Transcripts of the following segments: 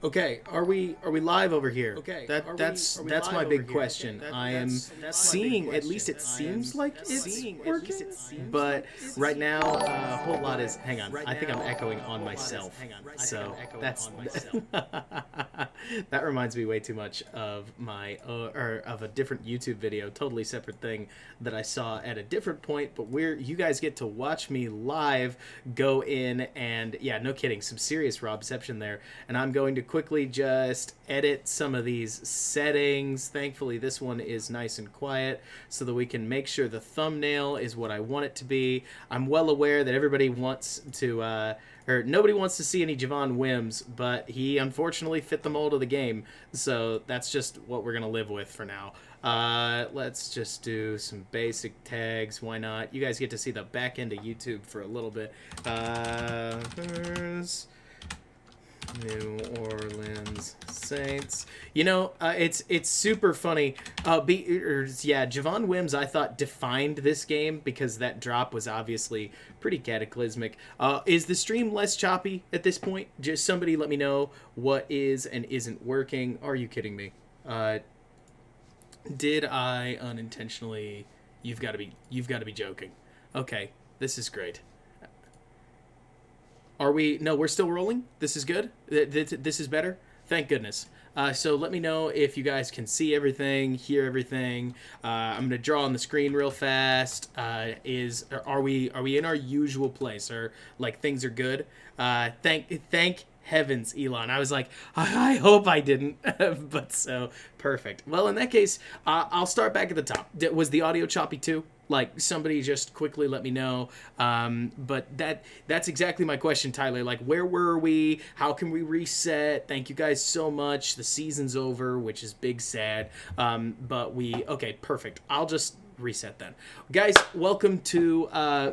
Okay, are we live over here? Okay, that's my big question. I am seeing, at least it seems like it's working, but right now a whole lot is. Hang on, I think I'm echoing on myself. So that's that reminds me way too much of my or of a different YouTube video, totally separate thing that I saw at a different point. But you guys get to watch me live go in and yeah, no kidding, some serious Robception there, and I'm going to quickly just edit some of these settings. Thankfully, this one is nice and quiet so that we can make sure the thumbnail is what I want it to be. I'm well aware that everybody wants to, or nobody wants to see any Javon Wims, but he unfortunately fit the mold of the game, so that's just what we're going to live with for now. Let's just do some basic tags. Why not? You guys get to see the back end of YouTube for a little bit. New Orleans Saints. You know, it's super funny. Javon Wims, I thought, defined this game because that drop was obviously pretty cataclysmic. Is the stream less choppy at this point? Just somebody let me know what is and isn't working. Are you kidding me? Did I unintentionally? You've got to be joking. Okay, this is great. Are we? No, we're still rolling. This is good. This is better. Thank goodness. So let me know if you guys can see everything, hear everything. I'm gonna draw on the screen real fast. Are we in our usual place, or like things are good? Thank heavens, Elon. I was like, I hope I didn't, but so perfect. Well, in that case, I'll start back at the top. Was the audio choppy too? Like, somebody just quickly let me know. But that's exactly my question, Tyler. Like, where were we? How can we reset? Thank you guys so much. The season's over, which is big sad. Okay, perfect. I'll just reset then. Guys, welcome to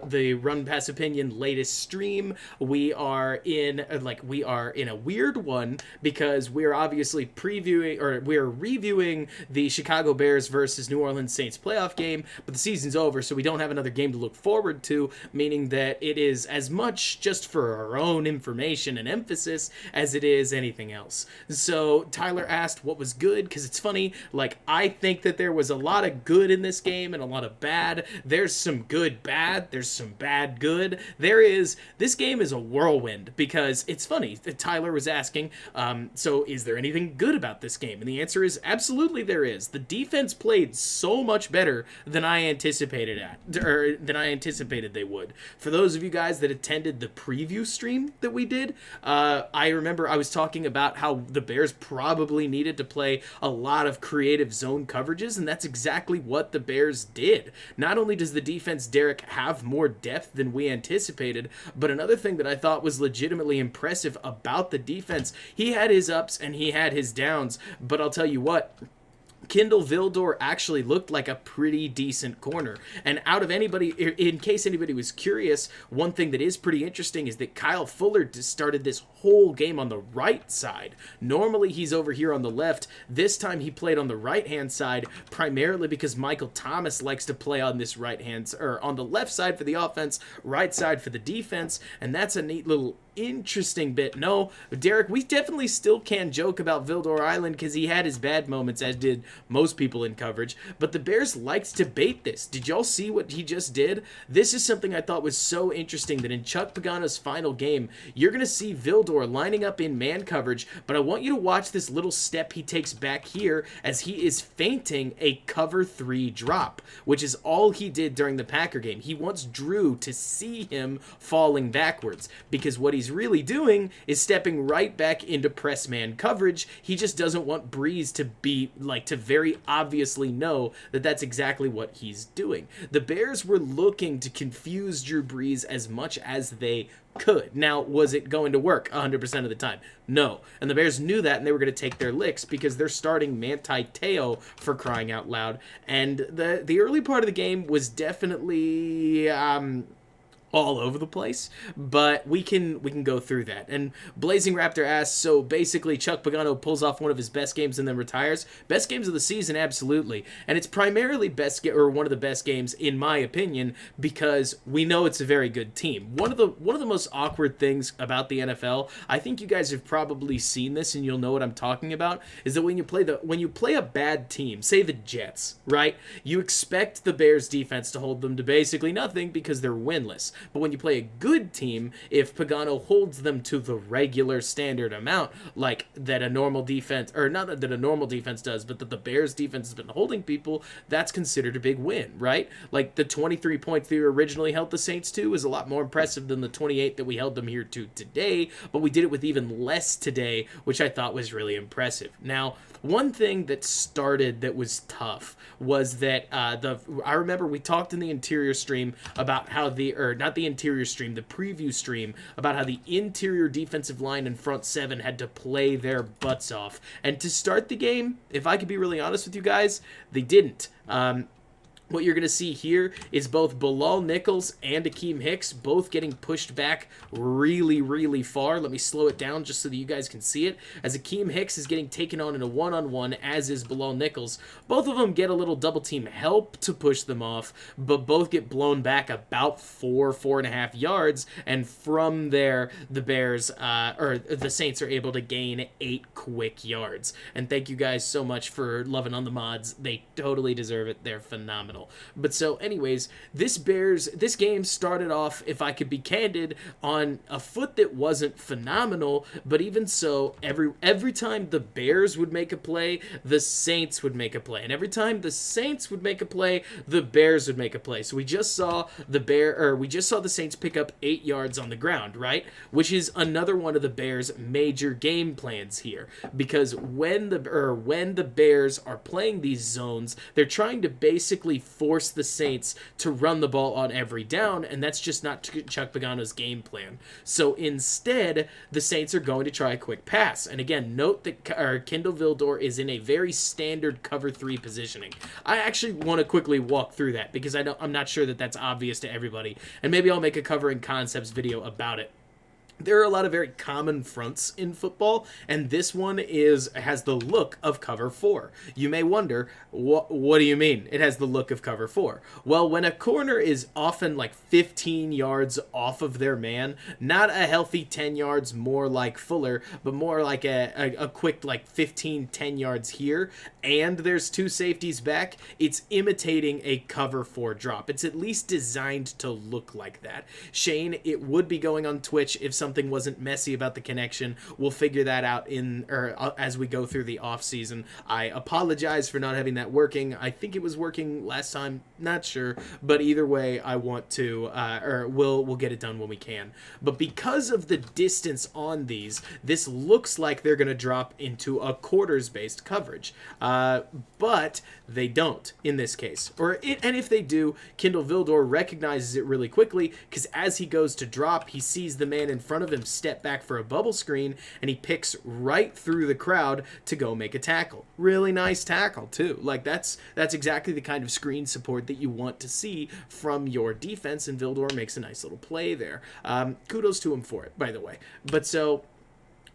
the Run Pass Opinion latest stream. We are in a weird one because we're obviously we're reviewing the Chicago Bears versus New Orleans Saints playoff game, but the season's over, so we don't have another game to look forward to, meaning that it is as much just for our own information and emphasis as it is anything else. So Tyler asked what was good, because it's funny, like, I think that there was a lot of good in this game and a lot of bad. There's some good bad, there's some bad good. This game is a whirlwind, because it's funny, Tyler was asking, so is there anything good about this game? And the answer is absolutely there is. The defense played so much better than I anticipated they would. For those of you guys that attended the preview stream that we did, I remember I was talking about how the Bears probably needed to play a lot of creative zone coverages, and that's exactly what the Bears did. Not only does the defense, Derek, have more depth than we anticipated, but another thing that I thought was legitimately impressive about the defense, he had his ups and he had his downs, but I'll tell you what, Kindle Vildor actually looked like a pretty decent corner. And out of anybody, in case anybody was curious, one thing that is pretty interesting is that Kyle Fuller started this whole game on the right side. Normally he's over here on the left. This time he played on the right-hand side, primarily because Michael Thomas likes to play on this on the left side for the offense, right side for the defense, and that's a neat little interesting bit. No, Derek, we definitely still can joke about Vildor Island because he had his bad moments, as did most people in coverage, but the Bears liked to bait this. Did y'all see what he just did? This is something I thought was so interesting, that in Chuck Pagano's final game, you're going to see Vildor lining up in man coverage, but I want you to watch this little step he takes back here as he is feinting a cover 3 drop, which is all he did during the Packer game. He wants Drew to see him falling backwards, because what he's really doing is stepping right back into press man coverage. He just doesn't want Breeze to very obviously know that that's exactly what he's doing. The Bears were looking to confuse Drew Brees as much as they could. Now, was it going to work 100% of the time? No. And the Bears knew that, and they were going to take their licks because they're starting Manti Te'o, for crying out loud. And the early part of the game was definitely all over the place, but we can go through that. And Blazing Raptor asks, so basically Chuck Pagano pulls off one of his best games and then retires. Best games of the season, absolutely, and it's primarily or one of the best games in my opinion because we know it's a very good team. One of the most awkward things about the NFL, I think you guys have probably seen this and you'll know what I'm talking about, is that when you play a bad team, say the Jets, right? You expect the Bears defense to hold them to basically nothing because they're winless. But when you play a good team, if Pagano holds them to the regular standard amount, like that a normal defense, or not that a normal defense does, but that the Bears defense has been holding people, that's considered a big win, right? Like the 23 points they originally held the Saints to is a lot more impressive than the 28 that we held them here to today, but we did it with even less today, which I thought was really impressive. Now, one thing that started that was tough was that I remember we talked in the interior stream about how the preview stream about how the interior defensive line and front seven had to play their butts off. And to start the game, if I could be really honest with you guys, they didn't. What you're going to see here is both Bilal Nichols and Akeem Hicks both getting pushed back really, really far. Let me slow it down just so that you guys can see it. As Akeem Hicks is getting taken on in a one-on-one, as is Bilal Nichols. Both of them get a little double-team help to push them off, but both get blown back about 4.5 yards, and from there, the the Saints are able to gain 8 quick yards. And thank you guys so much for loving on the mods. They totally deserve it. They're phenomenal. But so anyways, this game started off, if I could be candid, on a foot that wasn't phenomenal, but even so, every time the Bears would make a play, the Saints would make a play. And every time the Saints would make a play, the Bears would make a play. So we just saw the Saints pick up 8 yards on the ground, right? Which is another one of the Bears' major game plans here. Because when the Bears are playing these zones, they're trying to basically force the Saints to run the ball on every down, and that's just not Chuck Pagano's game plan. So instead, the Saints are going to try a quick pass. And again, note that Kindle Vildor is in a very standard cover 3 positioning. I actually want to quickly walk through that because I'm not sure that that's obvious to everybody, and maybe I'll make a covering concepts video about it. There are a lot of very common fronts in football, and this one has the look of cover 4. You may wonder, what do you mean it has the look of cover 4? Well, when a corner is often like 15 yards off of their man, not a healthy 10 yards more like Fuller, but more like a quick like 10 yards here, and there's 2 safeties back, it's imitating a cover 4 drop. It's at least designed to look like that. Shane, it would be going on Twitch if something wasn't messy about the connection. We'll figure that out as we go through the off season. I apologize for not having that working. I think it was working last time, not sure, but either way, I want to we'll get it done when we can. But because of the distance on these, this looks like they're going to drop into a quarters based coverage, but they don't in this case. And if they do, Kindle Vildor recognizes it really quickly because as he goes to drop, he sees the man in front of him step back for a bubble screen, and he picks right through the crowd to go make a tackle. Really nice tackle too. Like that's exactly the kind of screen support that you want to see from your defense, and Vildor makes a nice little play there. Kudos to him for it, by the way. But so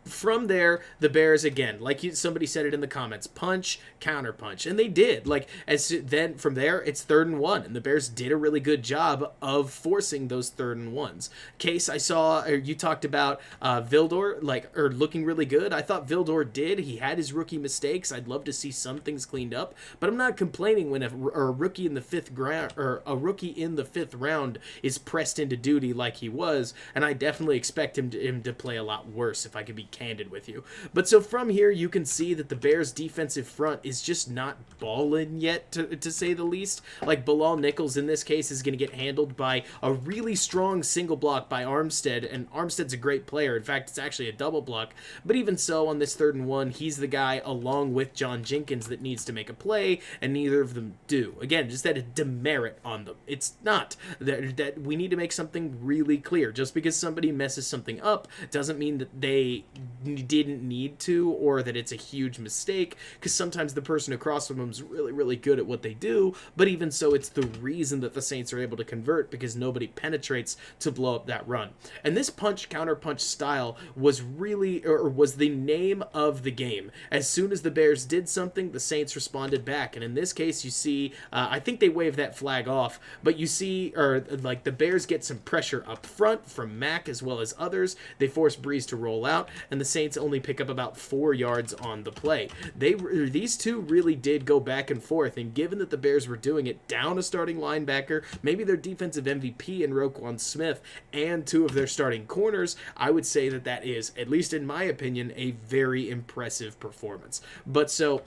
from there, the Bears, again, like somebody said it in the comments, punch, counter punch, and they did. Then from there, it's 3rd and 1, and the Bears did a really good job of forcing those 3rd and 1s. Case, I saw, you talked about Vildor, looking really good. I thought Vildor did. He had his rookie mistakes. I'd love to see some things cleaned up, but I'm not complaining when a rookie in the 5th round is pressed into duty like he was, and I definitely expect him to play a lot worse if I could be candid with you. But so from here, you can see that the Bears defensive front is just not balling yet, to say the least. Like Bilal Nichols in this case is going to get handled by a really strong single block by Armstead, and Armstead's a great player. In fact, it's actually a double block. But even so, on this 3rd and 1, he's the guy along with John Jenkins that needs to make a play, and neither of them do. Again, just that a demerit on them. It's not that we need to make something really clear. Just because somebody messes something up doesn't mean that didn't need to, or that it's a huge mistake, because sometimes the person across from them is really, really good at what they do, but even so, it's the reason that the Saints are able to convert, because nobody penetrates to blow up that run. And this punch counter punch style was really, or was the name of the game. As soon as the Bears did something, the Saints responded back, and in this case, you see, I think they waved that flag off, but you see, or like the Bears get some pressure up front from Mack as well as others. They force Breeze to roll out, and the Saints only pick up about 4 yards on the play. These two really did go back and forth, and given that the Bears were doing it down a starting linebacker, maybe their defensive MVP in Roquan Smith, and 2 of their starting corners, I would say that that is, at least in my opinion, a very impressive performance. But so,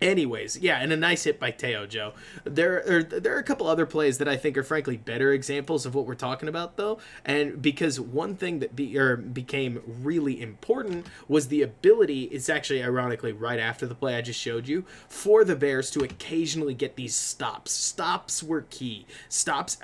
anyways, yeah, and a nice hit by Teo, Joe. There are a couple other plays that I think are frankly better examples of what we're talking about, though, and because one thing that became really important was the ability, it's actually ironically right after the play I just showed you, for the Bears to occasionally get these stops. Stops were key. Stops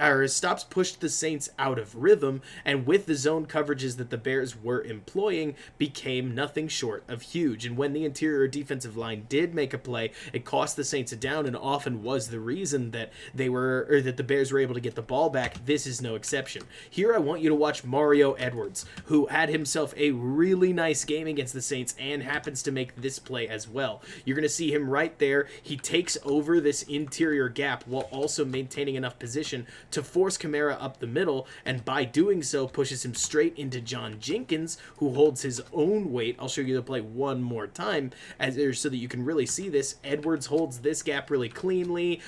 pushed the Saints out of rhythm, and with the zone coverages that the Bears were employing, became nothing short of huge. And when the interior defensive line did make a play, it cost the Saints a down, and often was the reason that that the Bears were able to get the ball back. This is no exception. Here I want you to watch Mario Edwards, who had himself a really nice game against the Saints and happens to make this play as well. You're going to see him right there. He takes over this interior gap while also maintaining enough position to force Kamara up the middle, and by doing so pushes him straight into Janoris Jenkins, who holds his own weight. I'll show you the play one more time so that you can really see this. Edwards holds this gap really cleanly.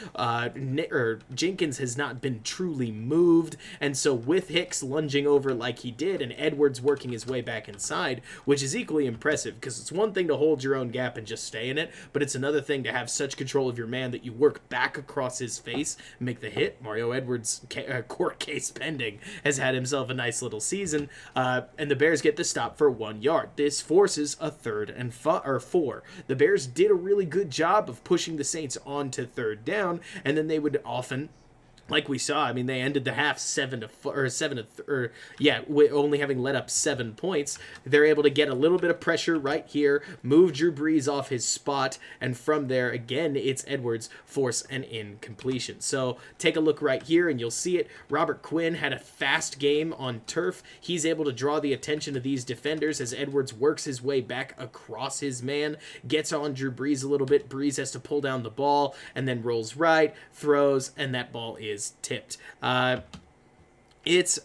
Jenkins has not been truly moved, and so with Hicks lunging over like he did and Edwards working his way back inside, which is equally impressive, because it's one thing to hold your own gap and just stay in it, but it's another thing to have such control of your man that you work back across his face and make the hit. Mario Edwards, court case pending, has had himself a nice little season, and the Bears get the stop for 1 yard. This forces a 3rd and 4. The Bears did a really good job of pushing the Saints onto 3rd down, and then they would often, like we saw, I mean, they ended the half only having let up 7 points. They're able to get a little bit of pressure right here, move Drew Brees off his spot, and from there, again, it's Edwards force an incompletion. So take a look right here, and you'll see it. Robert Quinn had a fast game on turf. He's able to draw the attention of these defenders as Edwards works his way back across his man, gets on Drew Brees a little bit. Brees has to pull down the ball, and then rolls right, throws, and that ball is tipped. This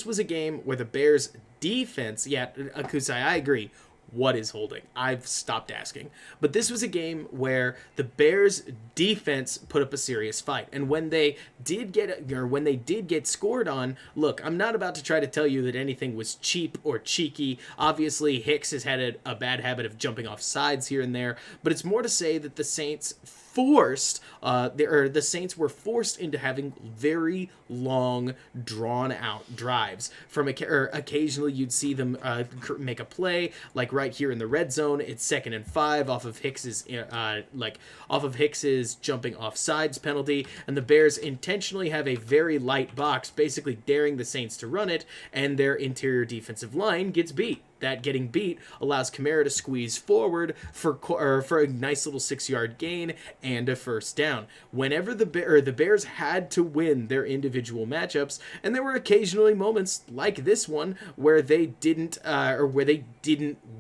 was a game where the Bears defense, Akusai, I agree, what is holding? I've stopped asking. But this was a game where the Bears defense put up a serious fight. And when they did get scored on, look, I'm not about to try to tell you that anything was cheap or cheeky. Obviously, Hicks has had a bad habit of jumping off sides here and there, but it's more to say that the Saints the Saints were forced into having very long, drawn-out drives. Occasionally, you'd see them make a play, like right here in the red zone. It's 2nd and 5 off of Hicks's jumping off sides penalty, and the Bears intentionally have a very light box, basically daring the Saints to run it, and their interior defensive line gets beat. That getting beat allows Kamara to squeeze forward for a nice little 6-yard gain and a 1st down. Whenever the Bears had to win their individual matchups, and there were occasionally moments like this one where they didn't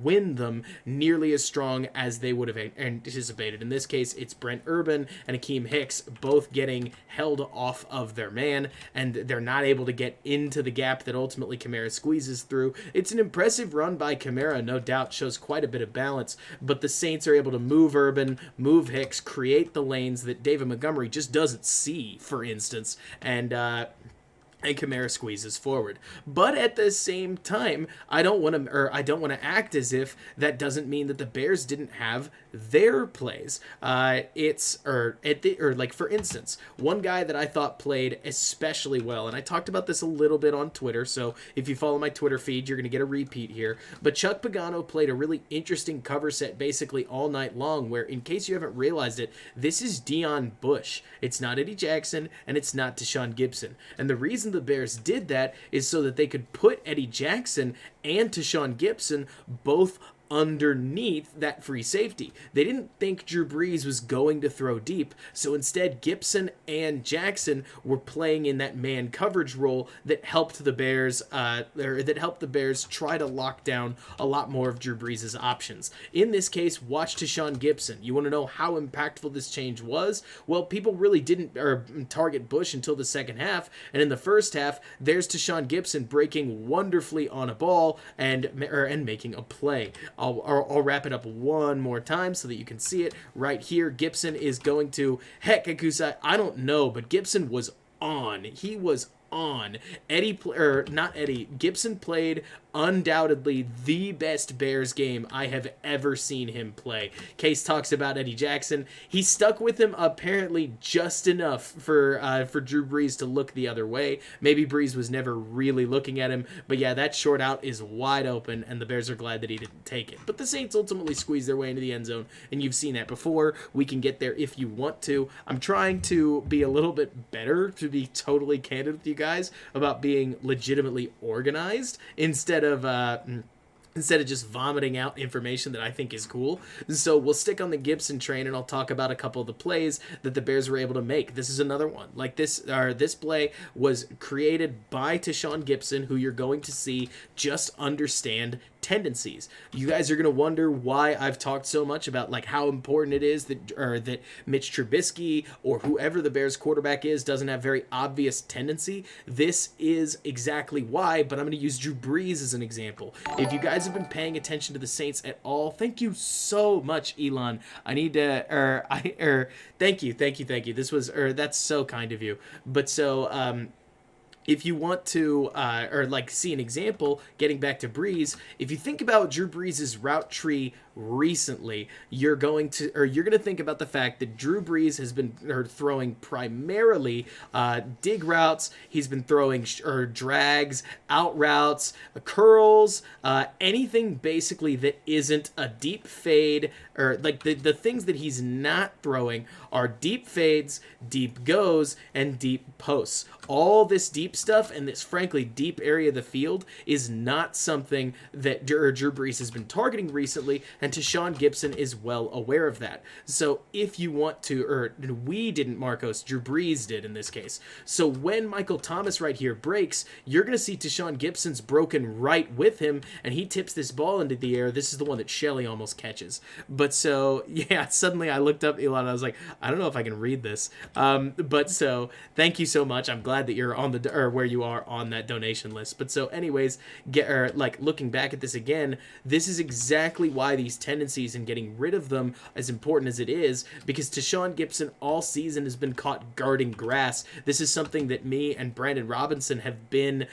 win them nearly as strong as they would have anticipated. In this case, it's Brent Urban and Akeem Hicks both getting held off of their man, and they're not able to get into the gap that ultimately Kamara squeezes through. It's an impressive run by Kamara, no doubt, shows quite a bit of balance, but the Saints are able to move Urban, move Hicks, create the lanes that David Montgomery just doesn't see, for instance, and Kamara squeezes forward. But at the same time, I don't want to act as if that doesn't mean that the Bears didn't have their plays. For instance, one guy that I thought played especially well, and I talked about this a little bit on Twitter, so if you follow my Twitter feed, you're going to get a repeat here, but Chuck Pagano played a really interesting cover set basically all night long, where, in case you haven't realized it, this is Dion Bush. It's not Eddie Jackson, and it's not Deshaun Gibson. And the reason reason the Bears did that is so that they could put Eddie Jackson and Tashawn Gibson both underneath that free safety. They didn't think Drew Brees was going to throw deep, so instead Gibson and Jackson were playing in that man coverage role that helped the Bears try to lock down a lot more of Drew Brees' options. In this case, watch Tashawn Gibson. You want to know how impactful this change was? Well, people really didn't target Bush until the second half, and in the first half, there's Tashawn Gibson breaking wonderfully on a ball and making a play. I'll wrap it up one more time so that you can see it right here. Gibson is going to, heck, Akusa, I don't know, but Gibson was on. He was on. Gibson played undoubtedly the best Bears game I have ever seen him play. Case talks about Eddie Jackson. He stuck with him apparently just enough for Drew Brees to look the other way. Maybe Brees was never really looking at him, but yeah, that short out is wide open, and the Bears are glad that he didn't take it. But the Saints ultimately squeezed their way into the end zone, and you've seen that before. We can get there if you want to. I'm trying to be a little bit better, to be totally candid with you guys, about being legitimately organized instead of just vomiting out information that I think is cool. So we'll stick on the Gibson train, and I'll talk about a couple of the plays that the Bears were able to make. This is another one. Like this play was created by Tashawn Gibson, who you're going to see just understand tendencies. You guys are going to wonder why I've talked so much about like how important it is that Mitch Trubisky or whoever the Bears quarterback is doesn't have very obvious tendency. This is exactly why, but I'm going to use Drew Brees as an example. If you guys have been paying attention to the Saints at all, thank you so much, Elon. I need to thank you. That's so kind of you. But so if you want to, see an example, getting back to Brees, if you think about Drew Brees' route tree recently, you're going to think about the fact that Drew Brees has been throwing primarily dig routes. He's been throwing drags, out routes, curls, anything basically that isn't a deep fade, or like the things that he's not throwing are deep fades, deep goes, and deep posts. All this deep stuff and this frankly deep area of the field is not something that Drew Brees has been targeting recently, and Tashawn Gibson is well aware of that. So if you want to, we didn't, Marcos, Drew Brees did in this case. So when Michael Thomas right here breaks, you're going to see Tashawn Gibson's broken right with him, and he tips this ball into the air. This is the one that Shelley almost catches. But so, yeah, suddenly I looked up Elon and I was like, I don't know if I can read this. But so, thank you so much. I'm glad that you're on where you are on that donation list. But so anyways, looking back at this again, this is exactly why these tendencies and getting rid of them as important as it is, because Tashawn Gibson all season has been caught guarding grass. This is something that me and Brandon Robinson have been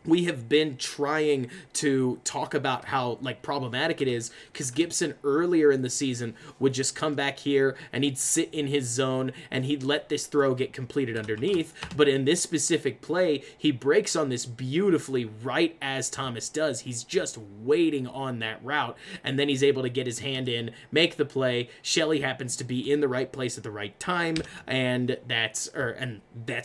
we have been trying to talk about how problematic it is, because Gibson earlier in the season would just come back here and he'd sit in his zone and he'd let this throw get completed underneath. But in this specific play, he breaks on this beautifully right as Thomas does. He's just waiting on that route, and then he's able to get his hand in, make the play. Shelley happens to be in the right place at the right time, and that's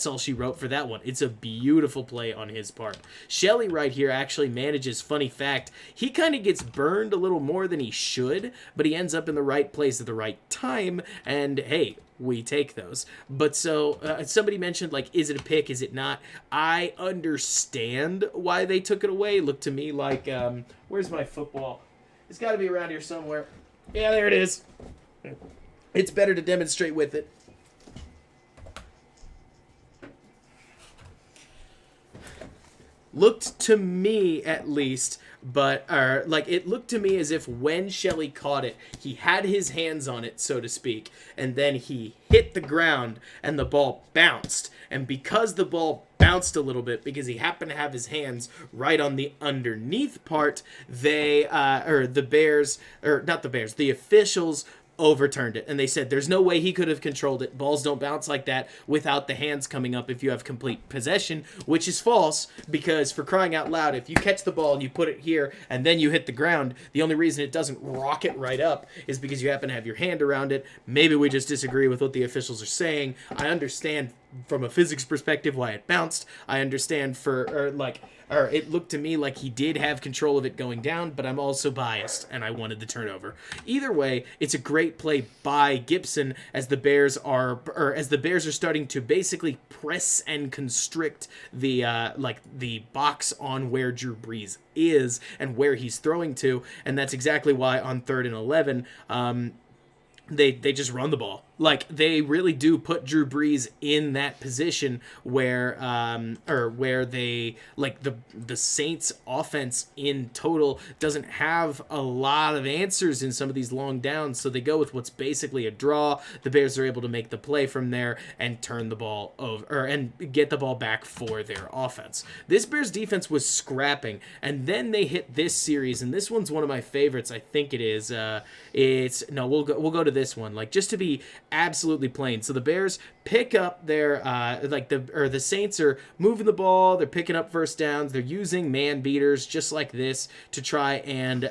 all she wrote for that one. It's a beautiful play on his part. Shelley right here actually manages, funny fact, he kind of gets burned a little more than he should, but he ends up in the right place at the right time, and hey, we take those. But so somebody mentioned, is it a pick, is it not? I understand why they took it away. Looked to me like, where's my football? It's got to be around here somewhere. Yeah, there it is. It's better to demonstrate with it. Looked to me, at least, but it looked to me as if when Shelley caught it, he had his hands on it, so to speak, and then he hit the ground and the ball bounced. And because the ball bounced a little bit, because he happened to have his hands right on the underneath part, the officials overturned it, and they said there's no way he could have controlled it. Balls don't bounce like that without the hands coming up if you have complete possession, which is false, because for crying out loud, if you catch the ball and you put it here and then you hit the ground, the only reason it doesn't rocket right up is because you happen to have your hand around it. Maybe we just disagree with what the officials are saying. I understand from a physics perspective why it bounced. I understand or it looked to me like he did have control of it going down, but I'm also biased and I wanted the turnover. Either way, it's a great play by Gibson as the Bears are starting to basically press and constrict the the box on where Drew Brees is and where he's throwing to, and that's exactly why on 3rd and 11, they just run the ball. Like, they really do put Drew Brees in that position where they, like, the Saints offense in total doesn't have a lot of answers in some of these long downs, so they go with what's basically a draw. The Bears are able to make the play from there and turn the ball over, and get the ball back for their offense. This Bears defense was scrapping, and then they hit this series, and this one's one of my favorites. I think it is. We'll go to this one, like, just to be absolutely plain. So the Bears pick up their the Saints are moving the ball, they're picking up first downs, they're using man beaters just like this to try and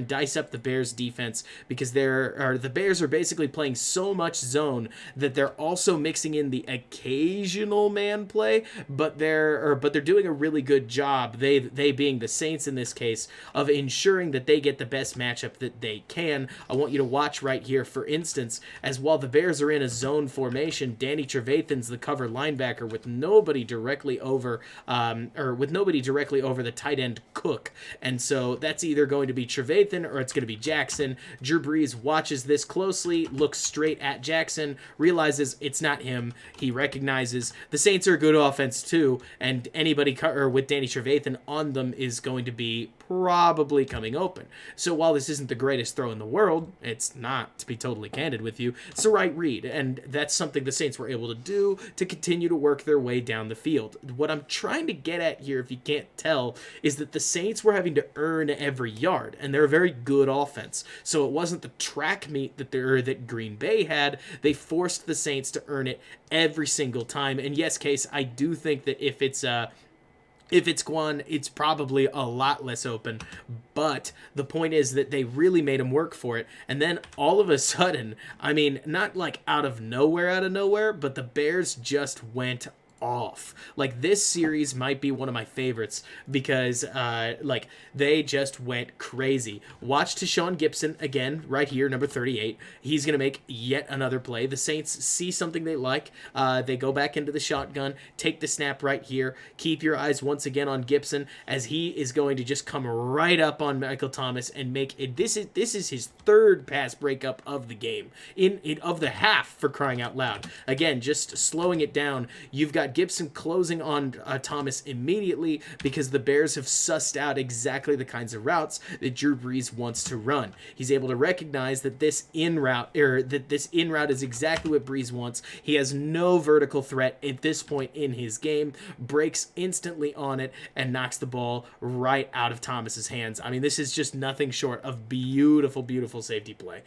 dice up the Bears defense, because the Bears are basically playing so much zone that they're also mixing in the occasional man play, but they're doing a really good job, they being the Saints in this case, of ensuring that they get the best matchup that they can. I want you to watch right here, for instance, as while the Bears are in a zone formation, Danny Trevathan's the cover linebacker with nobody directly over the tight end Cook, and so that's either going to be Trevathan or it's going to be Jackson. Drew Brees watches this closely, looks straight at Jackson, realizes it's not him. He recognizes the Saints are a good offense too, and anybody with Danny Trevathan on them is going to be probably coming open. So while this isn't the greatest throw in the world, it's not, to be totally candid with you, it's the right read, and that's something the Saints were able to do to continue to work their way down the field. What I'm trying to get at here, if you can't tell, is that the Saints were having to earn every yard, and they're a very good offense. So it wasn't the track meet that Green Bay had. They forced the Saints to earn it every single time. And yes, Case, I do think that if it's Guan, it's probably a lot less open, but the point is that they really made him work for it, and then all of a sudden, I mean, not like out of nowhere, but the Bears just went off. Like, this series might be one of my favorites because they just went crazy. Watch Tashawn Gibson again right here, number 38. He's gonna make yet another play. The Saints see something they like. They go back into the shotgun, take the snap right here. Keep your eyes once again on Gibson, as he is going to just come right up on Michael Thomas and make it. This is his third pass breakup of the game, of the half, for crying out loud. Again, just slowing it down. You've got Gibson closing on Thomas immediately, because the Bears have sussed out exactly the kinds of routes that Drew Brees wants to run. He's able to recognize that this in route is exactly what Brees wants. He has no vertical threat at this point in his game, breaks instantly on it, and knocks the ball right out of Thomas's hands. I mean, this is just nothing short of beautiful, beautiful safety play.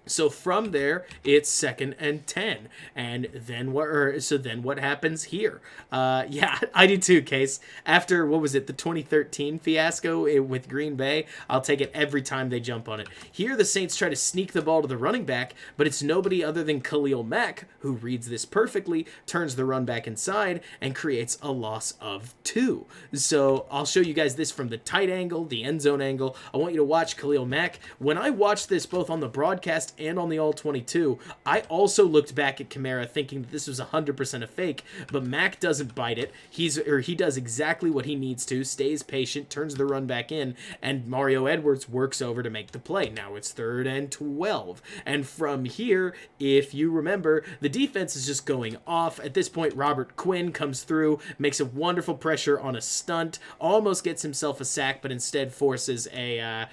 So from there, it's 2nd and 10, and then what happens here? Yeah, I do too, Case. After, the 2013 fiasco with Green Bay, I'll take it every time they jump on it. Here, the Saints try to sneak the ball to the running back, but it's nobody other than Khalil Mack, who reads this perfectly, turns the run back inside, and creates a loss of 2. So I'll show you guys this from the tight angle, the end zone angle. I want you to watch Khalil Mack. When I watched this both on the broadcast and on the All-22, I also looked back at Kamara thinking that this was 100% a fake, but Mack doesn't bite it. He does exactly what he needs to, stays patient, turns the run back in, and Mario Edwards works over to make the play. Now it's 3rd and 12. And from here, if you remember, the defense is just going off. At this point, Robert Quinn comes through, makes a wonderful pressure on a stunt, almost gets himself a sack, but instead forces an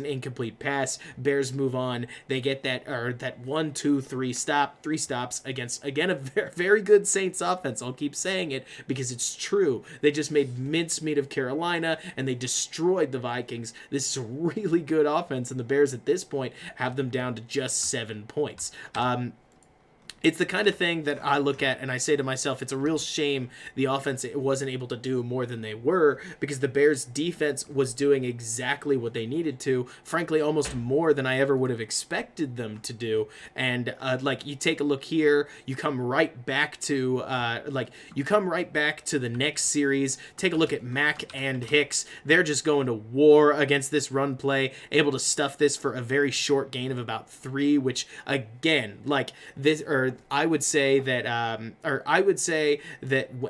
incomplete pass. Bears move on. They get that 1, 2, 3 stop, 3 stops against, again, a very, very good Saints offense. I'll keep saying it because it's true. They just made mincemeat of Carolina, and they destroyed the Vikings. This is a really good offense, and the Bears at this point have them down to just 7 points. it's the kind of thing that I look at and I say to myself, it's a real shame the offense wasn't able to do more than they were, because the Bears defense was doing exactly what they needed to, frankly, almost more than I ever would have expected them to do. And like, you take a look here, you come right back to the next series. Take a look at Mack and Hicks. They're just going to war against this run play, able to stuff this for a very short gain of about 3, which again, like this, or I would say that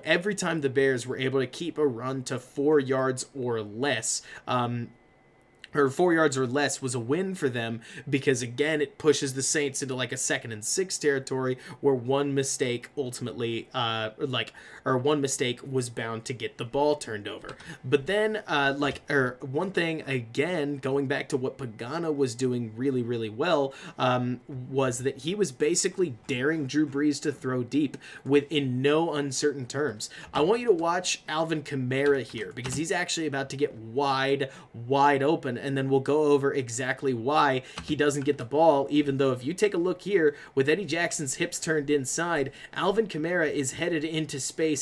every time the Bears were able to keep a run to 4 yards or less, or 4 yards or less, was a win for them, because again, it pushes the Saints into like a 2nd and 6 territory where one mistake ultimately one mistake was bound to get the ball turned over. But then one thing, again, going back to what Pagano was doing really, really well, was that he was basically daring Drew Brees to throw deep in no uncertain terms. I want you to watch Alvin Kamara here, because he's actually about to get wide open, and then we'll go over exactly why he doesn't get the ball, even though if you take a look here, with Eddie Jackson's hips turned inside, Alvin Kamara is headed into space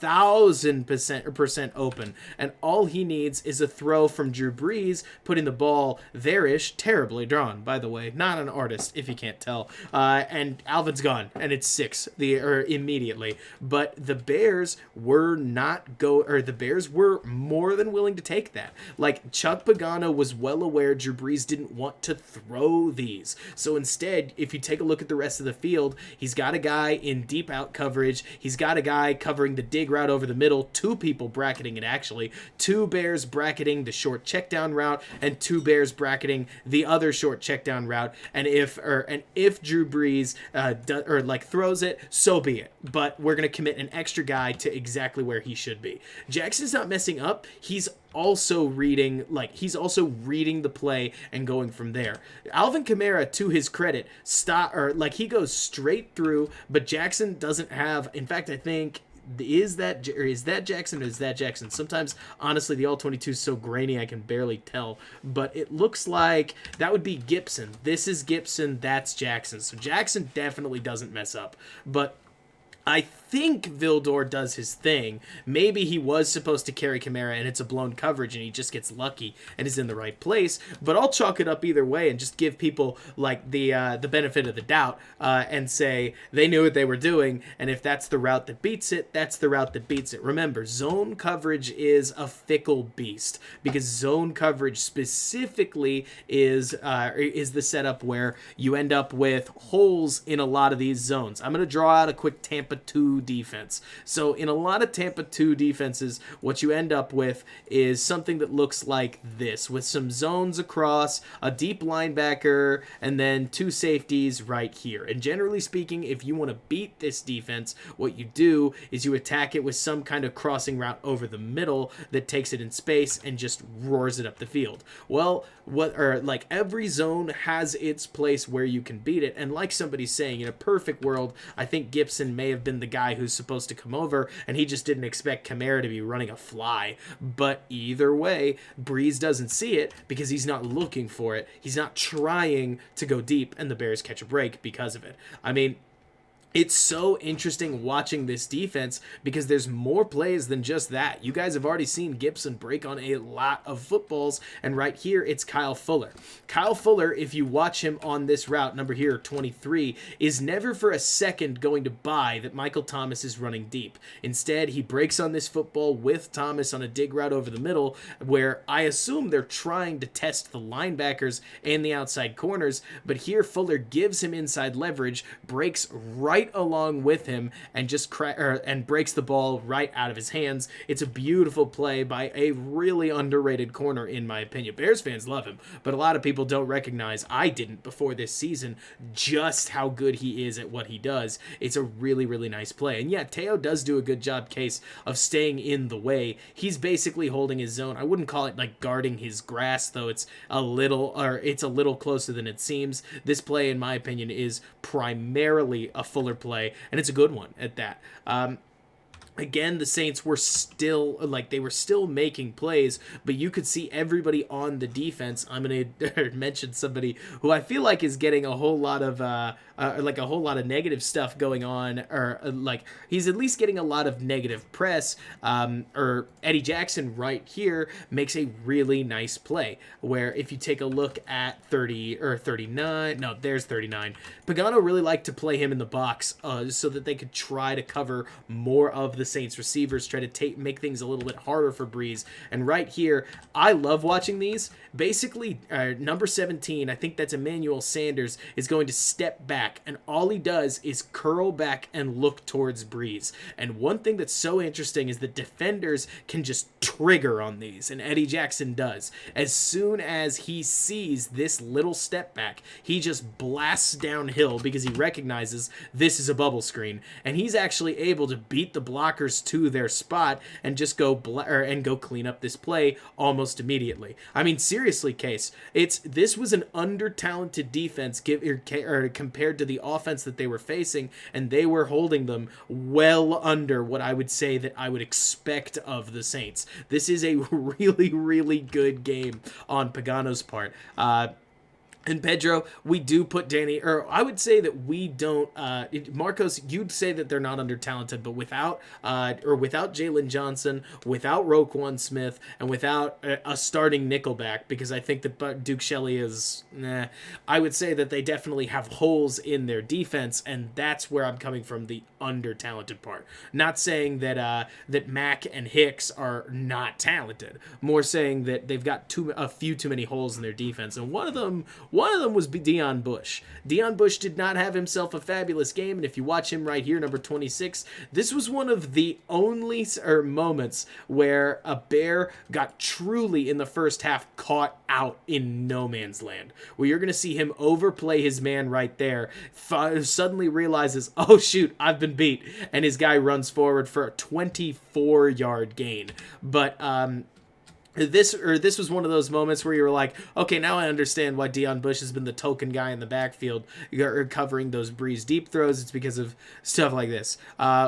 1,000% open, and all he needs is a throw from Drew Brees, putting the ball there-ish, terribly drawn, by the way, not an artist, if you can't tell, and Alvin's gone, and it's 6 immediately. But the Bears were the Bears were more than willing to take that. Like, Chuck Pagano was well aware Drew Brees didn't want to throw these, so instead, if you take a look at the rest of the field, he's got a guy in deep out coverage, he's got a guy covering the dig route over the middle, 2 people bracketing it, actually, 2 Bears bracketing the short check down route, and 2 Bears bracketing the other short check down route. And if Drew Brees throws it, so be it, but we're going to commit an extra guy to exactly where he should be. Jackson's not messing up, he's also reading the play and going from there. Alvin Kamara, to his credit, he goes straight through, but Jackson doesn't have, in fact, I think, is that Jackson or is that Jackson? Sometimes, honestly, the All-22 is so grainy I can barely tell, but it looks like that would be Gibson. This is Gibson, that's Jackson. So Jackson definitely doesn't mess up, but I think Vildor does his thing. Maybe he was supposed to carry Kamara and it's a blown coverage and he just gets lucky and is in the right place, but I'll chalk it up either way and just give people like the benefit of the doubt and say they knew what they were doing, and if that's the route that beats it, that's the route that beats it. Remember, zone coverage is a fickle beast, because zone coverage specifically is the setup where you end up with holes in a lot of these zones. I'm going to draw out a quick Tampa Two defense. So in a lot of Tampa 2 defenses, what you end up with is something that looks like this, with some zones across, a deep linebacker, and then 2 safeties right here. And generally speaking, if you want to beat this defense, what you do is you attack it with some kind of crossing route over the middle that takes it in space and just roars it up the field. Well, every zone has its place where you can beat it, and like somebody's saying, in a perfect world, I think Gibson may have been the guy who's supposed to come over, and he just didn't expect Kamara to be running a fly. But either way, Brees doesn't see it because he's not looking for it. He's not trying to go deep, and the Bears catch a break because of it. I mean, it's so interesting watching this defense because there's more plays than just that. You guys have already seen Gibson break on a lot of footballs, and right here it's Kyle Fuller. Kyle Fuller, if you watch him on this route, number here, 23, is never for a second going to buy that Michael Thomas is running deep. Instead, he breaks on this football with Thomas on a dig route over the middle, where I assume they're trying to test the linebackers and the outside corners, but here Fuller gives him inside leverage, breaks right along with him, and just and breaks the ball right out of his hands. It's a beautiful play by a really underrated corner, in my opinion. Bears fans love him, but a lot of people don't recognize, I didn't before this season, just how good he is at what he does. It's a really, really nice play. And yeah, Teo does do a good job, Case, of staying in the way. He's basically holding his zone. I wouldn't call it like guarding his grass, though. It's a little closer than it seems. This play, in my opinion, is primarily a Fuller play, and it's a good one at that. Again, the Saints were still they were still making plays, but you could see everybody on the defense. I'm going to mention somebody who I feel like is getting a whole lot of a whole lot of negative stuff going on, or he's at least getting a lot of negative press. Or Eddie Jackson right here makes a really nice play where if you take a look at 30 or 39, no, there's 39. Pagano really liked to play him in the box so that they could try to cover more of the Saints receivers, try to make things a little bit harder for Breeze. And right here, I love watching these. Basically, number 17, I think that's Emmanuel Sanders, is going to step back, and all he does is curl back and look towards Breeze. And one thing that's so interesting is that defenders can just trigger on these, and Eddie Jackson does. As soon as he sees this little step back, he just blasts downhill because he recognizes this is a bubble screen, and he's actually able to beat the blockers to their spot and just go clean up this play almost immediately. I mean, seriously, Case, this was an under-talented defense compared to the offense that they were facing, and they were holding them well under what I would say that I would expect of the Saints. This is a really, really good game on Pagano's part. And Pedro, we do put Danny, or I would say that we don't, Marcos, you'd say that they're not under-talented, but without Jalen Johnson, without Roquan Smith, and without a starting nickelback, because I think that Duke Shelley is, I would say that they definitely have holes in their defense, and that's where I'm coming from, the under-talented part. Not saying that Mack and Hicks are not talented, more saying that they've got a few too many holes in their defense, and one of them was Dion Bush. Dion Bush did not have himself a fabulous game, and if you watch him right here, number 26, this was one of the only moments where a Bear got truly in the first half caught out in no man's land, where you're going to see him overplay his man right there, suddenly realizes, oh shoot, I've been beat, and his guy runs forward for a 24-yard gain. But this was one of those moments where you were like, okay, now I understand why Dion Bush has been the token guy in the backfield covering those Breeze deep throws. It's because of stuff like this,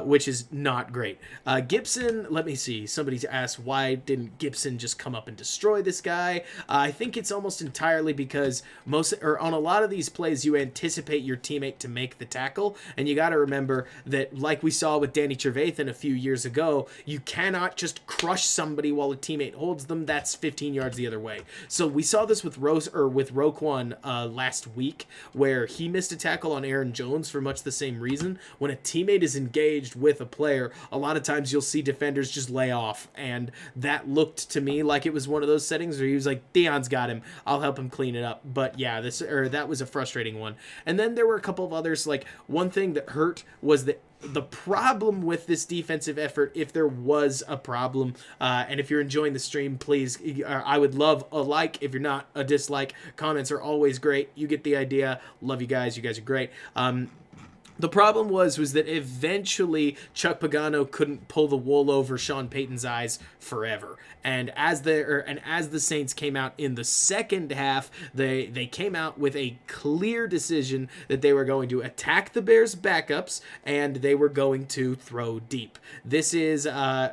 which is not great. Gibson, let me see. Somebody asked, why didn't Gibson just come up and destroy this guy? I think it's almost entirely because on a lot of these plays, you anticipate your teammate to make the tackle, and you got to remember that, like we saw with Danny Trevathan a few years ago, you cannot just crush somebody while a teammate holds them. That's 15 yards the other way. So we saw this with Roquan last week, where he missed a tackle on Aaron Jones for much the same reason. When a teammate is engaged with a player, a lot of times you'll see defenders just lay off, and that looked to me like it was one of those settings where he was like, Dion's got him, I'll help him clean it up. But yeah, that was a frustrating one. And then there were a couple of others. Like, one thing that hurt was that the problem with this defensive effort, if there was a problem, and if you're enjoying the stream, please, I would love a like. If you're not, a dislike. Comments are always great. You get the idea. Love you guys. You guys are great. The problem was that eventually Chuck Pagano couldn't pull the wool over Sean Payton's eyes forever. And as the Saints came out in the second half, they came out with a clear decision that they were going to attack the Bears' backups and they were going to throw deep. This is a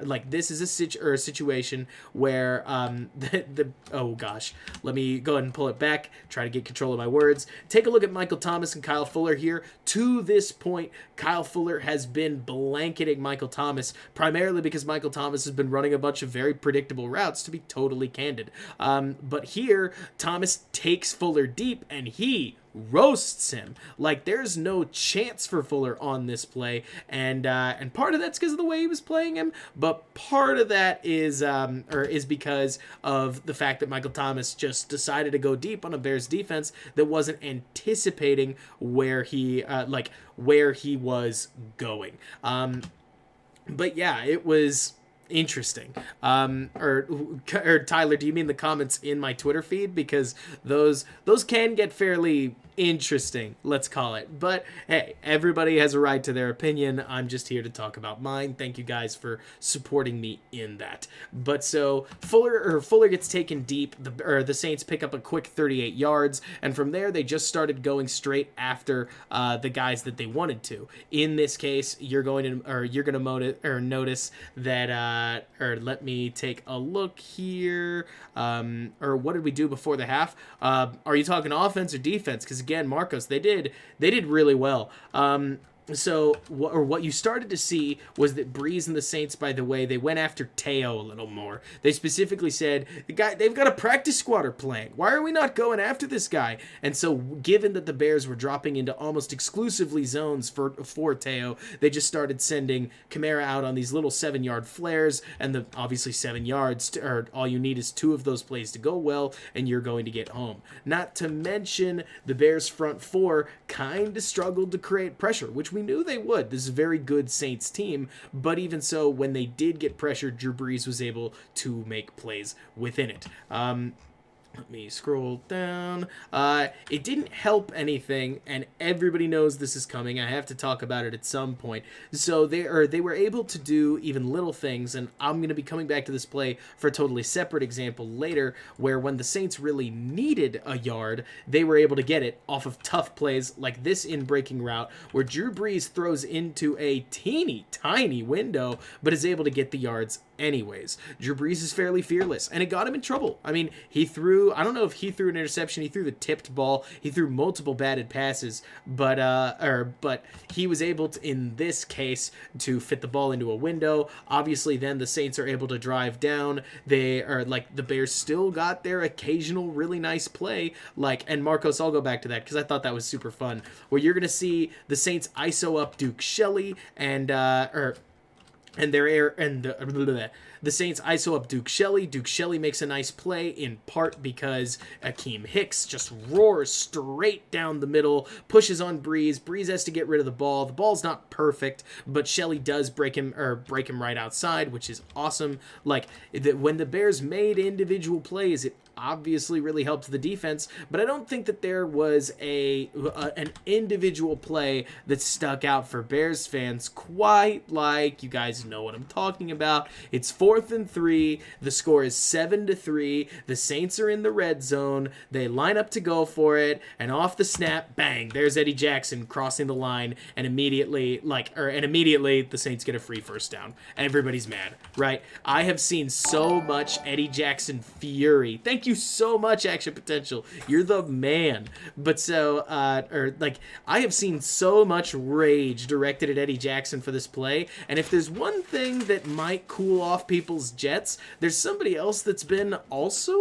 situation where oh gosh, let me go ahead and pull it back. Try to get control of my words. Take a look at Michael Thomas and Kyle Fuller here. To this point, Kyle Fuller has been blanketing Michael Thomas, primarily because Michael Thomas has been running a bunch of very predictable routes, to be totally candid. But here, Thomas takes Fuller deep, and he roasts him. Like, there's no chance for Fuller on this play, and part of that's because of the way he was playing him, but part of that is because of the fact that Michael Thomas just decided to go deep on a Bears defense that wasn't anticipating where he was going. But yeah, it was interesting. Or Tyler, do you mean the comments in my Twitter feed? Because those can get fairly interesting, let's call it. But hey, everybody has a right to their opinion. I'm just here to talk about mine. Thank you guys for supporting me in that. But so Fuller gets taken deep. The Saints pick up a quick 38 yards, and from there they just started going straight after the guys that they wanted to. In this case, you're going to notice that let me take a look here. Or what did we do before the half? Are you talking offense or defense? Because again, Marcos, they did really well. So what you started to see was that Breeze and the Saints, by the way, they went after Teo a little more. They specifically said, they've got a practice squatter playing. Why are we not going after this guy? And so given that the Bears were dropping into almost exclusively zones for Teo, they just started sending Kamara out on these little 7-yard flares, and obviously 7 yards, or all you need is 2 of those plays to go well, and you're going to get home. Not to mention the Bears front 4 kind of struggled to create pressure, which we knew they would. This is a very good Saints team, but even so, when they did get pressured, Drew Brees was able to make plays within it. Let me scroll down. It didn't help anything, and everybody knows this is coming. I have to talk about it at some point. So they were able to do even little things, and I'm going to be coming back to this play for a totally separate example later, where when the Saints really needed a yard, they were able to get it off of tough plays like this in-breaking route, where Drew Brees throws into a teeny tiny window, but is able to get the yards anyways. Drew Brees is fairly fearless, and it got him in trouble. I mean, I don't know if he threw an interception, he threw the tipped ball, he threw multiple batted passes, but he was able to, in this case, to fit the ball into a window. Obviously, then the Saints are able to drive down. The Bears still got their occasional really nice play, and Marcos, I'll go back to that because I thought that was super fun, where you're going to see the Saints ISO up Duke Shelley the Saints ISO up Duke Shelley. Duke Shelley makes a nice play, in part because Akeem Hicks just roars straight down the middle, pushes on Breeze. Breeze has to get rid of the ball. The ball's not perfect, but Shelley does break him right outside, which is awesome. When the Bears made individual plays, it obviously really helped the defense, but I don't think that there was an individual play that stuck out for Bears fans quite like, you guys know what I'm talking about. It's 4th and 3. The score is 7-3. The Saints are in the red zone. They line up to go for it, and off the snap, bang, there's Eddie Jackson crossing the line, and immediately the Saints get a free first down. Everybody's mad, right? I have seen so much Eddie Jackson fury. Thank you so much, Action Potential. You're the man. But so, I have seen so much rage directed at Eddie Jackson for this play, and if there's one thing that might cool off people's jets, there's somebody else that's been also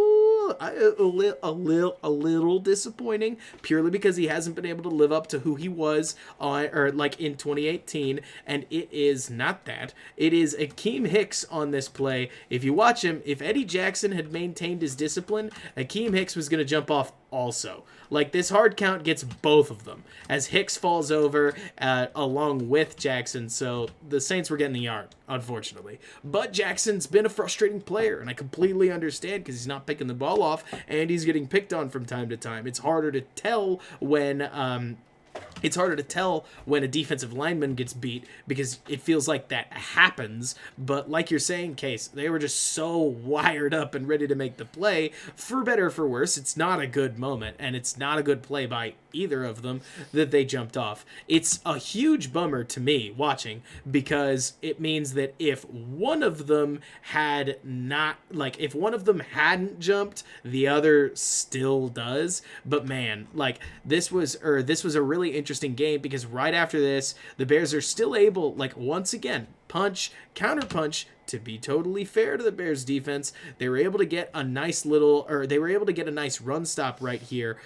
a little disappointing, purely because he hasn't been able to live up to who he was in 2018, and it is not that. It is Akeem Hicks on this play. If you watch him, if Eddie Jackson had maintained his discipline, Akeem Hicks was going to jump off also. This hard count gets both of them, as Hicks falls over along with Jackson, so the Saints were getting the yard, unfortunately. But Jackson's been a frustrating player, and I completely understand because he's not picking the ball off, and he's getting picked on from time to time. It's harder to tell when a defensive lineman gets beat because it feels like that happens. But like you're saying, Case, they were just so wired up and ready to make the play. For better or for worse, it's not a good moment, and it's not a good play by either of them that they jumped off. It's a huge bummer to me watching, because it means that if one of them hadn't jumped, the other still does. But man, this was a really interesting game, because right after this, the Bears are still able, once again, punch, counterpunch. To be totally fair to the Bears defense, they were able to get a nice run stop right here.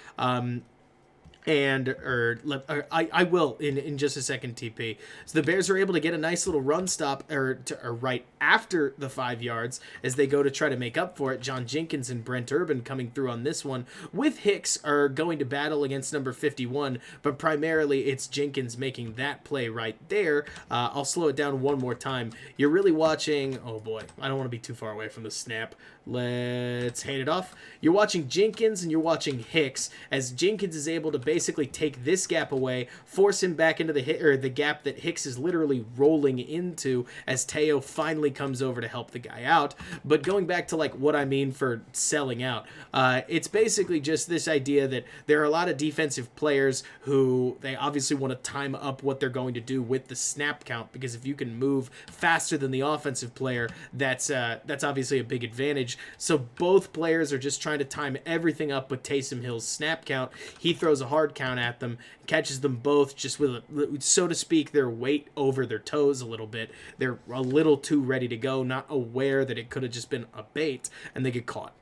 I will in just a second, TP. So the Bears are able to get a nice little run stop right after the 5 yards as they go to try to make up for it. John Jenkins and Brent Urban coming through on this one, with Hicks are going to battle against number 51, but primarily it's Jenkins making that play right there. I'll slow it down one more time. You're really watching, oh boy, I don't want to be too far away from the snap. Let's hand it off. You're watching Jenkins and you're watching Hicks, as Jenkins is able to basically take this gap away, force him back into the gap that Hicks is literally rolling into as Teo finally comes over to help the guy out. But going back to like what I mean for selling out, it's basically just this idea that there are a lot of defensive players who they obviously want to time up what they're going to do with the snap count, because if you can move faster than the offensive player, that's obviously a big advantage. So both players are just trying to time everything up with Taysom Hill's snap count. He throws a hard count at them, catches them both just with, so to speak, their weight over their toes a little bit. They're a little too ready to go, not aware that it could have just been a bait, and they get caught.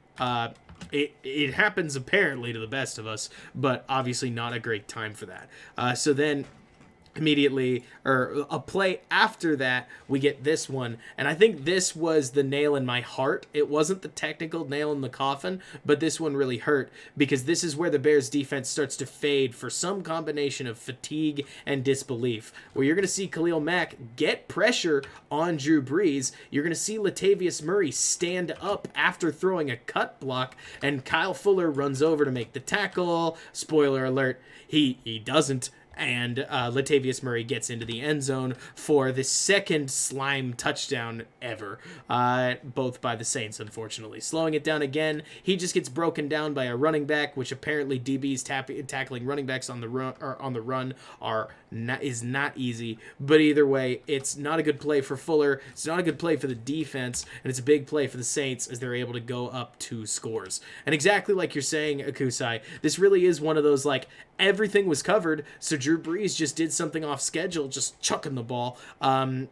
It happens apparently to the best of us, but obviously not a great time for that. So then immediately, or a play after that, we get this one, and I think this was the nail in my heart. It wasn't the technical nail in the coffin, but this one really hurt, because this is where the Bears defense starts to fade for some combination of fatigue and disbelief, where you're going to see Khalil Mack get pressure on Drew Brees. You're going to see Latavius Murray stand up after throwing a cut block, and Kyle Fuller runs over to make the tackle. Spoiler alert, he doesn't. And Latavius Murray gets into the end zone for the second slime touchdown ever, both by the Saints, unfortunately. Slowing it down again, he just gets broken down by a running back, which apparently DBs tackling running backs on the run is not easy. But either way, it's not a good play for Fuller. It's not a good play for the defense, and it's a big play for the Saints as they're able to go up 2 scores. And exactly like you're saying, Akusai, this really is one of those, like, everything was covered, so Drew Brees just did something off schedule, just chucking the ball, and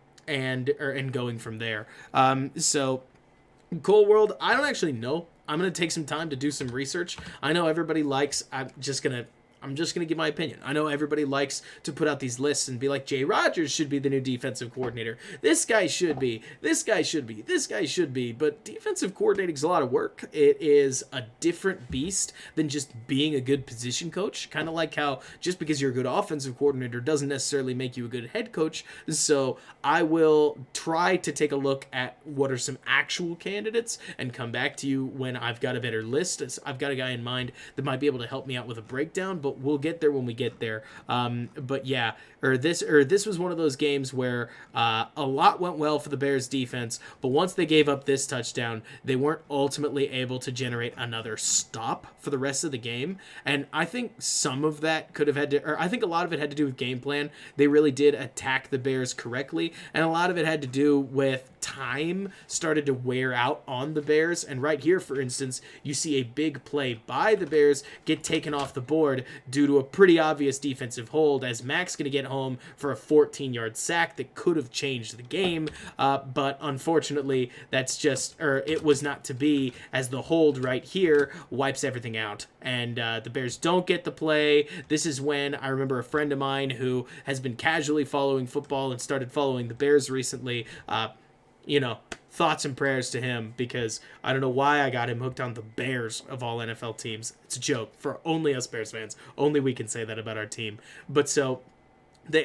going from there. So Cole World, I don't actually know. I'm going to take some time to do some research. I know everybody likes, I'm just going to give my opinion. I know everybody likes to put out these lists and be like, Jay Rodgers should be the new defensive coordinator. This guy should be. This guy should be. This guy should be. But defensive coordinating is a lot of work. It is a different beast than just being a good position coach. Kind of like how just because you're a good offensive coordinator doesn't necessarily make you a good head coach. So I will try to take a look at what are some actual candidates and come back to you when I've got a better list. I've got a guy in mind that might be able to help me out with a breakdown, but we'll get there when we get there. But yeah, this was one of those games where a lot went well for the Bears defense, but once they gave up this touchdown, they weren't ultimately able to generate another stop for the rest of the game. And I think some of that could have had to, or I think a lot of it had to do with game plan. They really did attack the Bears correctly, and a lot of it had to do with time started to wear out on the Bears. And right here, for instance, you see a big play by the Bears get taken off the board due to a pretty obvious defensive hold, as Mac's going to get home for a 14-yard sack that could have changed the game, but unfortunately it was not to be, as the hold right here wipes everything out, and the Bears don't get the play. This is when I remember a friend of mine who has been casually following football and started following the Bears recently, thoughts and prayers to him, because I don't know why I got him hooked on the Bears of all NFL teams. It's a joke for only us Bears fans. Only we can say that about our team. But so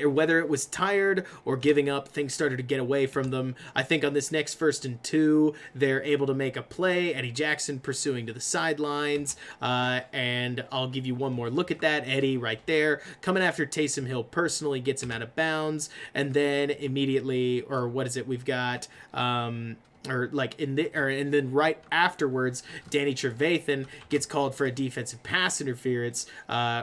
whether it was tired or giving up, things started to get away from them. I think on this next 1st and 2, they're able to make a play. Eddie Jackson pursuing to the sidelines. And I'll give you one more look at that. Eddie right there coming after Taysom Hill personally, gets him out of bounds. And then immediately, we've got... and then right afterwards, Danny Trevathan gets called for a defensive pass interference,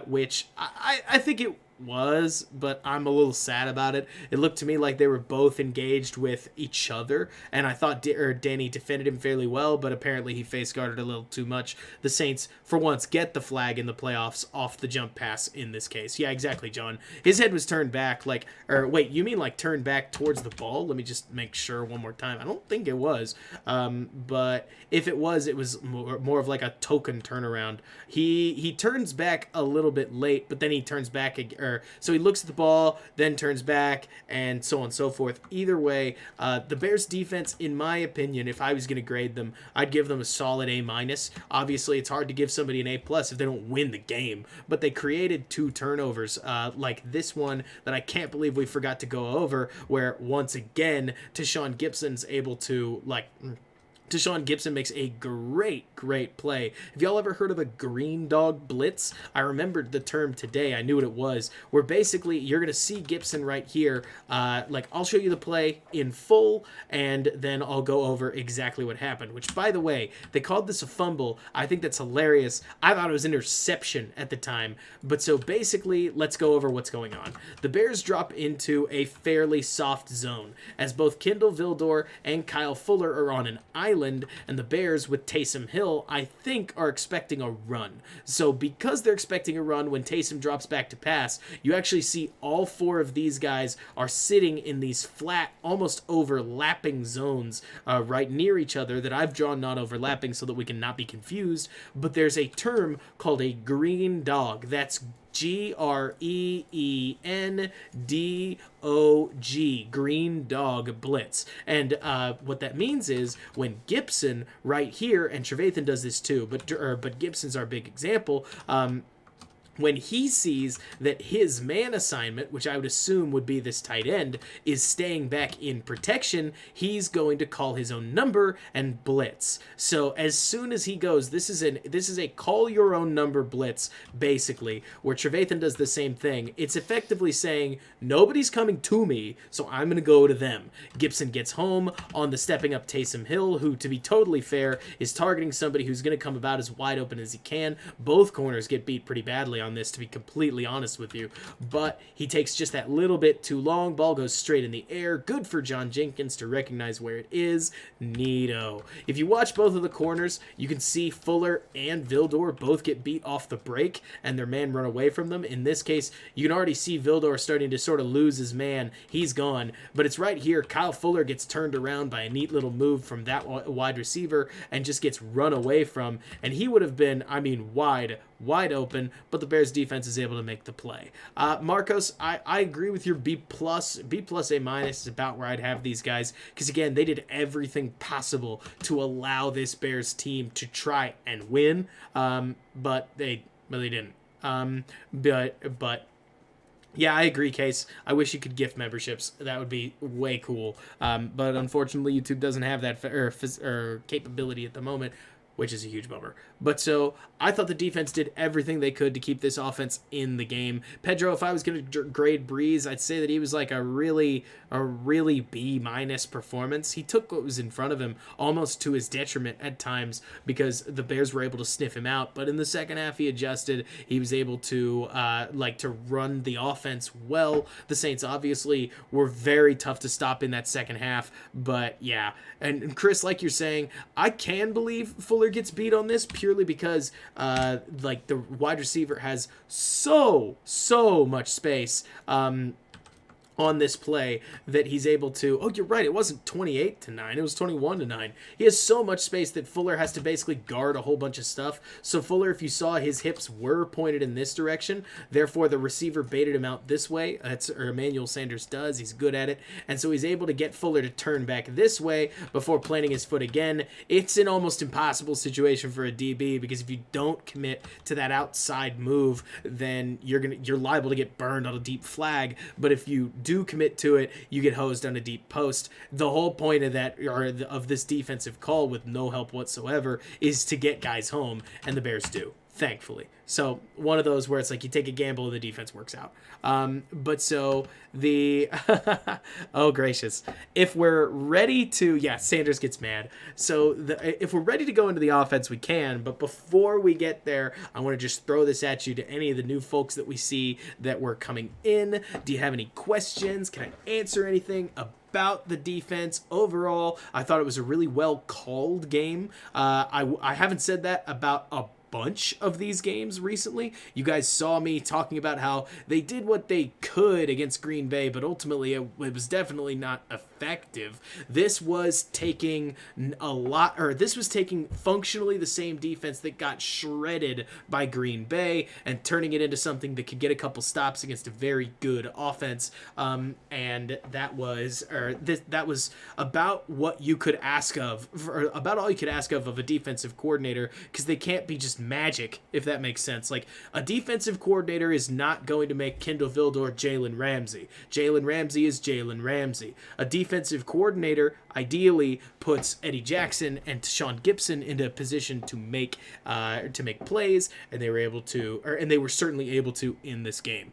which I think it was, but I'm a little sad about it. It looked to me like they were both engaged with each other, and I thought Danny defended him fairly well, but apparently he face guarded a little too much. The Saints, for once, get the flag in the playoffs off the jump pass in this case. Yeah, exactly, John. His head was turned back, you mean turned back towards the ball? Let me just make sure one more time. I don't think it was, but if it was more of like a token turnaround. He turns back a little bit late, but then he turns back so he looks at the ball, then turns back, and so on and so forth. Either way, the Bears defense, in my opinion, if I was going to grade them, I'd give them a solid A-. Obviously, it's hard to give somebody an A+ if they don't win the game, but they created 2 turnovers, like this one that I can't believe we forgot to go over, where once again, Gibson's able to Deshaun Gibson makes a great play. Have y'all ever heard of a green dog blitz? I remembered the term today. I knew what it was. Where basically you're going to see Gibson right here. I'll show you the play in full, and then I'll go over exactly what happened. Which, by the way, they called this a fumble. I think that's hilarious. I thought it was interception at the time. But so basically, let's go over what's going on. The Bears drop into a fairly soft zone, as both Kendall Vildor and Kyle Fuller are on an island, and the Bears with Taysom Hill, I think, are expecting a run. So because they're expecting a run when Taysom drops back to pass, you actually see all four of these guys are sitting in these flat, almost overlapping zones right near each other that I've drawn not overlapping so that we can not be confused, but there's a term called a green dog. That's GREENDOG, green dog blitz. And what that means is when Gibson right here, and Trevathan does this too, but Gibson's our big example, when he sees that his man assignment, which I would assume would be this tight end, is staying back in protection, he's going to call his own number and blitz. So as soon as he goes, this is a call your own number blitz, basically, where Trevathan does the same thing. It's effectively saying, nobody's coming to me, so I'm going to go to them. Gibson gets home on the stepping up Taysom Hill, who, to be totally fair, is targeting somebody who's going to come about as wide open as he can. Both corners get beat pretty badly on this, to be completely honest with you, but he takes just that little bit too long. Ball goes straight in the air. Good for John Jenkins to recognize where it is. Neato. If you watch both of the corners, you can see Fuller and Vildor both get beat off the break and their man run away from them. In this case, you can already see Vildor starting to sort of lose his man. He's gone, but it's right here. Kyle Fuller gets turned around by a neat little move from that wide receiver and just gets run away from, and he would have been, wide open, but the Bears defense is able to make the play. Marcos, I agree with your B+, A- is about where I'd have these guys, because again, they did everything possible to allow this Bears team to try and win, but they really didn't. But yeah, I agree, Case. I wish you could gift memberships. That would be way cool. But unfortunately, YouTube doesn't have that capability at the moment, which is a huge bummer. But so I thought the defense did everything they could to keep this offense in the game. Pedro, if I was going to grade Breeze, I'd say that he was like a really B- performance. He took what was in front of him almost to his detriment at times because the Bears were able to sniff him out. But in the second half, he adjusted. He was able to to run the offense well. The Saints obviously were very tough to stop in that second half. But yeah, and Chris, like you're saying, I can believe Fuller gets beat on this purely because the wide receiver has so much space on this play that he's able to, oh, you're right, it wasn't 28-9, it was 21-9. He has so much space that Fuller has to basically guard a whole bunch of stuff. So Fuller, if you saw, his hips were pointed in this direction, therefore the receiver baited him out this way. Emmanuel Sanders does, he's good at it, and so he's able to get Fuller to turn back this way before planting his foot again. It's an almost impossible situation for a DB, because if you don't commit to that outside move, then you're liable to get burned on a deep flag. But if you do commit to it, you get hosed on a deep post. The whole point of that, of this defensive call with no help whatsoever, is to get guys home, and the Bears do, thankfully. So one of those where it's like you take a gamble and the defense works out. But so the oh gracious, if we're ready to, yeah, Sanders gets mad. So if we're ready to go into the offense, we can. But before we get there, I want to just throw this at you, to any of the new folks that we see that were coming in. Do you have any questions? Can I answer anything about the defense overall? I thought it was a really well called game. I haven't said that about a bunch of these games recently. You guys saw me talking about how they did what they could against Green Bay, but ultimately it was definitely not effective. This was taking functionally the same defense that got shredded by Green Bay and turning it into something that could get a couple stops against a very good offense. And that was about what you could ask of, or about all you could ask of a defensive coordinator, because they can't be just magic, if that makes sense. Like, a defensive coordinator is not going to make Kendall Vildor Jalen Ramsey. Jalen Ramsey is Jalen Ramsey. A defensive coordinator ideally puts Eddie Jackson and Sean Gibson into a position to make plays, and they were certainly able to in this game.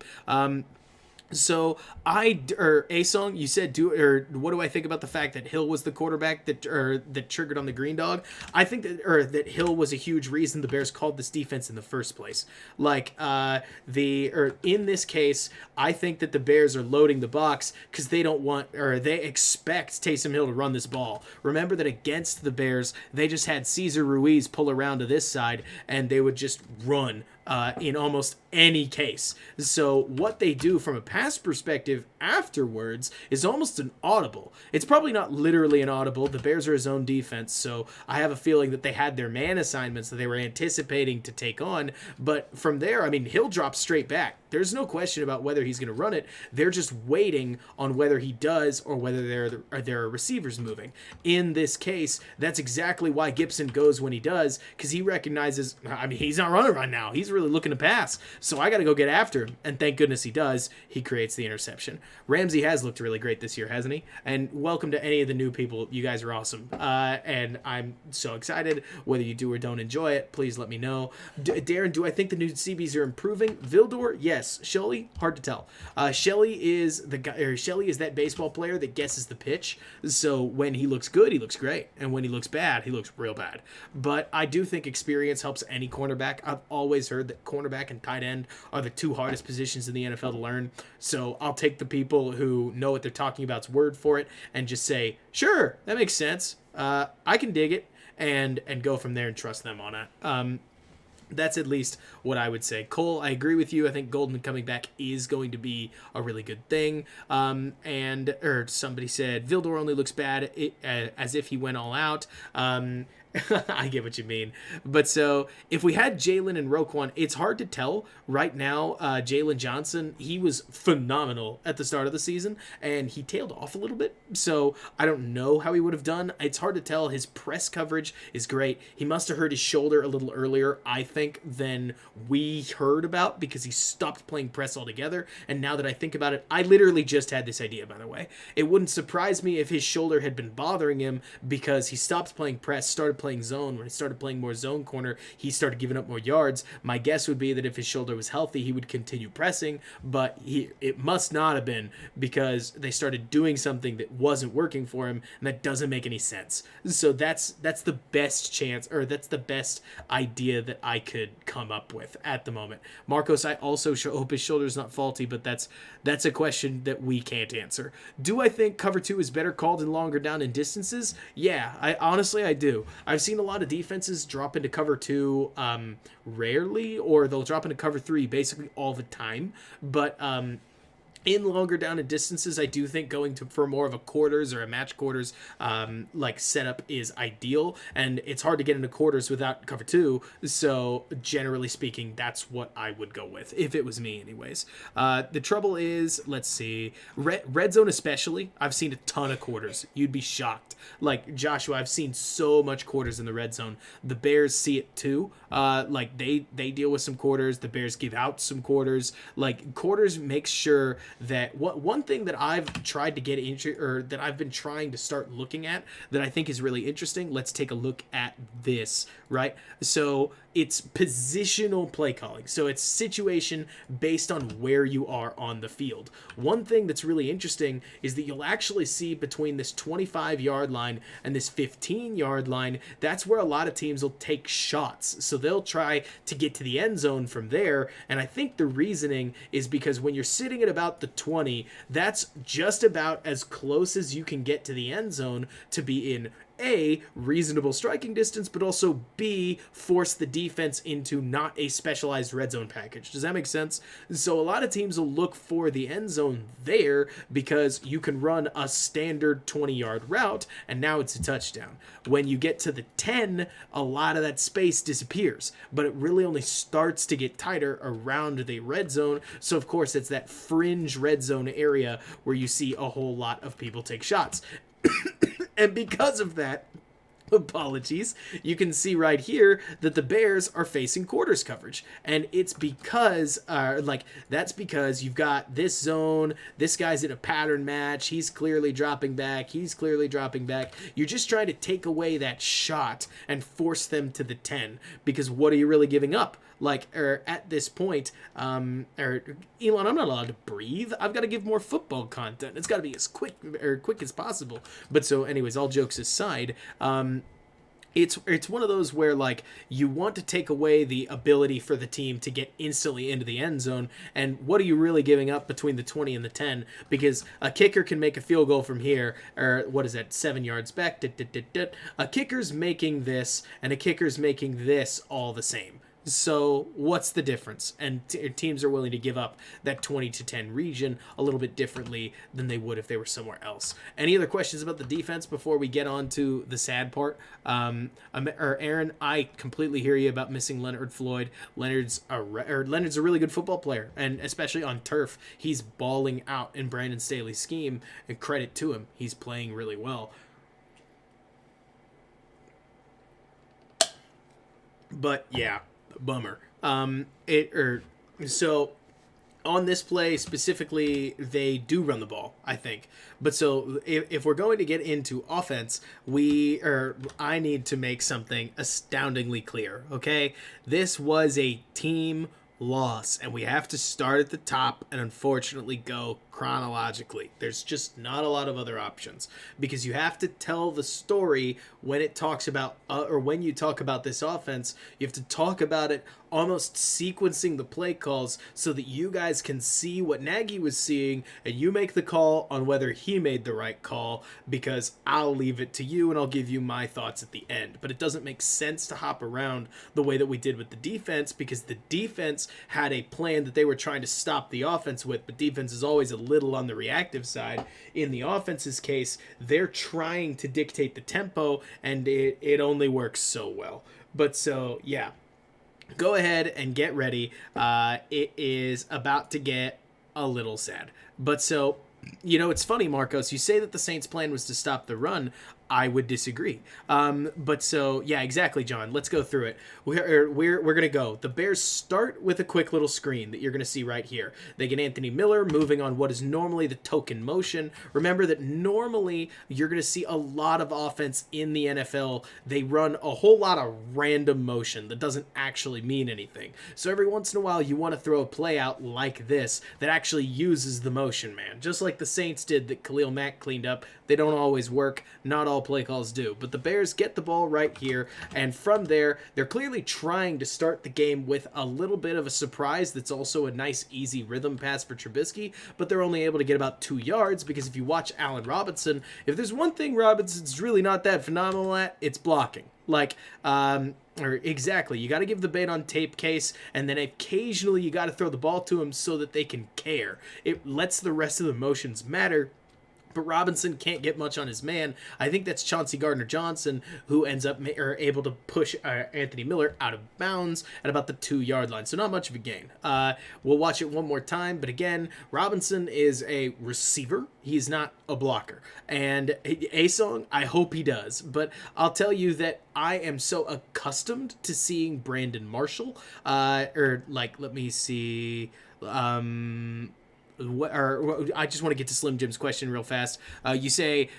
So A-Song, you said, what do I think about the fact that Hill was the quarterback that triggered on the Green Dog? I think that Hill was a huge reason the Bears called this defense in the first place. Like, in this case, I think that the Bears are loading the box because they expect Taysom Hill to run this ball. Remember that against the Bears, they just had Cesar Ruiz pull around to this side, and they would just run in almost any case. So what they do from a pass perspective afterwards is almost an audible. It's probably not literally an audible. The Bears are a zone defense, so I have a feeling that they had their man assignments that they were anticipating to take on. But from there, I mean, Hill drops straight back. There's no question about whether he's going to run it. They're just waiting on whether he does or whether there are receivers moving. In this case, that's exactly why Gibson goes when he does, because he recognizes, I mean, he's not running right now. He's really looking to pass. So I got to go get after him. And thank goodness he does. He creates the interception. Ramsey has looked really great this year, hasn't he? And welcome to any of the new people. You guys are awesome. And I'm so excited. Whether you do or don't enjoy it, please let me know. Darren, do I think the new CBs are improving? Vildor, yes. Shelley, hard to tell. Shelley is that baseball player that guesses the pitch. So when he looks good, he looks great. And when he looks bad, he looks real bad. But I do think experience helps any cornerback. I've always heard that cornerback and tight end are the two hardest positions in the NFL to learn. So I'll take the people who know what they're talking about's word for it and just say, sure, that makes sense. I can dig it, and go from there and trust them on it. That's at least what I would say. Cole, I agree with you. I think Goldman coming back is going to be a really good thing. Or somebody said Vildor only looks bad as if he went all out. I get what you mean. But so if we had Jalen and Roquan, it's hard to tell right now. Jalen Johnson, he was phenomenal at the start of the season, and he tailed off a little bit. So I don't know how he would have done. It's hard to tell. His press coverage is great. He must have hurt his shoulder a little earlier, I think, than we heard about, because he stopped playing press altogether. And now that I think about it, I literally just had this idea, by the way. It wouldn't surprise me if his shoulder had been bothering him because he stopped playing press, started playing zone. When he started playing more zone corner, he started giving up more yards. My guess would be that if his shoulder was healthy, he would continue pressing, but it must not have been, because they started doing something that wasn't working for him, and that doesn't make any sense. So that's the best chance, or that's the best idea that I could come up with at the moment. Marcos, I also hope his shoulder is not faulty, but that's a question that we can't answer. Do I think cover 2 is better called in longer down and distances? Yeah, I do. I've seen a lot of defenses drop into cover 2 rarely, or they'll drop into cover 3 basically all the time. But in longer down and distances, I do think going for more of a quarters or a match quarters setup is ideal, and it's hard to get into quarters without cover 2. So generally speaking, that's what I would go with if it was me, anyways. The trouble is, let's see, red zone especially. I've seen a ton of quarters. You'd be shocked. Like Joshua, I've seen so much quarters in the red zone. The Bears see it too. They deal with some quarters. The Bears give out some quarters. Like, quarters makes sure that one thing that I've tried to get into, or that I've been trying to start looking at, that I think is really interesting. Let's take a look at this, right? So it's positional play calling. So it's situation based on where you are on the field. One thing that's really interesting is that you'll actually see between this 25-yard line and this 15-yard line, that's where a lot of teams will take shots. So they'll try to get to the end zone from there. And I think the reasoning is because when you're sitting at about the 20, that's just about as close as you can get to the end zone to be in A, reasonable striking distance, but also B, force the defense into not a specialized red zone package. Does that make sense? So a lot of teams will look for the end zone there because you can run a standard 20-yard route, and now it's a touchdown. When you get to the 10, a lot of that space disappears, but it really only starts to get tighter around the red zone. So of course, it's that fringe red zone area where you see a whole lot of people take shots. And because of that, apologies, you can see right here that the Bears are facing quarters coverage. And it's because, that's because you've got this zone, this guy's in a pattern match, he's clearly dropping back, You're just trying to take away that shot and force them to the 10, because what are you really giving up? At this point, Elon, I'm not allowed to breathe. I've got to give more football content. It's got to be as quick as possible. But so, anyways, all jokes aside, it's one of those where you want to take away the ability for the team to get instantly into the end zone, and what are you really giving up between the 20 and the 10? Because a kicker can make a field goal from here, or what is that, 7 yards back. A kicker's making this, and a kicker's making this all the same. So what's the difference? And teams are willing to give up that 20 to 10 region a little bit differently than they would if they were somewhere else. Any other questions about the defense before we get on to the sad part? Aaron, I completely hear you about missing Leonard Floyd. Leonard's a really good football player, and especially on turf, he's balling out in Brandon Staley's scheme, and credit to him. He's playing really well. But yeah, bummer. So on this play specifically, they do run the ball, I think. But so if we're going to get into offense, I need to make something astoundingly clear. Okay, this was a team loss, and we have to start at the top and unfortunately go chronologically. There's just not a lot of other options, because you have to tell the story when it talks about when you talk about this offense. You have to talk about it almost sequencing the play calls so that you guys can see what Nagy was seeing, and you make the call on whether he made the right call, because I'll leave it to you and I'll give you my thoughts at the end. But it doesn't make sense to hop around the way that we did with the defense, because the defense had a plan that they were trying to stop the offense with, but defense is always a little on the reactive side. In the offense's case, they're trying to dictate the tempo, and it only works so well. But so, yeah. Go ahead and get ready. It is about to get a little sad. But so, it's funny, Marcos. You say that the Saints' plan was to stop the run. I would disagree. But so, yeah, exactly, John. Let's go through it. We're going to go. The Bears start with a quick little screen that you're going to see right here. They get Anthony Miller moving on what is normally the token motion. Remember that normally you're going to see a lot of offense in the NFL. They run a whole lot of random motion that doesn't actually mean anything. So every once in a while you want to throw a play out like this that actually uses the motion, man. Just like the Saints did that Khalil Mack cleaned up. They don't always work. Not all play calls do. But the Bears get the ball right here, and from there, they're clearly trying to start the game with a little bit of a surprise that's also a nice, easy rhythm pass for Trubisky, but they're only able to get about 2 yards, because if you watch Allen Robinson, if there's one thing Robinson's really not that phenomenal at, it's blocking. Exactly. You got to give the bait on tape case, and then occasionally you got to throw the ball to him so that they can care. It lets the rest of the motions matter. But Robinson can't get much on his man. I think that's Chauncey Gardner-Johnson, who ends up able to push Anthony Miller out of bounds at about the 2-yard line. So not much of a gain. We'll watch it one more time. But again, Robinson is a receiver. He's not a blocker. And A-Song, I hope he does. But I'll tell you that I am so accustomed to seeing Brandon Marshall. Let me see... I just want to get to Slim Jim's question real fast. You say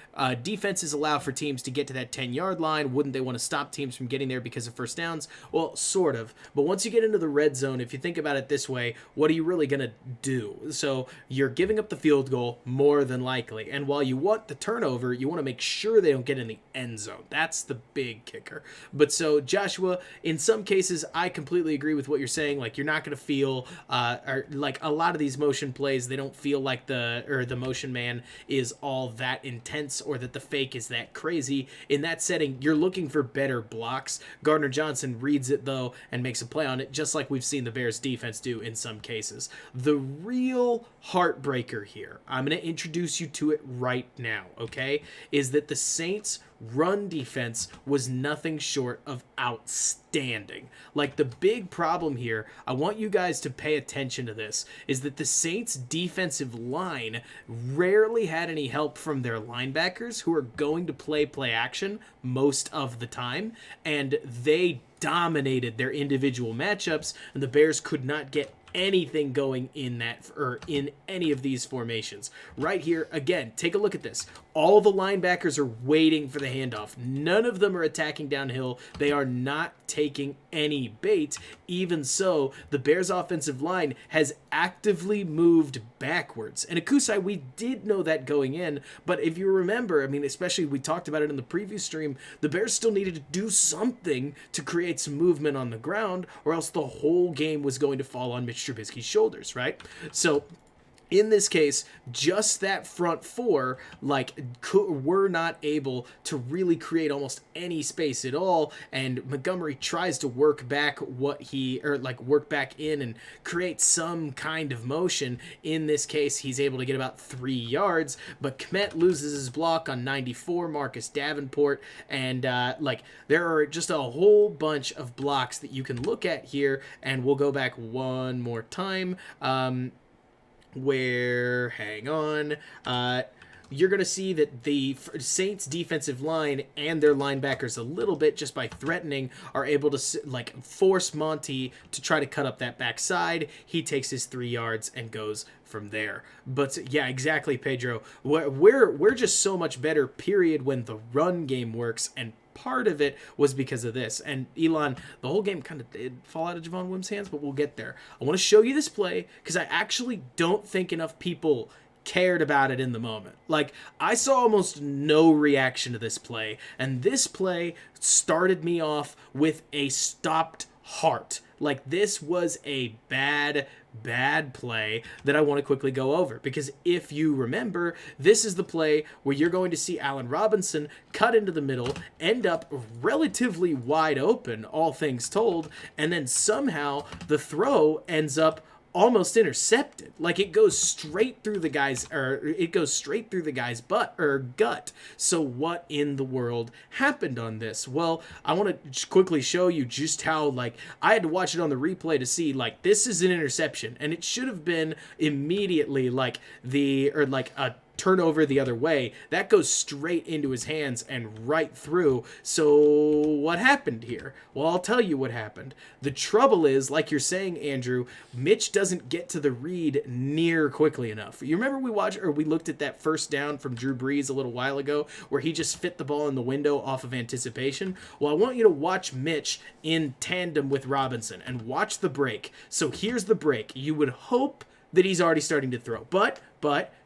defenses allow for teams to get to that 10-yard line. Wouldn't they want to stop teams from getting there because of first downs? Well, sort of. But once you get into the red zone, if you think about it this way, what are you really going to do? So you're giving up the field goal more than likely. And while you want the turnover, you want to make sure they don't get in the end zone. That's the big kicker. But so, Joshua, in some cases, I completely agree with what you're saying. Like, you're not going to feel, a lot of these motion plays, they don't feel like the motion man is all that intense, or that the fake is that crazy. In that setting, you're looking for better blocks. Gardner-Johnson reads it, though, and makes a play on it, just like we've seen the Bears defense do in some cases. The real heartbreaker here, I'm going to introduce you to it right now, okay, is that the Saints run defense was nothing short of outstanding. Like, the big problem here, I want you guys to pay attention to this, is that the Saints defensive line rarely had any help from their linebackers, who are going to play action most of the time, and they dominated their individual matchups, and the Bears could not get anything going in that, or in any of these formations. Right here, again, take a look at this. All the linebackers are waiting for the handoff. None of them are attacking downhill. They are not taking any bait. Even so, the Bears offensive line has actively moved backwards. And Akusai, we did know that going in, but if you remember, I mean, especially we talked about it in the previous stream, the Bears still needed to do something to create some movement on the ground, or else the whole game was going to fall on Mitch Trubisky's shoulders, right? So in this case, just that front four, like, were not able to really create almost any space at all, and Montgomery tries to work back work back in and create some kind of motion. In this case, he's able to get about 3 yards, but Kmet loses his block on 94, Marcus Davenport, and there are just a whole bunch of blocks that you can look at here, and we'll go back one more time. Hang on, you're going to see that the Saints defensive line and their linebackers a little bit, just by threatening, are able to force Monty to try to cut up that backside. He takes his 3 yards and goes from there. But yeah, exactly, Pedro. We're just so much better, period, when the run game works, and part of it was because of this. And Elon, the whole game kind of did fall out of Javon Wims' hands, but we'll get there. I want to show you this play because I actually don't think enough people cared about it in the moment. Like, I saw almost no reaction to this play, and this play started me off with a stopped heart. Like, this was a bad play that I want to quickly go over, because if you remember, this is the play where you're going to see Allen Robinson cut into the middle, end up relatively wide open, all things told, and then somehow the throw ends up almost intercepted. Like, it goes straight through the guy's butt or gut. So what in the world happened on this? Well, I want to quickly show you just how, I had to watch it on the replay to see, this is an interception, and it should have been immediately a turnover the other way. That goes straight into his hands and right through. So what happened here? Well, I'll tell you what happened. The trouble is, like you're saying, Andrew, Mitch doesn't get to the read near quickly enough. You remember we looked at that first down from Drew Brees a little while ago where he just fit the ball in the window off of anticipation? Well, I want you to watch Mitch in tandem with Robinson and watch the break. So here's the break. You would hope that he's already starting to throw, but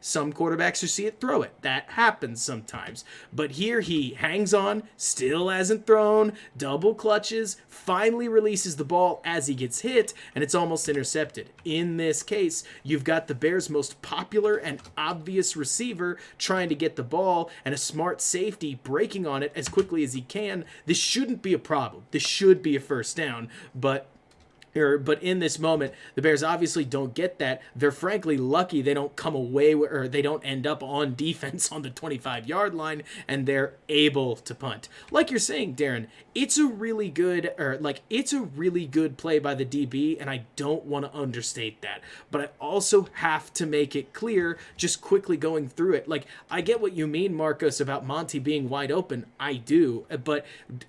some quarterbacks who see it throw it. That happens sometimes. But here he hangs on, still hasn't thrown, double clutches, finally releases the ball as he gets hit, and it's almost intercepted. In this case, you've got the Bears' most popular and obvious receiver trying to get the ball, and a smart safety breaking on it as quickly as he can. This shouldn't be a problem. This should be a first down, but in this moment, the Bears obviously don't get that. They're frankly lucky they don't come away or they don't end up on defense on the 25-yard line, and they're able to punt. Like you're saying, Darren, it's a really good play by the DB, and I don't want to understate that. But I also have to make it clear, just quickly going through it. I get what you mean, Marcos, about Monty being wide open. I do. But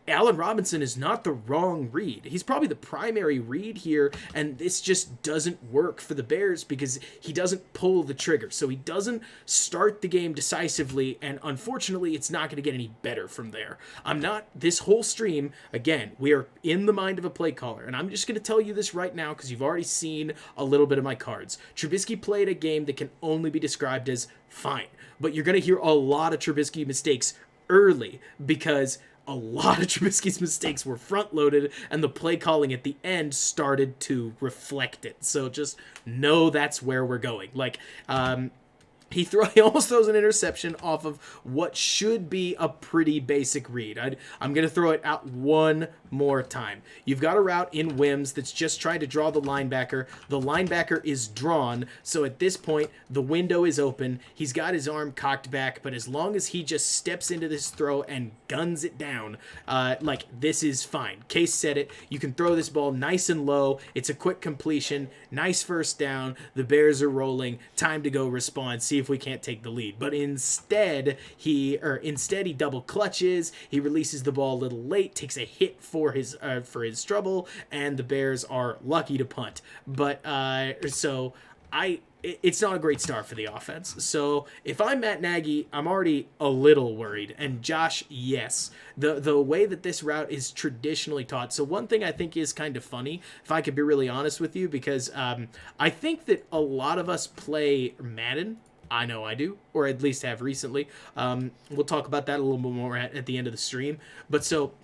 Allen Robinson is not the wrong read. He's probably the primary read here, and this just doesn't work for the Bears because he doesn't pull the trigger. So he doesn't start the game decisively, and unfortunately, it's not going to get any better from there. This whole stream, again, we are in the mind of a play caller, and I'm just going to tell you this right now because you've already seen a little bit of my cards. Trubisky played a game that can only be described as fine, but you're going to hear a lot of Trubisky mistakes early because a lot of Trubisky's mistakes were front-loaded, and the play calling at the end started to reflect it. So just know that's where we're going. He almost throws an interception off of what should be a pretty basic read. I'm going to throw it out one more time. You've got a route in Wims that's just trying to draw the linebacker. The linebacker is drawn, so at this point, the window is open. He's got his arm cocked back, but as long as he just steps into this throw and guns it down, this is fine. Case said it. You can throw this ball nice and low. It's a quick completion. Nice first down. The Bears are rolling. Time to go respond. See if we can't take the lead. But instead he double clutches. He releases the ball a little late, takes a hit for his trouble, and the Bears are lucky to punt. But it's not a great start for the offense. So if I'm Matt Nagy, I'm already a little worried. And Josh, yes, the way that this route is traditionally taught. So one thing I think is kind of funny, if I could be really honest with you, because I think that a lot of us play Madden. I know I do, or at least have recently. We'll talk about that a little bit more at the end of the stream. But so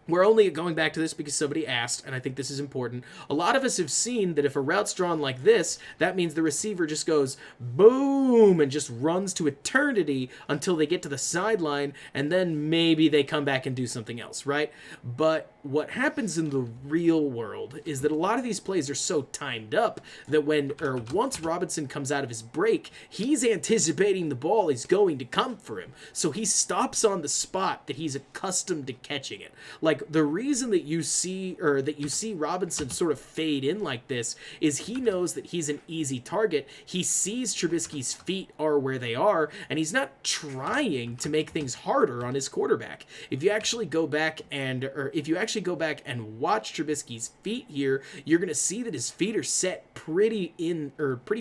we're only going back to this because somebody asked, and I think this is important. A lot of us have seen that if a route's drawn like this, that means the receiver just goes boom and just runs to eternity until they get to the sideline, and then maybe they come back and do something else, right? But what happens in the real world is that a lot of these plays are so timed up that once Robinson comes out of his break, he's anticipating the ball is going to come for him. So he stops on the spot that he's accustomed to catching it. Like the reason that you see Robinson sort of fade in like this is he knows that he's an easy target. He sees Trubisky's feet are where they are, and he's not trying to make things harder on his quarterback. If you actually go back and watch Trubisky's feet here, you're going to see that his feet are set pretty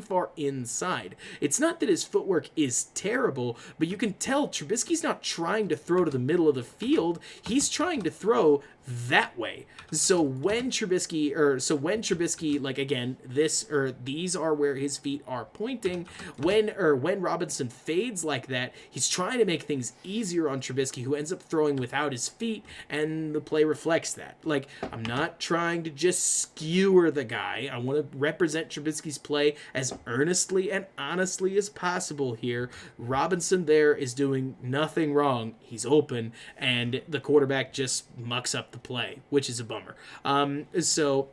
far inside. It's not that his footwork is terrible, but you can tell Trubisky's not trying to throw to the middle of the field. He's trying to throw that way. So when Trubisky, like again, these are where his feet are pointing. When Robinson fades like that, he's trying to make things easier on Trubisky, who ends up throwing without his feet, and the play reflects that. Like, I'm not trying to just skewer the guy. I want to represent Trubisky's play as earnestly and honestly as possible here. Robinson there is doing nothing wrong. He's open, and the quarterback just mucks up the play, which is a bummer. So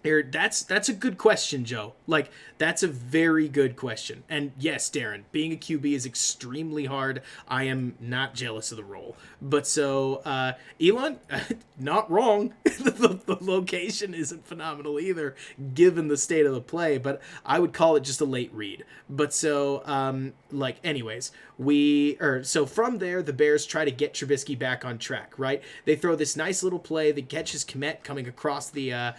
that's a good question, Joe. Like, that's a very good question. And yes, Darren, being a QB is extremely hard. I am not jealous of the role. But so, Elon, not wrong. The location isn't phenomenal either, given the state of the play, but I would call it just a late read. But so, anyways, so from there, the Bears try to get Trubisky back on track, right? They throw this nice little play that catches Kmet coming across the,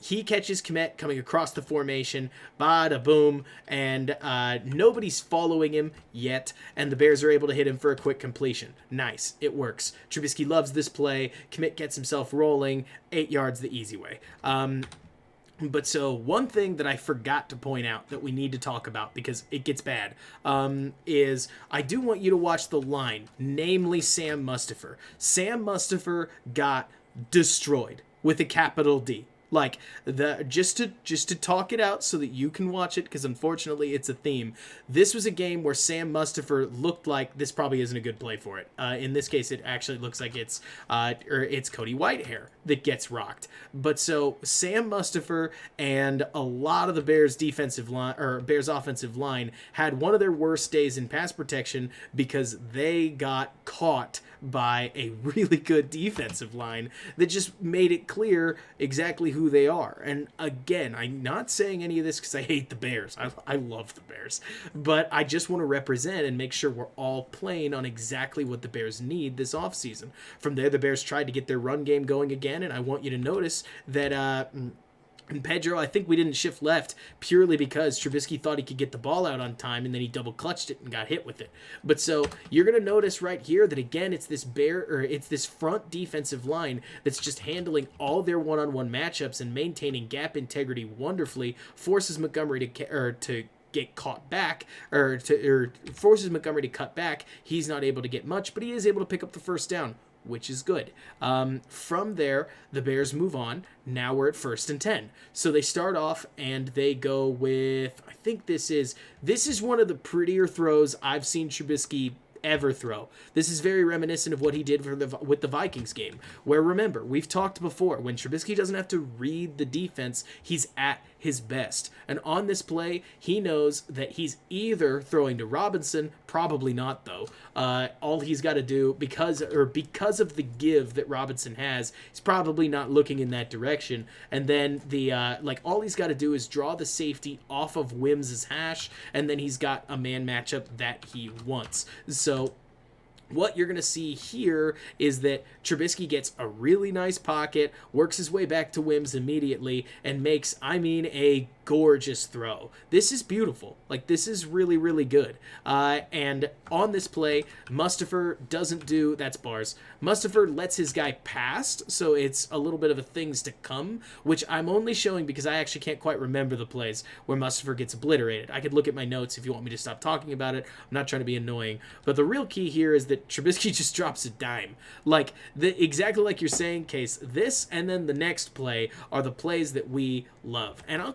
he catches Kmet coming across the formation, bada boom, and nobody's following him yet, and the Bears are able to hit him for a quick completion. Nice, it works. Trubisky loves this play. Kmet gets himself rolling, 8 yards the easy way. But so one thing that I forgot to point out that we need to talk about because it gets bad is I do want you to watch the line, namely Sam Mustipher. Sam Mustipher got destroyed with a capital D. Like, just to talk it out so that you can watch it, because unfortunately it's a theme. This was a game where Sam Mustipher looked like this probably isn't a good play for it. In this case, it actually looks like it's Cody Whitehair that gets rocked. But so Sam Mustipher and a lot of the Bears defensive line or Bears offensive line had one of their worst days in pass protection because they got caught by a really good defensive line that just made it clear exactly who they are. And again, I'm not saying any of this because I hate the Bears. I love the Bears. But I just want to represent and make sure we're all playing on exactly what the Bears need this offseason. From there, the Bears tried to get their run game going again, and I want you to notice that and Pedro, I think we didn't shift left purely because Trubisky thought he could get the ball out on time, and then he double clutched it and got hit with it. But so you're going to notice right here that again, it's this front defensive line that's just handling all their one-on-one matchups and maintaining gap integrity wonderfully, forces Montgomery to get caught back or forces Montgomery to cut back. He's not able to get much, but he is able to pick up the first down. which is good. From there, the Bears move on. Now we're at 1st and 10. So they start off and they go with, I think this is one of the prettier throws I've seen Trubisky ever throw. This is very reminiscent of what he did with the Vikings game, where, remember, we've talked before, when Trubisky doesn't have to read the defense, he's at his best. And on this play, he knows that he's either throwing to Robinson, probably not though. All he's got to do, because of the give that Robinson has, he's probably not looking in that direction. And then all he's got to do is draw the safety off of Wims' hash, and then he's got a man matchup that he wants. So what you're going to see here is that Trubisky gets a really nice pocket, works his way back to Wims immediately, and makes, a gorgeous throw. This is beautiful. Like, this is really, really good. And on this play, Mustipher doesn't do, that's bars, Mustipher lets his guy past, so it's a little bit of a things to come, which I'm only showing because I actually can't quite remember the plays where Mustipher gets obliterated. I could look at my notes if you want me to stop talking about it. I'm not trying to be annoying. But the real key here is that Trubisky just drops a dime. Like, exactly like you're saying, Case, this and then the next play are the plays that we love. And I'll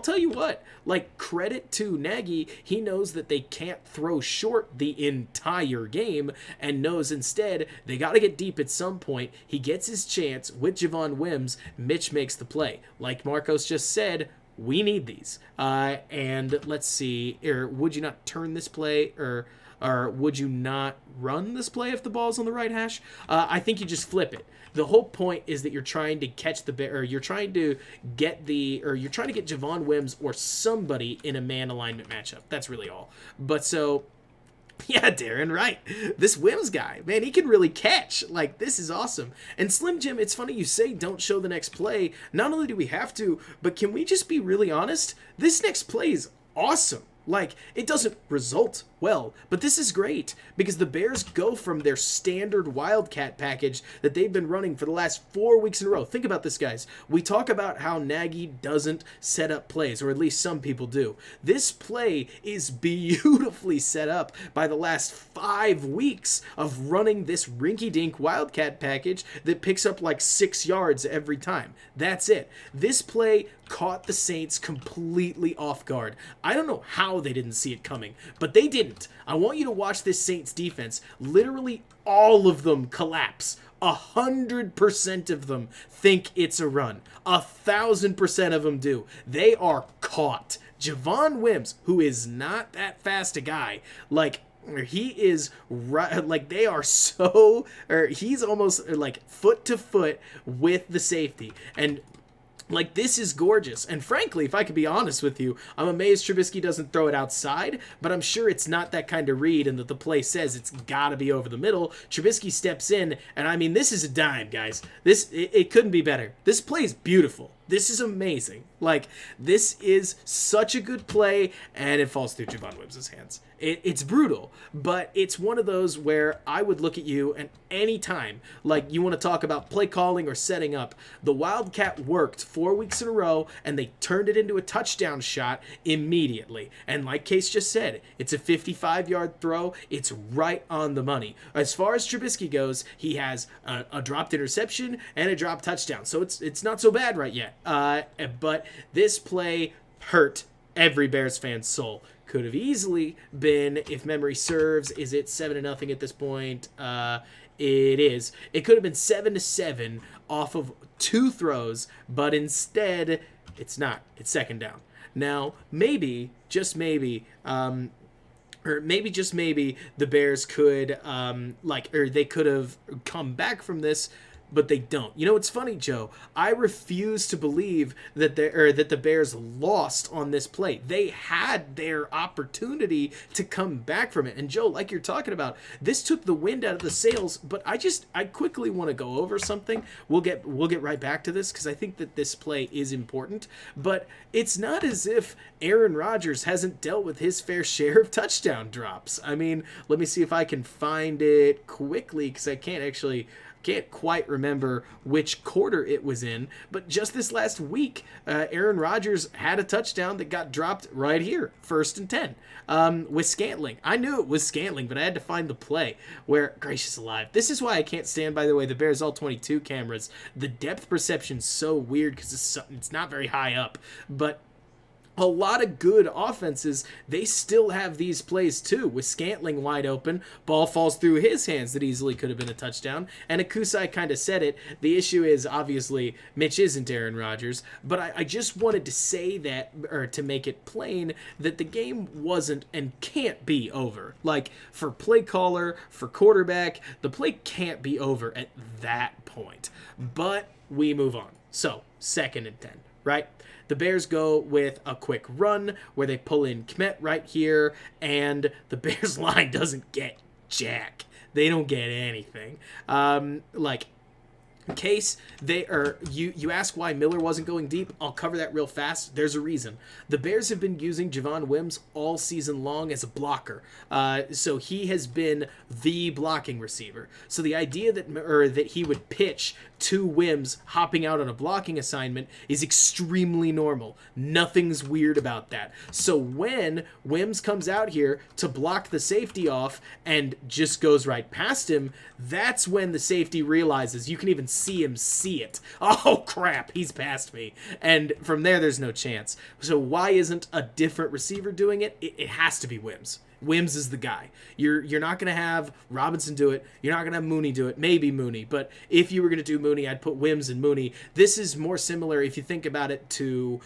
tell you what, like, credit to Nagy, he knows that they can't throw short the entire game and knows instead they got to get deep at some point. He gets his chance with Javon Wims. Mitch makes the play. Like Marcos just said, we need these. And let's see, would you not turn this play, or would you not run this play if the ball's on the right hash? I think you just flip it. The whole point is that you're trying to catch you're trying to get Javon Wims or somebody in a man alignment matchup. That's really all. But so, yeah, Darren, right. This Wims guy, man, he can really catch. Like, this is awesome. And Slim Jim, it's funny you say don't show the next play. Not only do we have to, but can we just be really honest? This next play is awesome. Like, it doesn't result well, but this is great because the Bears go from their standard Wildcat package that they've been running for the last 4 weeks in a row. Think about this, guys. We talk about how Nagy doesn't set up plays, or at least some people do. This play is beautifully set up by the last 5 weeks of running this rinky-dink Wildcat package that picks up like 6 yards every time. That's it. This play caught the Saints completely off guard. I don't know how they didn't see it coming, but they didn't. I want you to watch this Saints defense. Literally all of them collapse. 100% of them think it's a run. 1,000% of them do. They are caught. Javon Wims, who is not that fast a guy, like, he is right, like they are so, or he's almost like foot to foot with the safety. And like, this is gorgeous. And frankly, if I could be honest with you, I'm amazed Trubisky doesn't throw it outside, but I'm sure it's not that kind of read and that the play says it's got to be over the middle. Trubisky steps in, and this is a dime, guys. It couldn't be better. This play is beautiful. This is amazing. Like, this is such a good play, and it falls through Javon Wims' hands. It's brutal, but it's one of those where I would look at you, and any time, like, you want to talk about play calling or setting up, the Wildcat worked 4 weeks in a row, and they turned it into a touchdown shot immediately. And like Case just said, it's a 55-yard throw. It's right on the money. As far as Trubisky goes, he has a dropped interception and a dropped touchdown, so it's not so bad right yet. But this play hurt every Bears fan's soul. Could have easily been, if memory serves, is it 7-0 at this point? It is. It could have been 7-7 off of 2 throws, but instead, it's not. It's second down. Now, maybe, just maybe, or maybe just maybe, the Bears could, they could have come back from this, but they don't. You know, it's funny, Joe. I refuse to believe that the Bears lost on this play. They had their opportunity to come back from it. And Joe, like you're talking about, this took the wind out of the sails. But I quickly want to go over something. We'll get right back to this because I think that this play is important. But it's not as if Aaron Rodgers hasn't dealt with his fair share of touchdown drops. I mean, let me see if I can find it quickly because I can't can't quite remember which quarter it was in, but just this last week, Aaron Rodgers had a touchdown that got dropped right here, 1st and 10, with Scantling. I knew it was Scantling, but I had to find the play where, gracious alive, this is why I can't stand, by the way, the Bears All-22 cameras. The depth perception's so weird because it's not very high up, but a lot of good offenses, they still have these plays too, with Scantling wide open, ball falls through his hands that easily could have been a touchdown, and Akusai kind of said it. The issue is, obviously, Mitch isn't Aaron Rodgers, but I just wanted to say that, or to make it plain, that the game wasn't and can't be over. Like, for play caller, for quarterback, the play can't be over at that point. But we move on. So, 2nd and 10, right? The Bears go with a quick run where they pull in Kmet right here, and the Bears line doesn't get jack. They don't get anything. In case they are, you ask why Miller wasn't going deep, I'll cover that real fast. There's a reason. The Bears have been using Javon Wims all season long as a blocker. So he has been the blocking receiver. So the idea that he would pitch to Wims hopping out on a blocking assignment is extremely normal. Nothing's weird about that. So when Wims comes out here to block the safety off and just goes right past him, that's when the safety realizes, you can even see him see it. Oh crap, he's past me. And from there's no chance. So why isn't a different receiver doing it? It has to be Wims. Wims is the guy. You're not going to have Robinson do it. You're not going to have Mooney do it. Maybe Mooney. But if you were going to do Mooney, I'd put Wims and Mooney. This is more similar, if you think about it, to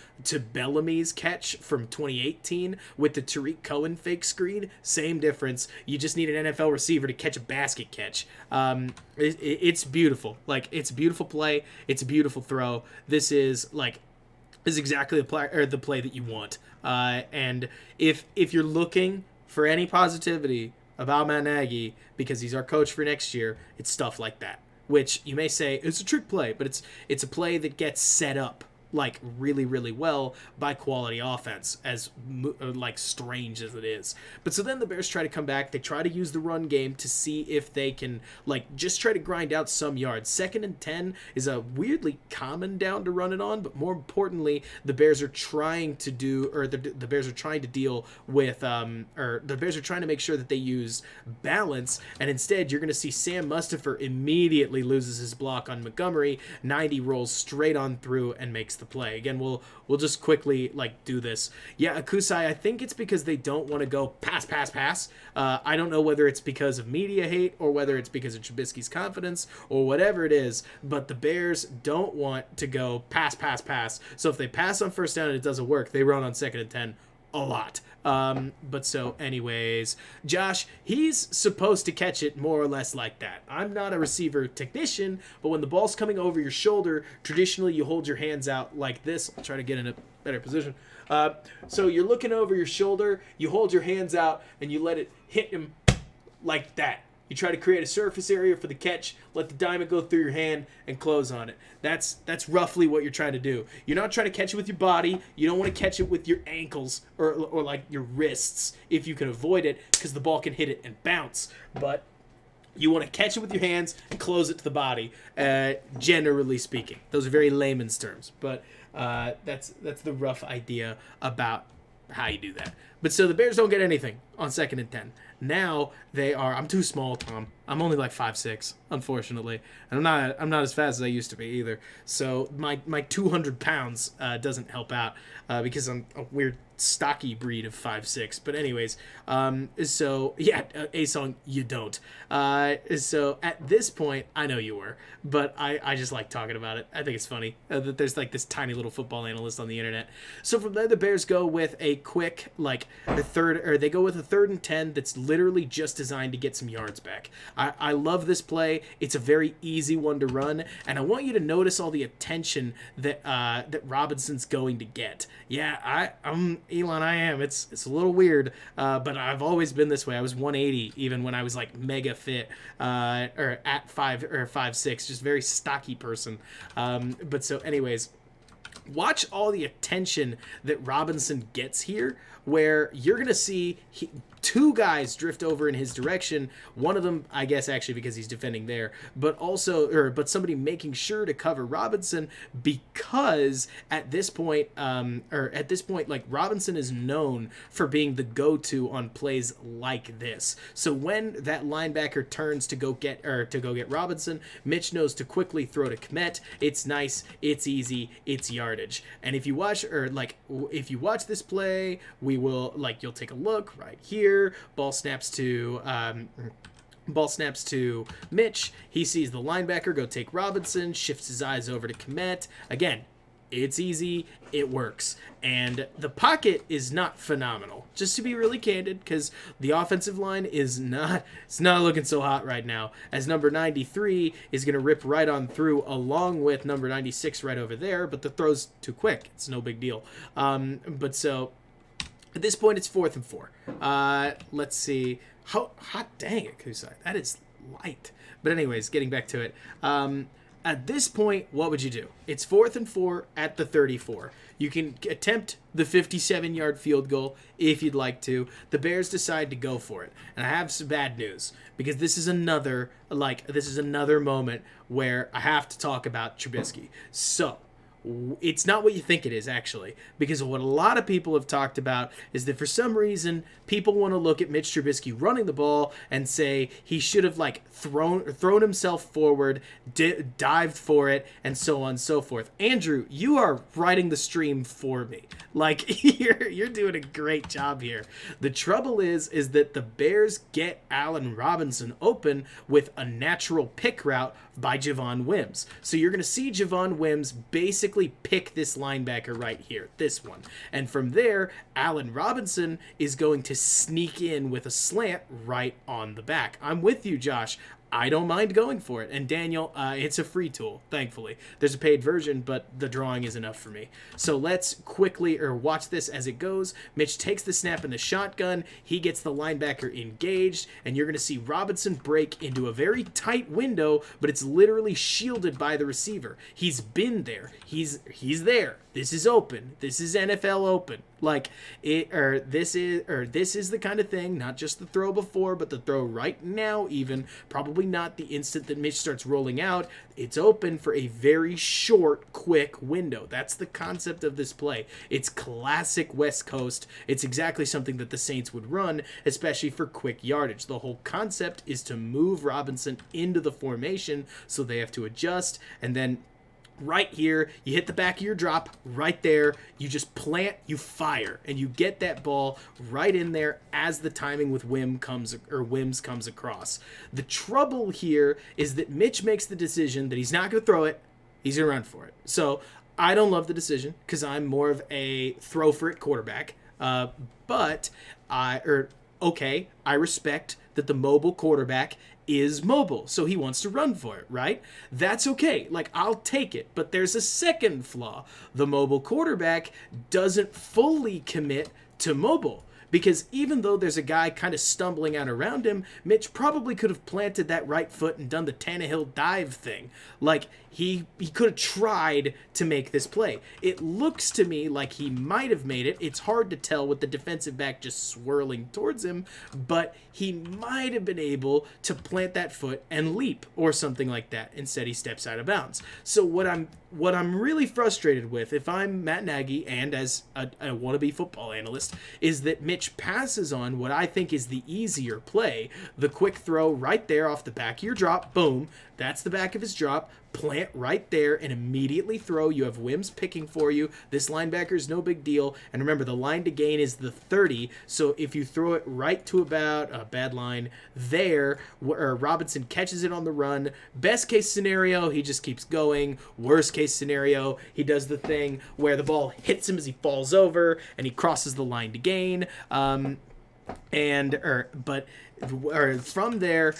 Bellamy's catch from 2018 with the Tariq Cohen fake screen. Same difference. You just need an NFL receiver to catch a basket catch. It's beautiful. Like, it's a beautiful play. It's a beautiful throw. This is exactly the play that you want. And if you're looking for any positivity about Matt Nagy, because he's our coach for next year, it's stuff like that. Which you may say, it's a trick play, but it's a play that gets set up like really, really well by quality offense, as like strange as it is. But so then the Bears try to come back. They try to use the run game to see if they can like just try to grind out some yards. 2nd and 10 is a weirdly common down to run it on, but more importantly, the Bears are trying to do, or the Bears are trying to deal with, or the Bears are trying to make sure that they use balance, and instead you're going to see Sam Mustipher immediately loses his block on Montgomery. 90 rolls straight on through and makes the play. Again, we'll just quickly do this. Yeah, Akusai, I think it's because they don't want to go pass. I don't know whether it's because of media hate or whether it's because of Trubisky's confidence or whatever it is, but the Bears don't want to go pass. So if they pass on 1st down and it doesn't work, they run on 2nd and 10 a lot. But so anyways, Josh, he's supposed to catch it more or less like that. I'm not a receiver technician, but when the ball's coming over your shoulder, traditionally you hold your hands out like this. I'll try to get in a better position. So you're looking over your shoulder, you hold your hands out, and you let it hit him like that. You try to create a surface area for the catch, let the diamond go through your hand, and close on it. That's roughly what you're trying to do. You're not trying to catch it with your body. You don't want to catch it with your ankles or like your wrists if you can avoid it, because the ball can hit it and bounce. But you want to catch it with your hands and close it to the body, generally speaking. Those are very layman's terms, but that's the rough idea about how you do that. But so the Bears don't get anything on 2nd and 10. Now they are. I'm too small, Tom. I'm only like 5'6", unfortunately, and I'm not as fast as I used to be either. So my 200 pounds doesn't help out because I'm a weird stocky breed of 5'6". But anyways, so yeah, a song you don't. So at this point, I know you were, but I just like talking about it. I think it's funny that there's like this tiny little football analyst on the internet. So from there, the Bears go with a quick they go with a 3rd and 10 that's literally just designed to get some yards back. I love this play. It's a very easy one to run, and I want you to notice all the attention that Robinson's going to get. Yeah, Elon, I am. It's a little weird, but I've always been this way. I was 180 even when I was like mega fit, or at 5'6", just very stocky person. But so anyways, watch all the attention that Robinson gets here, where you're going to see two guys drift over in his direction. One of them, I guess, actually because he's defending there, but somebody making sure to cover Robinson, because at this point, like, Robinson is known for being the go-to on plays like this. So when that linebacker turns to go get Robinson, Mitch knows to quickly throw to Kmet. It's nice, it's easy, it's yardage. And if you watch this play, you'll take a look right here. Ball snaps to Mitch. He sees the linebacker go take Robinson, shifts his eyes over to Kmet. Again, it's easy, it works. And the pocket is not phenomenal, just to be really candid, because the offensive line it's not looking so hot right now, as number 93 is going to rip right on through along with number 96 right over there, but the throw's too quick. It's no big deal. But so at this point, it's 4th and 4. Let's see. How hot dang it, Kusai. That is light. But anyways, getting back to it. At this point, what would you do? It's 4th and 4 at the 34. You can attempt the 57-yard field goal if you'd like to. The Bears decide to go for it. And I have some bad news, because this is another moment where I have to talk about Trubisky. So, it's not what you think it is, actually, because what a lot of people have talked about is that for some reason people want to look at Mitch Trubisky running the ball and say he should have thrown himself forward, dived for it, and so on and so forth. Andrew, you are riding the stream for me. You're doing a great job here. The trouble is that the Bears get Allen Robinson open with a natural pick route by Javon Wims. So you're going to see Javon Wims basically pick this linebacker right here, this one. And from there, Allen Robinson is going to sneak in with a slant right on the back. I'm with you, Josh. I don't mind going for it. And Daniel, it's a free tool, thankfully. There's a paid version, but the drawing is enough for me. So let's quickly watch this as it goes. Mitch takes the snap in the shotgun. He gets the linebacker engaged, and you're going to see Robinson break into a very tight window, but it's literally shielded by the receiver. He's been there. He's there. This is open. This is NFL open. This is the kind of thing, not just the throw before, but the throw right now even, probably not the instant that Mitch starts rolling out. It's open for a very short, quick window. That's the concept of this play. It's classic West Coast. It's exactly something that the Saints would run, especially for quick yardage. The whole concept is to move Robinson into the formation, so they have to adjust, and then right here, you hit the back of your drop right there. You just plant, you fire, and you get that ball right in there as the timing with Wims comes across. The trouble here is that Mitch makes the decision that he's not going to throw it, he's going to run for it. So I don't love the decision because I'm more of a throw for it quarterback. But I respect that the mobile quarterback is mobile, so he wants to run for it, right? That's okay. I'll take it. But there's a second flaw. The mobile quarterback doesn't fully commit to mobile. Because even though there's a guy kind of stumbling out around him, Mitch probably could have planted that right foot and done the Tannehill dive thing. He could have tried to make this play. It looks to me like he might have made it. It's hard to tell with the defensive back just swirling towards him, but he might have been able to plant that foot and leap or something like that. Instead, he steps out of bounds. So what I'm really frustrated with, if I'm Matt Nagy and as a wannabe football analyst, is that Mitch passes on what I think is the easier play, the quick throw right there off the back of your drop, boom, that's the back of his drop, plant right there and immediately throw. You have Wims picking for you. This linebacker is no big deal. And remember, the line to gain is the 30. So if you throw it right to about a bad line there, where Robinson catches it on the run, best case scenario, he just keeps going. Worst case scenario, he does the thing where the ball hits him as he falls over and he crosses the line to gain. From there,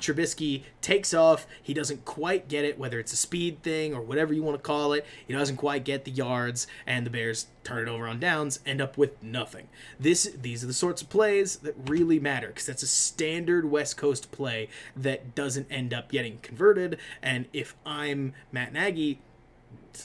Trubisky takes off. He doesn't quite get it, whether it's a speed thing or whatever you want to call it. He doesn't quite get the yards, and the Bears turn it over on downs, end up with nothing. These are the sorts of plays that really matter, because that's a standard West Coast play that doesn't end up getting converted. And if I'm Matt Nagy,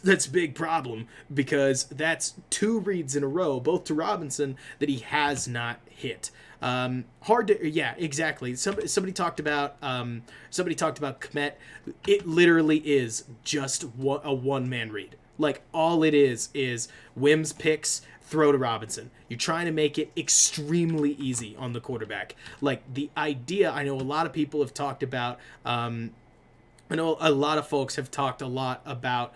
that's a big problem because that's 2 reads in a row, both to Robinson, that he has not hit. Hard to, yeah, exactly. Somebody talked about Kmet. It literally is just a one-man read. Like, all it is Wims picks, throw to Robinson. You're trying to make it extremely easy on the quarterback. Like, the idea, I know a lot of people have talked about, I know a lot of folks have talked a lot about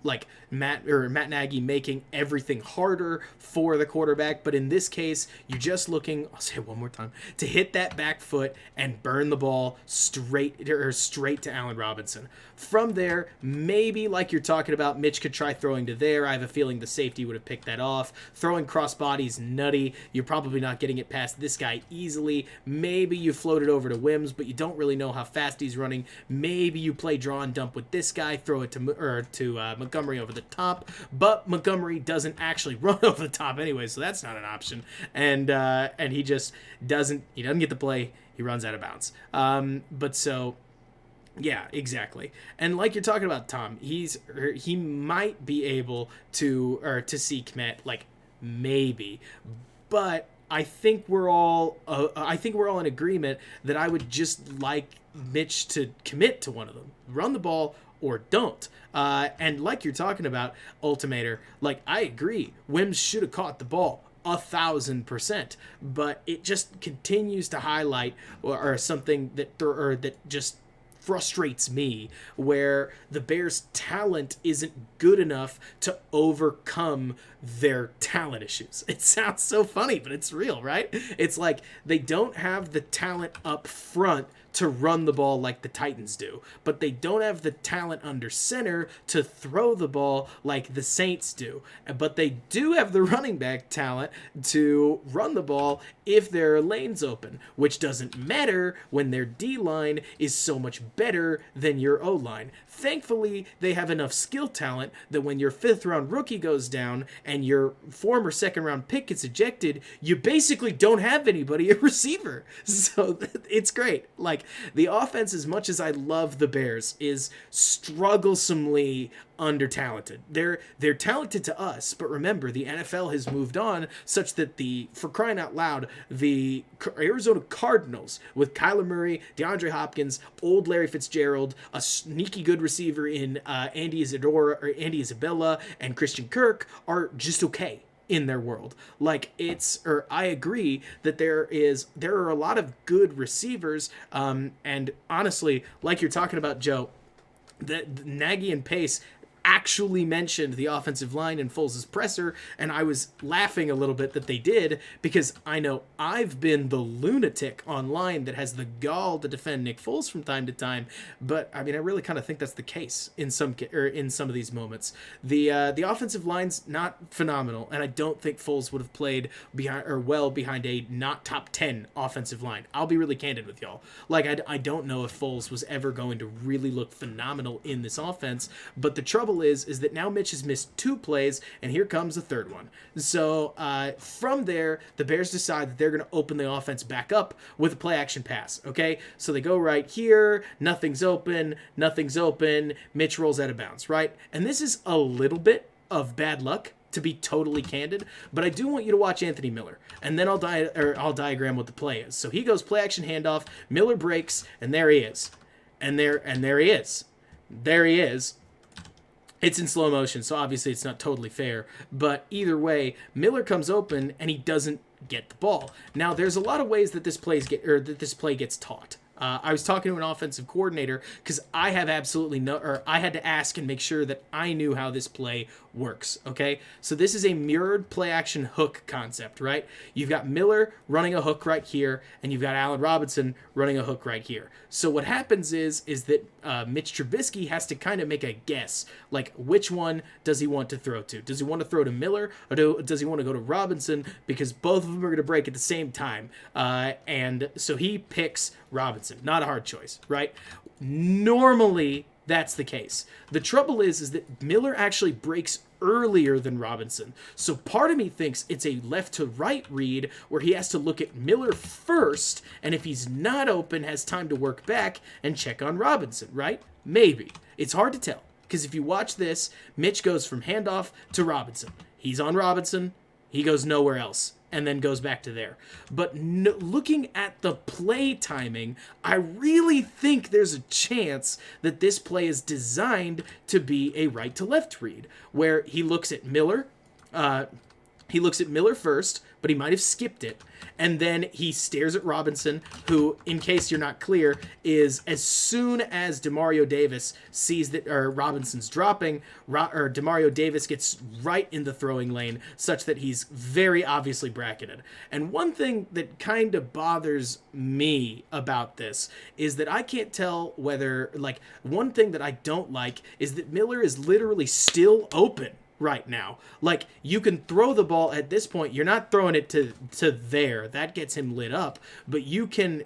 like Matt Nagy making everything harder for the quarterback, but in this case, you're just looking, I'll say it one more time, to hit that back foot and burn the ball straight to Allen Robinson. From there, maybe like you're talking about, Mitch could try throwing to there. I have a feeling the safety would have picked that off. Throwing crossbodies, nutty. You're probably not getting it past this guy easily. Maybe you float it over to Wims, but you don't really know how fast he's running. Maybe you play draw and dump with this guy, throw it to Montgomery over the top, but Montgomery doesn't actually run over the top anyway, so that's not an option. And he just doesn't get the play. He runs out of bounds. But so. Yeah, exactly. And like you're talking about, Tom, he might be able to see Kmet, like, maybe, but I think we're all in agreement that I would just like Mitch to commit to one of them, run the ball or don't. And like you're talking about, Ultimator, like, I agree, Wims should have caught the ball 1,000%, but it just continues to highlight or something that just frustrates me, where the Bears' talent isn't good enough to overcome their talent issues. It sounds so funny, but it's real, right? It's like they don't have the talent up front to run the ball like the Titans do, but they don't have the talent under center to throw the ball like the Saints do. But they do have the running back talent to run the ball if there are lanes open, which doesn't matter when their D-line is so much better than your O-line. Thankfully, they have enough skill talent that when your 5th-round rookie goes down and your former 2nd-round pick gets ejected, you basically don't have anybody at receiver. So it's great. Like, the offense, as much as I love the Bears, is strugglesomely under-talented. They're talented to us, but remember, the NFL has moved on such that for crying out loud, the Arizona Cardinals, with Kyler Murray, DeAndre Hopkins, old Larry Fitzgerald, a sneaky good receiver in Andy Isabella, and Christian Kirk, are just okay in their world. Like, I agree that there are a lot of good receivers, and honestly, like you're talking about, Joe, that Nagy and Pace actually mentioned the offensive line in Foles' presser, and I was laughing a little bit that they did, because I know I've been the lunatic online that has the gall to defend Nick Foles from time to time, but I mean, I really kind of think that's the case in some of these moments. The offensive line's not phenomenal, and I don't think Foles would have played behind a not top 10 offensive line. I'll be really candid with y'all. Like, I don't know if Foles was ever going to really look phenomenal in this offense, but the trouble is that now Mitch has missed 2 plays, and here comes the 3rd one. So from there, the Bears decide that they're going to open the offense back up with a play-action pass, okay? So they go right here, nothing's open, Mitch rolls out of bounds, right? And this is a little bit of bad luck, to be totally candid, but I do want you to watch Anthony Miller, and then I'll diagram what the play is. So he goes play-action handoff, Miller breaks, and there he is. And there he is. There he is. It's in slow motion, so obviously it's not totally fair. But either way, Miller comes open and he doesn't get the ball. Now, there's a lot of ways that this play gets taught. I was talking to an offensive coordinator because I had to ask and make sure that I knew how this play works, okay? So this is a mirrored play-action hook concept, right? You've got Miller running a hook right here, and you've got Allen Robinson running a hook right here. So what happens is that Mitch Trubisky has to kind of make a guess, like, which one does he want to throw to? Does he want to throw to Miller, or does he want to go to Robinson? Because both of them are going to break at the same time. And so he picks Robinson. Not a hard choice, right? Normally, that's the case. The trouble is that Miller actually breaks earlier than Robinson. So part of me thinks it's a left to right read where he has to look at Miller first, and if he's not open, has time to work back and check on Robinson, right? Maybe. It's hard to tell. Because if you watch this, Mitch goes from handoff to Robinson. He's on Robinson. He goes nowhere else and then goes back to there. But looking at the play timing, I really think there's a chance that this play is designed to be a right to left read, where he looks at Miller. He looks at Miller first, but he might have skipped it. And then he stares at Robinson, who, in case you're not clear, is as soon as Demario Davis sees that Robinson's dropping, Demario Davis gets right in the throwing lane, such that he's very obviously bracketed. And one thing that kind of bothers me about this is that I can't tell whether, like, one thing that I don't like is that Miller is literally still open right now. Like, you can throw the ball at this point. You're not throwing it to there. That gets him lit up. But you can,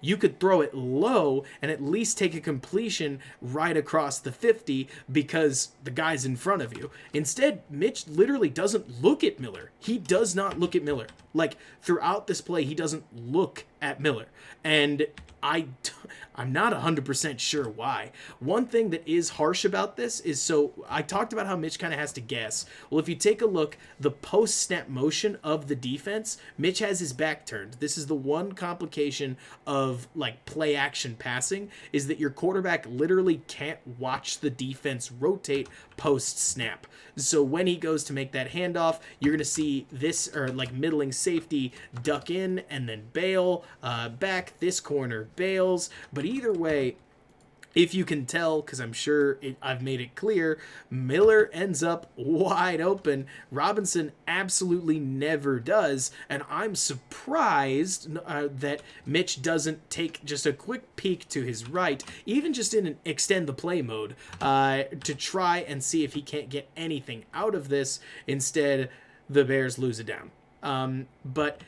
you could throw it low and at least take a completion right across the 50 because the guy's in front of you. Instead, Mitch literally doesn't look at Miller. He does not look at Miller. Like, throughout this play, he doesn't look at Miller. And I'm not 100% sure why. One thing that is harsh about this is, so I talked about how Mitch kind of has to guess. Well, if you take a look, the post-snap motion of the defense, Mitch has his back turned. This is the one complication of, like, play action passing, is that your quarterback literally can't watch the defense rotate post-snap. So when he goes to make that handoff, you're going to see this, or like middling safety, duck in and then bail back. This corner bails. But either way, if you can tell, because I'm sure I've made it clear, Miller ends up wide open. Robinson absolutely never does. And I'm surprised that Mitch doesn't take just a quick peek to his right, even just in an extend the play mode, to try and see if he can't get anything out of this. Instead, the Bears lose it down. But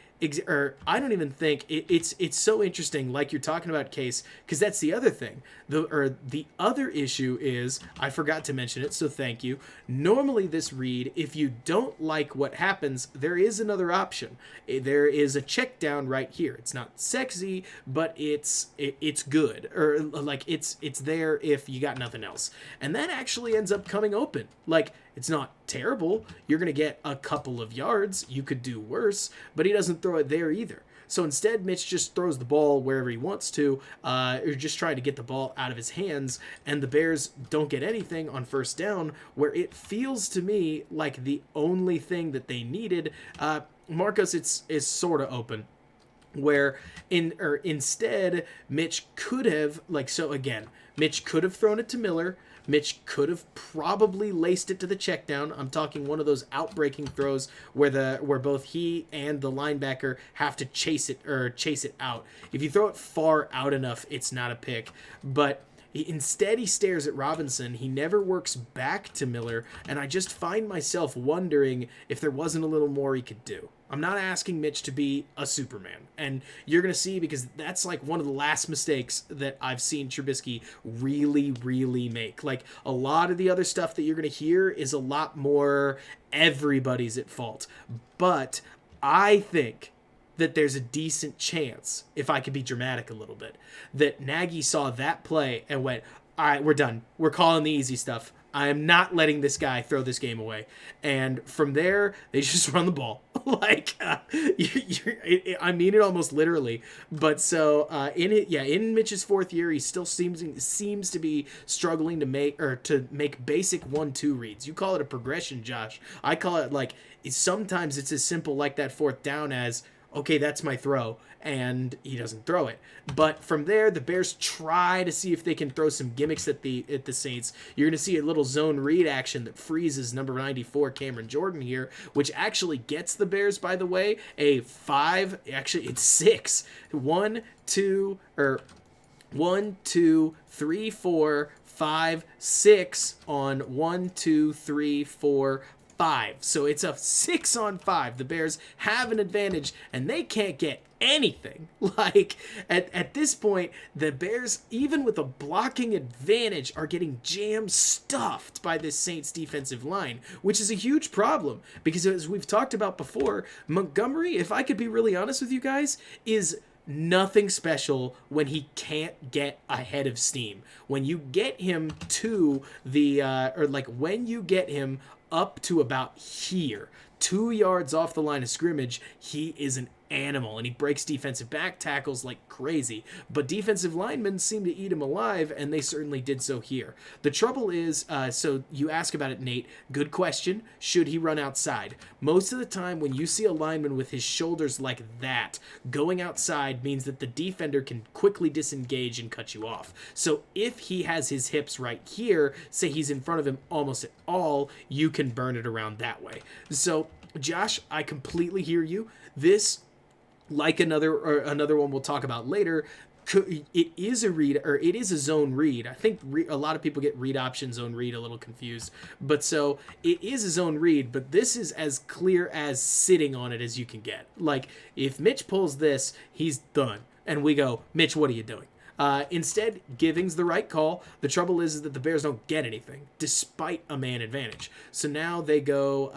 I don't even think it's so interesting, like you're talking about, Case, because that's the other thing. The other issue is, I forgot to mention it, so thank you. Normally this read, if you don't like what happens, there is another option. There is a check down right here. It's not sexy, but it's good, or like it's there if you got nothing else. And that actually ends up coming open. Like, it's not terrible. You're going to get a couple of yards. You could do worse, but he doesn't throw it there either. So instead, Mitch just throws the ball wherever he wants to, or just trying to get the ball out of his hands, and the Bears don't get anything on first down, where it feels to me like the only thing that they needed. Marcos, is sort of open, where instead Mitch could have, Mitch could have thrown it to Miller. Mitch could have probably laced it to the check down. I'm talking one of those outbreaking throws where both he and the linebacker have to chase it out. If you throw it far out enough, it's not a pick. But instead, he stares at Robinson. He never works back to Miller, and I just find myself wondering if there wasn't a little more he could do. I'm not asking Mitch to be a Superman, and you're going to see, because that's like one of the last mistakes that I've seen Trubisky really, really make. Like, a lot of the other stuff that you're going to hear is a lot more everybody's at fault. But I think that there's a decent chance, if I could be dramatic a little bit, that Nagy saw that play and went, all right, we're done. We're calling the easy stuff. I am not letting this guy throw this game away. And from there, they just run the ball. I mean it almost literally. But so in Mitch's fourth year, he still seems to be struggling to make basic 1-2 reads. You call it a progression, Josh. I call it sometimes it's as simple like that fourth down as, okay, that's my throw, and he doesn't throw it. But from there, the Bears try to see if they can throw some gimmicks at the Saints. You're going to see a little zone read action that freezes number 94, Cameron Jordan here, which actually gets the Bears, by the way, a 5. Actually, it's 6. 1, 2, 3, 4, 5, 6 on 1, 2, 3, 4, 5. So it's a 6-on-5. The Bears have an advantage, and they can't get anything. Like, at this point, the Bears, even with a blocking advantage, are getting jam-stuffed by this Saints defensive line, which is a huge problem, because as we've talked about before, Montgomery, if I could be really honest with you guys, is nothing special when he can't get ahead of steam. When you get him to the, when you get him up to about here, 2 yards off the line of scrimmage, he is an animal, and he breaks defensive back tackles like crazy. But defensive linemen seem to eat him alive, and they certainly did so here. The trouble is, so you ask about it, Nate. Good question. Should he run outside? Most of the time, when you see a lineman with his shoulders like that, going outside means that the defender can quickly disengage and cut you off. So if he has his hips right here, say he's in front of him almost at all, you can burn it around that way. So, Josh, I completely hear you. This, like another one we'll talk about later, it is a read, or it is a zone read. I think a lot of people get read option, zone read a little confused. But so it is a zone read, but this is as clear as sitting on it as you can get. Like, if Mitch pulls this, he's done. And we go, Mitch, what are you doing? Instead, giving's the right call. The trouble is that the Bears don't get anything, despite a man advantage. So now they go,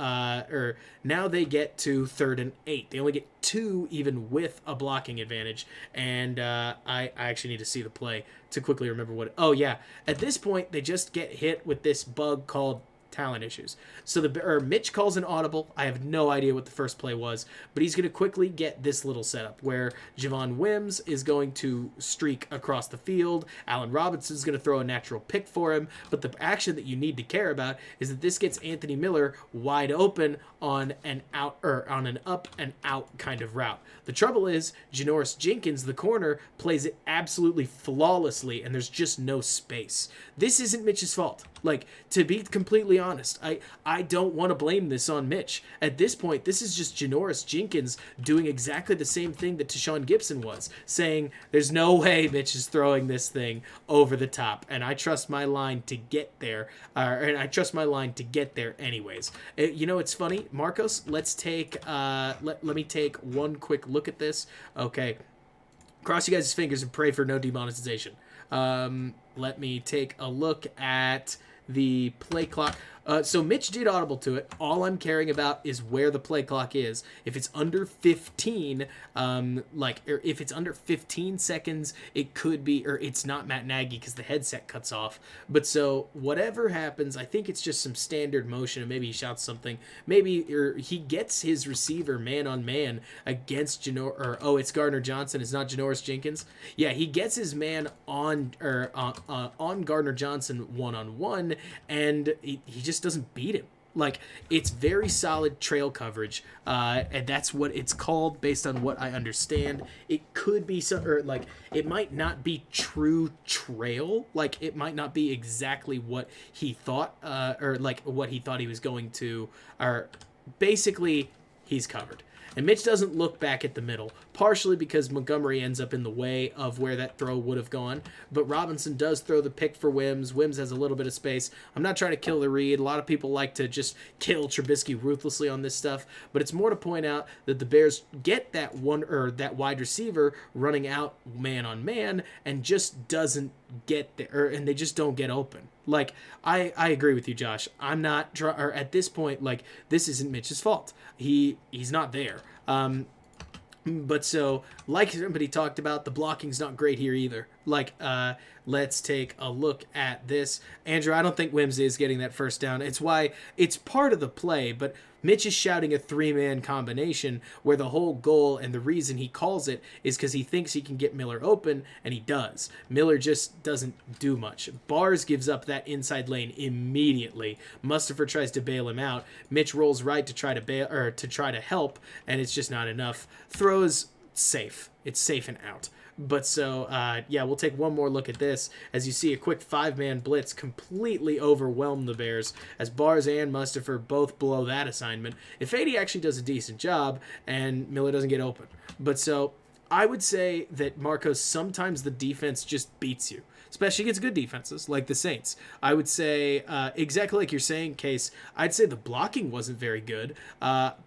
now they get to 3rd and 8. They only get 2 even with a blocking advantage. And I actually need to see the play to quickly remember what. Oh yeah, at this point they just get hit with this bug called talent issues. So Mitch calls an audible. I have no idea what the first play was, but he's going to quickly get this little setup where Javon Wims is going to streak across the field. Allen Robinson is going to throw a natural pick for him, but the action that you need to care about is that this gets Anthony Miller wide open on an out, or on an up and out kind of route. The trouble is Janoris Jenkins, the corner, plays it absolutely flawlessly, and there's just no space. This isn't Mitch's fault. Like, to be completely honest, I don't want to blame this on Mitch. At this point, this is just Janoris Jenkins doing exactly the same thing that Tashawn Gibson was, saying, there's no way Mitch is throwing this thing over the top, and I trust my line to get there, and I trust my line to get there anyways. You know, it's funny, Marcos, let's take, let me take one quick look at this. Okay, cross you guys' fingers and pray for no demonetization. Let me take a look at the play clock. So Mitch did audible to it. All I'm caring about is where the play clock is. If it's under 15, if it's under 15 seconds, it could be, or it's not Matt Nagy because the headset cuts off. But so whatever happens, I think it's just some standard motion, and maybe he shouts something. Maybe he gets his receiver man on man against it's Gardner Johnson. It's not Janoris Jenkins. Yeah, he gets his man on Gardner Johnson 1-on-1, and he just doesn't beat him. Like, it's very solid trail coverage, and that's what it's called based on what I understand. It could be it might not be true trail. Like, it might not be exactly what he thought, what he thought he was going to, or basically he's covered. And Mitch doesn't look back at the middle, partially because Montgomery ends up in the way of where that throw would have gone. But Robinson does throw the pick for Wims. Wims has a little bit of space. I'm not trying to kill the read. A lot of people like to just kill Trubisky ruthlessly on this stuff. But it's more to point out that the Bears get that wide receiver running out man on man and just doesn't get there, and they just don't get open. Like, I agree with you, Josh. I'm not, at this point, like, this isn't Mitch's fault. He's not there. But so, like somebody talked about, the blocking's not great here either. Like, let's take a look at this. Andrew, I don't think Wims is getting that first down. It's why it's part of the play, but Mitch is shouting a 3-man combination where the whole goal and the reason he calls it is because he thinks he can get Miller open, and he does. Miller just doesn't do much. Bars gives up that inside lane immediately. Mustipher tries to bail him out. Mitch rolls right to try to help, and it's just not enough. Throws safe. It's safe and out. But so, we'll take one more look at this as you see a quick 5-man blitz completely overwhelm the Bears as Bars and Mustipher both blow that assignment. Ifedi actually does a decent job and Miller doesn't get open. But so, I would say that, Marcos, sometimes the defense just beats you, especially against good defenses like the Saints. I would say, exactly like you're saying, Case, I'd say the blocking wasn't very good.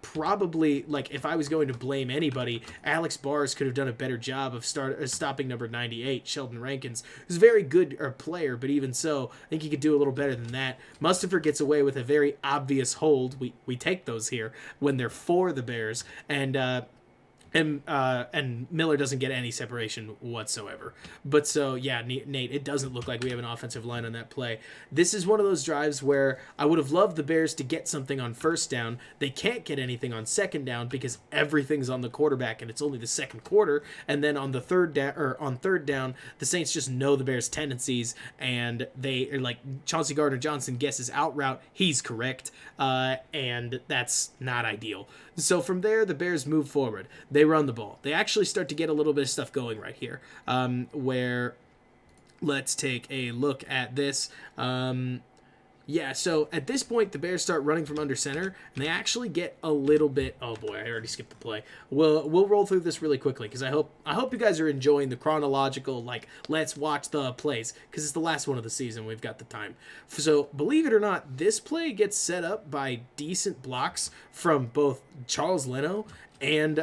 Probably, like, if I was going to blame anybody, Alex Bars could have done a better job of stopping number 98, Sheldon Rankins, who's a very good player, but even so, I think he could do a little better than that. Mustipher gets away with a very obvious hold. We take those here when they're for the Bears, and and Miller doesn't get any separation whatsoever. But so yeah, Nate, it doesn't look like we have an offensive line on that play. This is one of those drives where I would have loved the Bears to get something on first down. They can't get anything on second down because everything's on the quarterback and it's only the second quarter. And then on the third down, the Saints just know the Bears' tendencies and they are like Chauncey Gardner-Johnson guesses out route. He's correct, and that's not ideal. So from there, the Bears move forward. They run the ball. They actually start to get a little bit of stuff going right here, where let's take a look at this. Yeah, so at this point, the Bears start running from under center, and they actually get a little bit. Oh boy, I already skipped the play. We'll roll through this really quickly because I hope you guys are enjoying the chronological. Like, let's watch the plays because it's the last one of the season. We've got the time. So believe it or not, this play gets set up by decent blocks from both Charles Leno and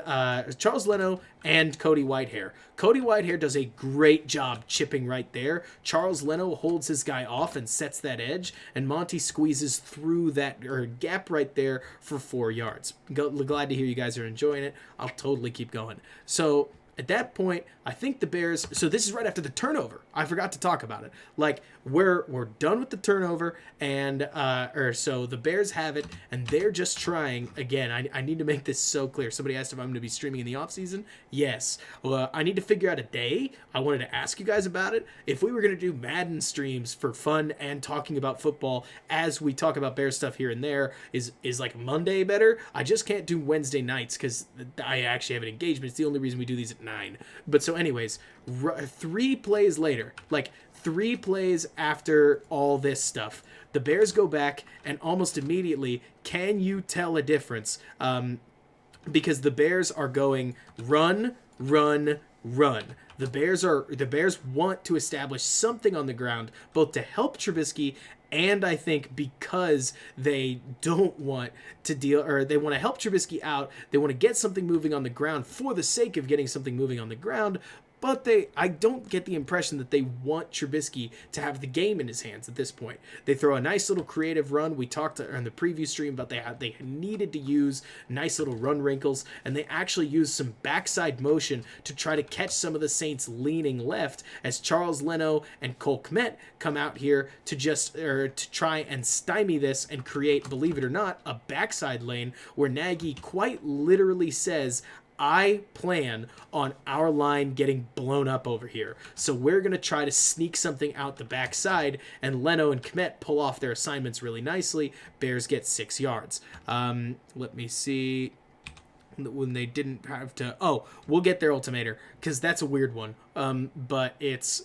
Cody Whitehair. Cody Whitehair does a great job chipping right there. Charles Leno holds his guy off and sets that edge, and Monty squeezes through that gap right there for 4 yards. Glad to hear you guys are enjoying it. I'll totally keep going. So at that point, I think the Bears. So this is right after the turnover. I forgot to talk about it. Like we're done with the turnover, and so the Bears have it, and they're just trying again. I need to make this so clear. Somebody asked if I'm going to be streaming in the offseason. Yes. Well, I need to figure out a day. I wanted to ask you guys about it. If we were going to do Madden streams for fun and talking about football as we talk about Bears stuff here and there, is like Monday better? I just can't do Wednesday nights because I actually have an engagement. It's the only reason we do these at 9. But so anyways, 3 plays later, like 3 plays after all this stuff, the Bears go back and almost immediately, can you tell a difference? Because the Bears are going run, run, run. The Bears want to establish something on the ground, both to help Trubisky and I think because they don't want to they want to help Trubisky out. They want to get something moving on the ground for the sake of getting something moving on the ground. But I don't get the impression that they want Trubisky to have the game in his hands at this point. They throw a nice little creative run. We talked in the preview stream about they needed to use nice little run wrinkles, and they actually used some backside motion to try to catch some of the Saints leaning left as Charles Leno and Cole Kmet come out here to try and stymie this and create, believe it or not, a backside lane where Nagy quite literally says, I plan on our line getting blown up over here. So we're going to try to sneak something out the backside, and Leno and Kmet pull off their assignments really nicely. Bears get 6 yards. Let me see. When they didn't have to... Oh, we'll get their ultimator, because that's a weird one. But it's...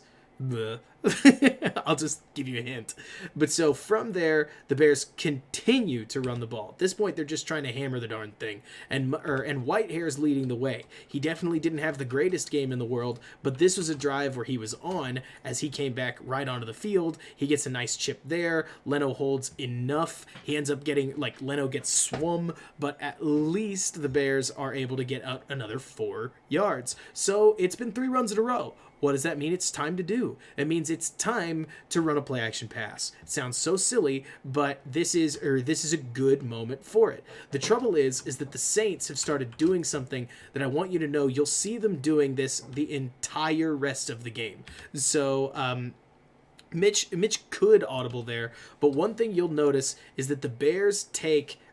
I'll just give you a hint. But so from there, the Bears continue to run the ball. At this point, they're just trying to hammer the darn thing. And Whitehair's leading the way. He definitely didn't have the greatest game in the world, but this was a drive where he was on as he came back right onto the field. He gets a nice chip there. Leno holds enough. He ends up getting, Leno gets swum, but at least the Bears are able to get out another 4 yards. So it's been 3 runs in a row. What does that mean? It's time to do. It means it's time to run a play action pass. It sounds so silly, but this is a good moment for it. The trouble is that the Saints have started doing something that I want you to know. You'll see them doing this the entire rest of the game. So, Mitch could audible there, but one thing you'll notice is that the Bears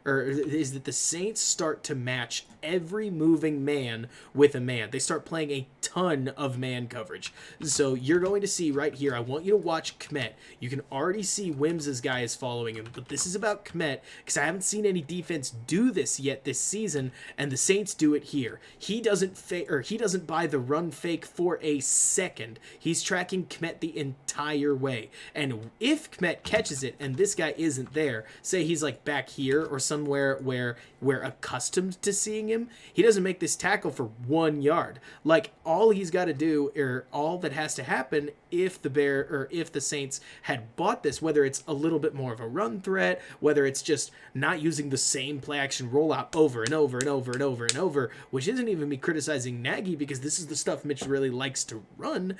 is that the Saints start to match every moving man with a man. They start playing a ton of man coverage. So you're going to see right here, I want you to watch Kmet. You can already see Wims' guy is following him, but this is about Kmet because I haven't seen any defense do this yet this season, and the Saints do it here. He doesn't buy the run fake for a second. He's tracking Kmet the entire way. And if Kmet catches it and this guy isn't there, say he's like back here or somewhere where we're accustomed to seeing him, he doesn't make this tackle for 1 yard. Like all he's got to do, or all that has to happen if the Saints had bought this, whether it's a little bit more of a run threat, whether it's just not using the same play action rollout over and over and over and over and over, which isn't even me criticizing Nagy because this is the stuff Mitch really likes to run.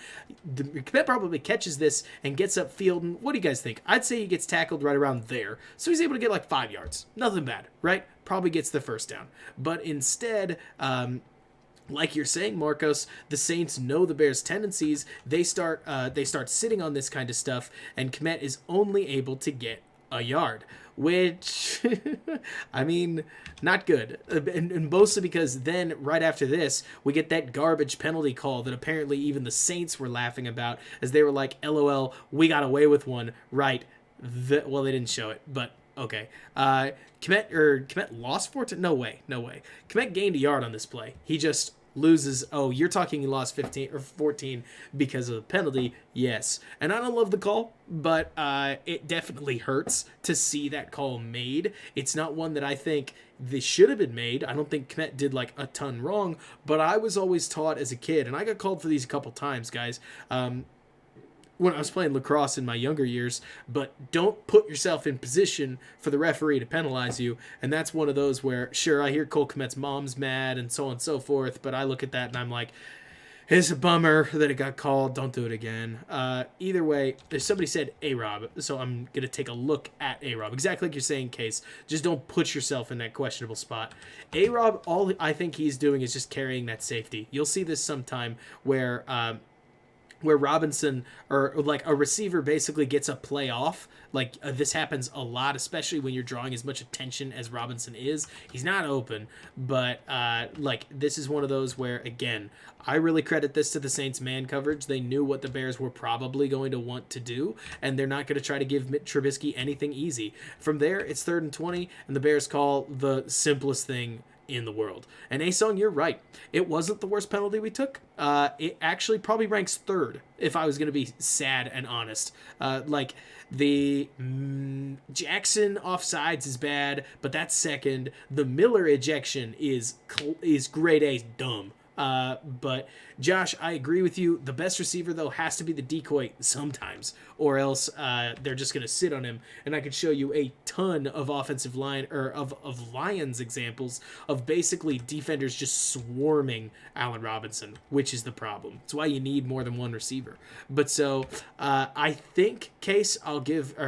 Kmet probably catches this and gets upfield, and what do you guys think? I'd say he gets tackled right around there. So he's able to get 5 yards. Nothing bad, right? Probably gets the first down. But instead, like you're saying, Marcos, the Saints know the Bears' tendencies. They start sitting on this kind of stuff, and Kmet is only able to get a yard, which, I mean, not good. And mostly because then, right after this, we get that garbage penalty call that apparently even the Saints were laughing about, as they were like, LOL, we got away with one, right? Well, they didn't show it, but okay. Kmet lost 14? No way. Kmet gained a yard on this play. He just loses. Oh, you're talking he lost 15 or 14 because of the penalty. Yes. And I don't love the call, but it definitely hurts to see that call made. It's not one that I think this should have been made. I don't think Kmet did like a ton wrong, but I was always taught as a kid, and I got called for these a couple times, guys. When I was playing lacrosse in my younger years, but don't put yourself in position for the referee to penalize you. And that's one of those where, sure, I hear Cole Kmet's mom's mad and so on and so forth, but I look at that and I'm like, it's a bummer that it got called. Don't do it again. Either way, if somebody said A-Rob, so I'm going to take a look at A-Rob. Exactly like you're saying, Case. Just don't put yourself in that questionable spot. A-Rob, all I think he's doing is just carrying that safety. You'll see this sometime where Robinson or like a receiver basically gets a play off. Like this happens a lot, especially when you're drawing as much attention as Robinson is. He's not open, but like this is one of those where, again, I really credit this to the Saints man coverage. They knew what the Bears were probably going to want to do, and they're not going to try to give Trubisky anything easy. From there, it's 3rd and 20, and the Bears call the simplest thing in the world. And Asong, you're right. It wasn't the worst penalty we took. It actually probably ranks 3rd, if I was going to be sad and honest. Like the Jackson offsides is bad, but that's 2nd. The Miller ejection is grade A dumb. But Josh, I agree with you. The best receiver, though, has to be the decoy sometimes, or else they're just going to sit on him. And I could show you a ton of offensive line or of Lions examples of basically defenders just swarming Allen Robinson, which is the problem. It's why you need more than one receiver. But so I think, Case, I'll give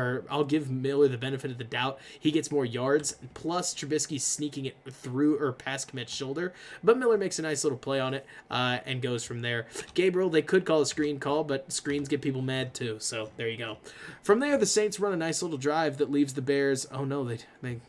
Miller the benefit of the doubt. He gets more yards, plus Trubisky sneaking it through or past Kmet's shoulder. But Miller makes a nice little play on it and goes from there. Gabriel, they could call a screen call, but screens get people mad too. So there you go. From there, the Saints run a nice little drive that leaves the Bears. Oh no, they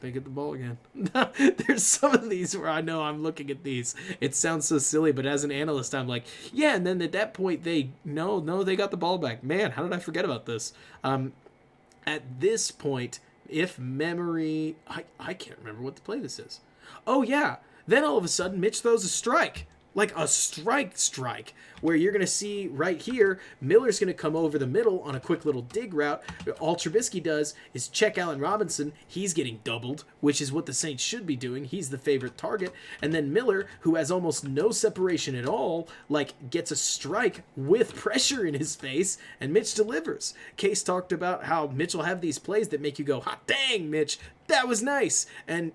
get the ball again. There's some of these where I know I'm looking at these. It sounds so silly, but as an analyst, I'm like, yeah. And then at that point, they got the ball back. Man, how did I forget about this? At this point, if memory, I can't remember what the play this is. Oh yeah. Then all of a sudden, Mitch throws a strike. Like a strike, where you're going to see right here, Miller's going to come over the middle on a quick little dig route. All Trubisky does is check Allen Robinson. He's getting doubled, which is what the Saints should be doing. He's the favorite target. And then Miller, who has almost no separation at all, like gets a strike with pressure in his face, and Mitch delivers. Case talked about how Mitch will have these plays that make you go, hot dang, Mitch. That was nice. And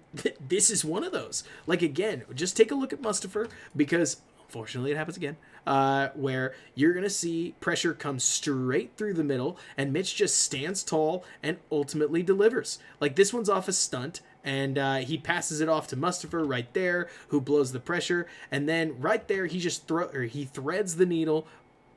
this is one of those. Like, again, just take a look at Mustafa, because unfortunately it happens again, where you're going to see pressure come straight through the middle, and Mitch just stands tall and ultimately delivers. Like, this one's off a stunt, and he passes it off to Mustafa right there, who blows the pressure. And then right there, he threads the needle.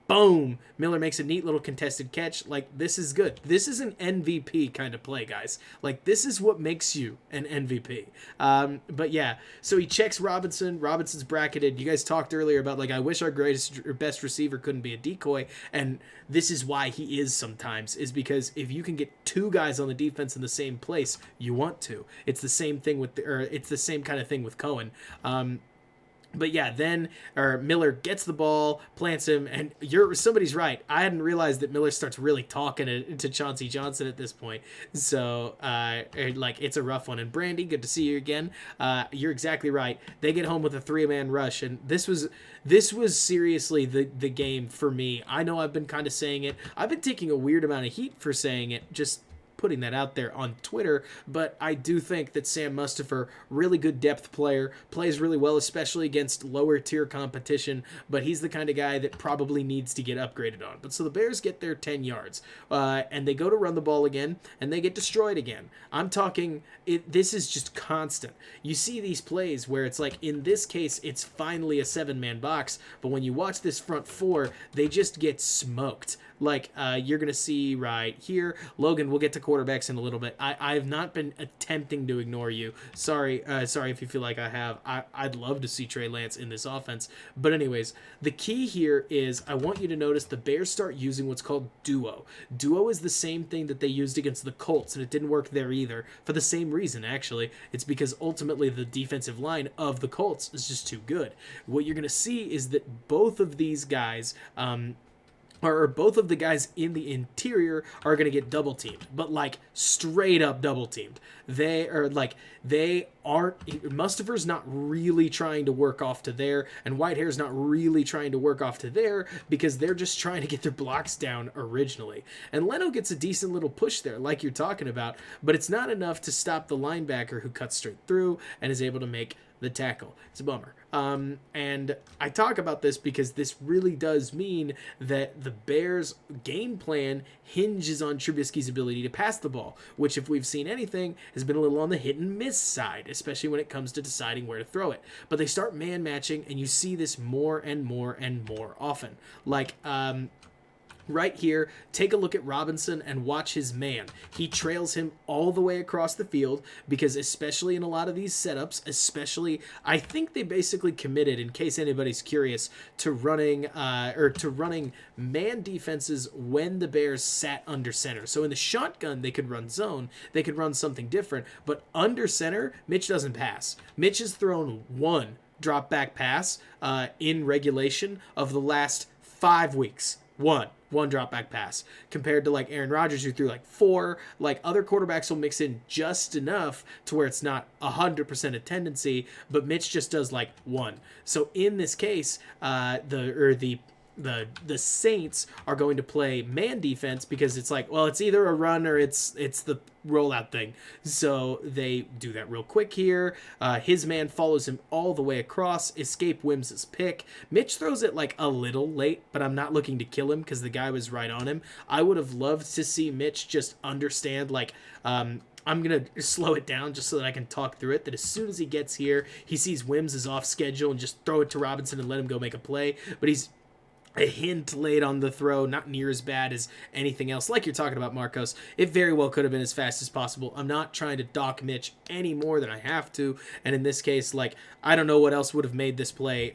Boom! Miller makes a neat little contested catch. Like, this is good. This is an MVP kind of play, guys. Like, this is what makes you an MVP. But yeah, so he checks Robinson. Robinson's bracketed. You guys talked earlier about, like, I wish our best receiver couldn't be a decoy. And this is why he is sometimes, is because if you can get 2 guys on the defense in the same place, you want to. It's the same thing it's the same kind of thing with Cohen. But yeah, then Miller gets the ball, plants him, and somebody's right. I hadn't realized that Miller starts really talking to Chauncey Johnson at this point. So, it's a rough one. And Brandy, good to see you again. You're exactly right. They get home with a 3-man rush, and this was seriously the game for me. I know I've been kind of saying it. I've been taking a weird amount of heat for saying it. Just putting that out there on Twitter, but I do think that Sam Mustipher, really good depth player, plays really well, especially against lower tier competition, but he's the kind of guy that probably needs to get upgraded on. But so the Bears get their 10 yards, and they go to run the ball again, and they get destroyed again. I'm talking, this is just constant. You see these plays where it's like, in this case, it's finally a 7-man box, but when you watch this front four, they just get smoked. Like, you're going to see right here. Logan, we'll get to quarterbacks in a little bit. I've not been attempting to ignore you. Sorry if you feel like I have. I'd love to see Trey Lance in this offense. But anyways, the key here is I want you to notice the Bears start using what's called duo. Duo is the same thing that they used against the Colts, and it didn't work there either. For the same reason, actually. It's because ultimately the defensive line of the Colts is just too good. What you're going to see is that both of these guys... or both of the guys in the interior are going to get double teamed, but like straight up double teamed. They aren't, Mustipher's not really trying to work off to there, and Whitehair's not really trying to work off to there because they're just trying to get their blocks down originally. And Leno gets a decent little push there, like you're talking about, but it's not enough to stop the linebacker who cuts straight through and is able to make the tackle. It's a bummer. And I talk about this because this really does mean that the Bears' game plan hinges on Trubisky's ability to pass the ball, which, if we've seen anything, has been a little on the hit and miss side, especially when it comes to deciding where to throw it. But they start man matching, and you see this more and more and more often. Like, right here, take a look at Robinson and watch his man. He trails him all the way across the field because, especially in a lot of these setups, I think they basically committed, in case anybody's curious, to running man defenses when the Bears sat under center. So in the shotgun, they could run zone, they could run something different, but under center, Mitch doesn't pass. Mitch has thrown one drop back pass in regulation of the last 5 weeks. One drop back pass, compared to like Aaron Rodgers, who threw like 4. Like, other quarterbacks will mix in just enough to where it's not 100% a tendency, but Mitch just does like 1. So in this case, the Saints are going to play man defense because it's like, well, it's either a run or it's the rollout thing. So they do that real quick here. His man follows him all the way across. Escape Wims' pick. Mitch throws it like a little late, but I'm not looking to kill him because the guy was right on him. I would have loved to see Mitch just understand, like, I'm going to slow it down just so that I can talk through it, that as soon as he gets here, he sees Wims is off schedule and just throw it to Robinson and let him go make a play. But he's a hint late on the throw, not near as bad as anything else. Like you're talking about, Marcos, it very well could have been as fast as possible. I'm not trying to dock Mitch any more than I have to, and in this case, like, I don't know what else would have made this play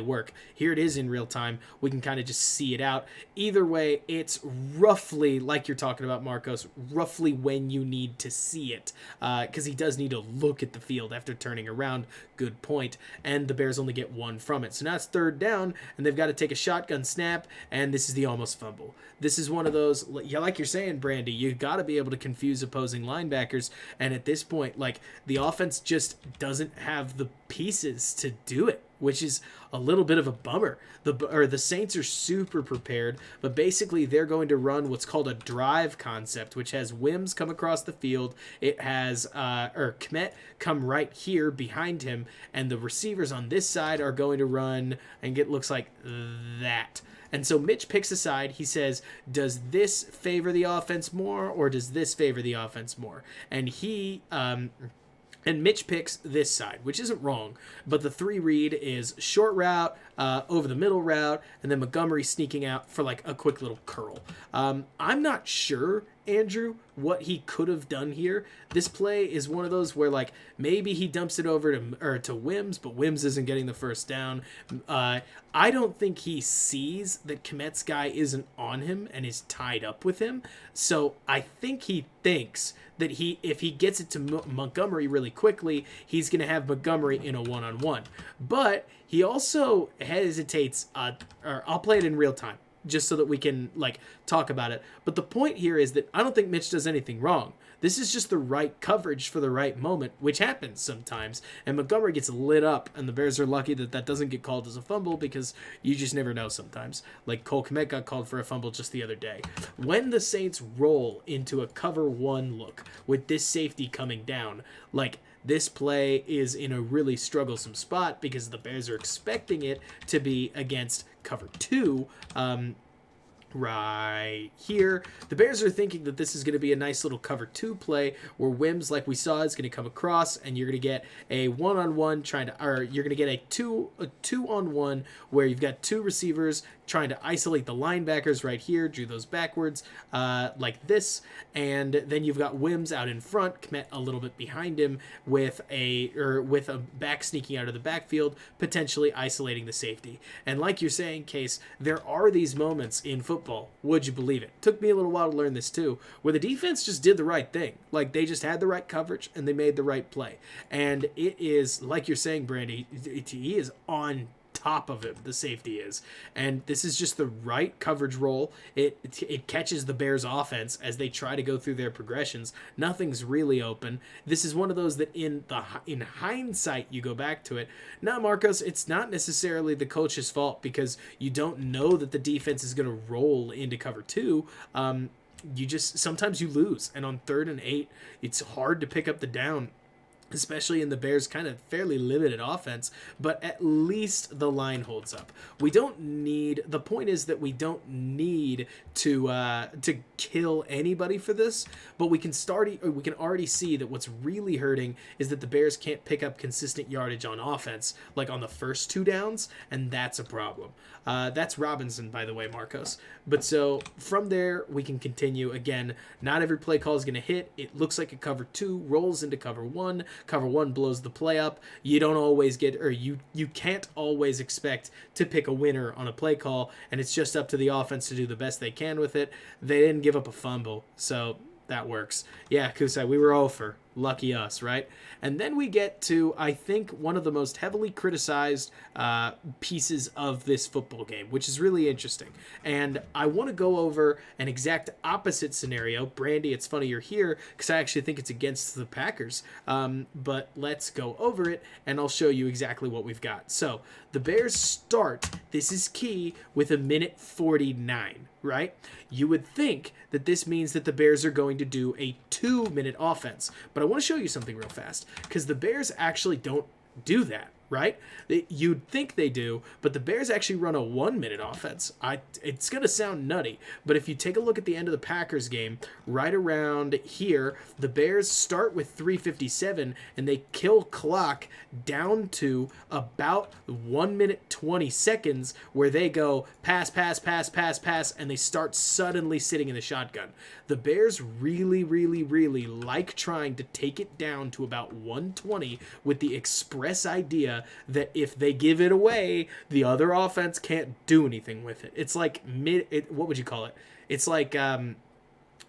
work. Here it is in real time. We can kind of just see it out. Either way, it's roughly, like you're talking about, Marcos, roughly when you need to see it, because he does need to look at the field after turning around. Good point. And the Bears only get 1 from it. So now it's 3rd down, and they've got to take a shotgun snap, and this is the almost fumble. This is one of those, yeah, like you're saying, Brandy, you got to be able to confuse opposing linebackers, and at this point, like, the offense just doesn't have the pieces to do it, which is a little bit of a bummer. The Saints are super prepared, but basically they're going to run what's called a drive concept, which has Wims come across the field. It has Kmet come right here behind him, and the receivers on this side are going to run, and it looks like that. And so Mitch picks a side. He says, does this favor the offense more, or does this favor the offense more? And Mitch picks this side, which isn't wrong, but the 3 read is short route, over the middle route, and then Montgomery sneaking out for like a quick little curl. I'm not sure, Andrew, what he could have done here. This play is one of those where, like, maybe he dumps it over to Wims, but Wims isn't getting the first down. I don't think he sees that Kmet's guy isn't on him and is tied up with him. So I think he thinks that if he gets it to Montgomery really quickly, he's going to have Montgomery in a one-on-one. But he also hesitates, or I'll play it in real time, just so that we can, like, talk about it. But the point here is that I don't think Mitch does anything wrong. This is just the right coverage for the right moment, which happens sometimes. And Montgomery gets lit up, and the Bears are lucky that that doesn't get called as a fumble because you just never know sometimes. Like Cole Kmet got called for a fumble just the other day. When the Saints roll into a cover one look with this safety coming down, like, this play is in a really strugglesome spot because the Bears are expecting it to be against cover two, right here. The Bears are thinking that this is going to be a nice little cover two play where Wims, like we saw, is going to come across and you're going to get a one-on-one you're going to get a two-on-one where you've got two receivers trying to isolate the linebackers right here, drew those backwards like this, and then you've got Wims out in front, Kmet a little bit behind him with a back sneaking out of the backfield, potentially isolating the safety. And like you're saying, Case, there are these moments in football, would you believe it? Took me a little while to learn this too, where the defense just did the right thing. Like, they just had the right coverage and they made the right play. And it is, like you're saying, Brandy, he is on top of him, the safety is, and this is just the right coverage roll. It catches the Bears offense as they try to go through their progressions. Nothing's really open. This is one of those that in hindsight you go back to it. Now, Marcos, it's not necessarily the coach's fault because you don't know that the defense is going to roll into cover two. Sometimes you lose, and on 3rd and 8 it's hard to pick up the down, especially in the Bears' kind of fairly limited offense, but at least the line holds up. The point is that we don't need to kill anybody for this, but we can already see that what's really hurting is that the Bears can't pick up consistent yardage on offense, like on the first 2 downs, and that's a problem. That's Robinson, by the way, Marcos. But so from there, we can continue. Again, not every play call is going to hit. It looks like a cover 2 rolls into cover 1. Cover 1 blows the play up. You don't always get, or you can't always expect to pick a winner on a play call, and it's just up to the offense to do the best they can with it. They didn't give up a fumble, so that works. Yeah, Kusai, we were 0 for. Lucky us, right? And then we get to, I think, one of the most heavily criticized pieces of this football game, which is really interesting. And I want to go over an exact opposite scenario. Brandy, it's funny you're here because I actually think it's against the Packers. But let's go over it, and I'll show you exactly what we've got. So the Bears start, this is key, with 1:49, right? You would think that this means that the Bears are going to do a 2-minute offense. But I want to show you something real fast, because the Bears actually don't do that, right? You'd think they do, but the Bears actually run a 1-minute offense. It's going to sound nutty, but if you take a look at the end of the Packers game, right around here, the Bears start with 3:57, and they kill clock down to about 1 minute 20 seconds, where they go pass, pass, pass, pass, pass, and they start suddenly sitting in the shotgun. The Bears really, really, really like trying to take it down to about 120 with the express idea that if they give it away, the other offense can't do anything with it. It's like what would you call it? It's like a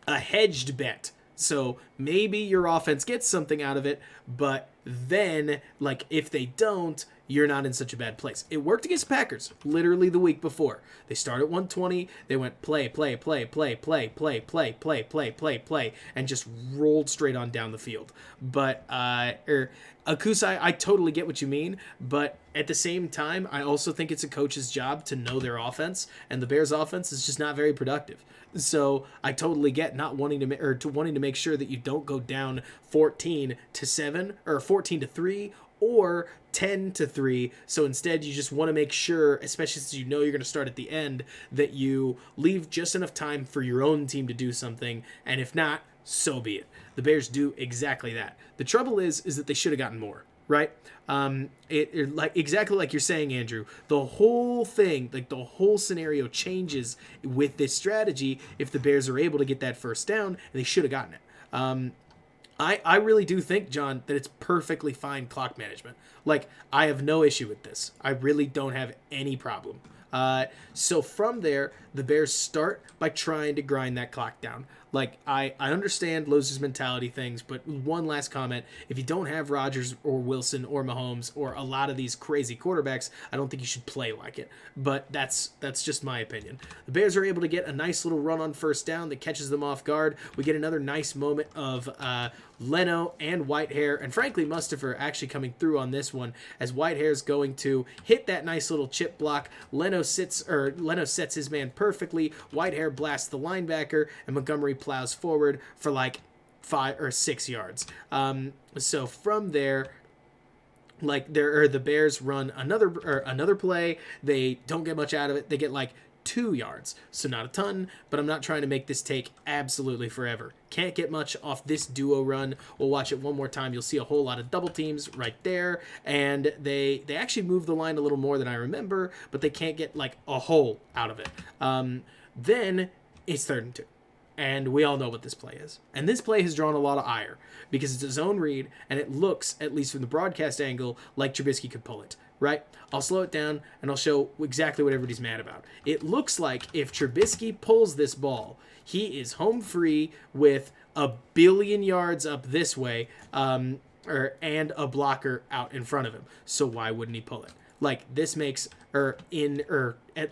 hedged bet. So maybe your offense gets something out of it, but then, like, if they don't, you're not in such a bad place. It worked against Packers literally the week before. They started at 120, they went play, play, play, play, play, play, play, play, play, play, play, and just rolled straight on down the field. But Akusai, I totally get what you mean, but at the same time, I also think it's a coach's job to know their offense, and the Bears' offense is just not very productive. So I totally get not wanting to make sure that you don't go down 14-7 or 14-3 or 10-3. So instead, you just want to make sure, especially since you know you're going to start at the end, that you leave just enough time for your own team to do something. And if not, so be it. The Bears do exactly that. The trouble is that they should have gotten more, right? Like exactly like you're saying, Andrew. The whole thing, like the whole scenario, changes with this strategy if the Bears are able to get that first down, and they should have gotten it. I really do think, John, that it's perfectly fine clock management. Like, I have no issue with this. I really don't have any problem. So from there, the Bears start by trying to grind that clock down. Like, I understand losers mentality things, but one last comment. If you don't have Rodgers or Wilson or Mahomes or a lot of these crazy quarterbacks, I don't think you should play like it. But that's just my opinion. The Bears are able to get a nice little run on first down that catches them off guard. We get another nice moment of Leno and Whitehair, and frankly Mustafa actually coming through on this one, as Whitehair's going to hit that nice little chip block. Leno sets his man perfectly. Whitehair blasts the linebacker, and Montgomery plows forward for like 5 or 6 yards. So from there, the Bears run another play. They don't get much out of it. They get like 2 yards, so not a ton, but I'm not trying to make this take absolutely forever. Can't get much off this duo run. We'll watch it one more time. You'll see a whole lot of double teams right there, and they actually move the line a little more than I remember, but they can't get like a hole out of it. Then it's 3rd and 2. And we all know what this play is. And this play has drawn a lot of ire because it's a zone read, and it looks, at least from the broadcast angle, like Trubisky could pull it, right? I'll slow it down, and I'll show exactly what everybody's mad about. It looks like if Trubisky pulls this ball, he is home free with a billion yards up this way, and a blocker out in front of him. So why wouldn't he pull it? Like, this makes, at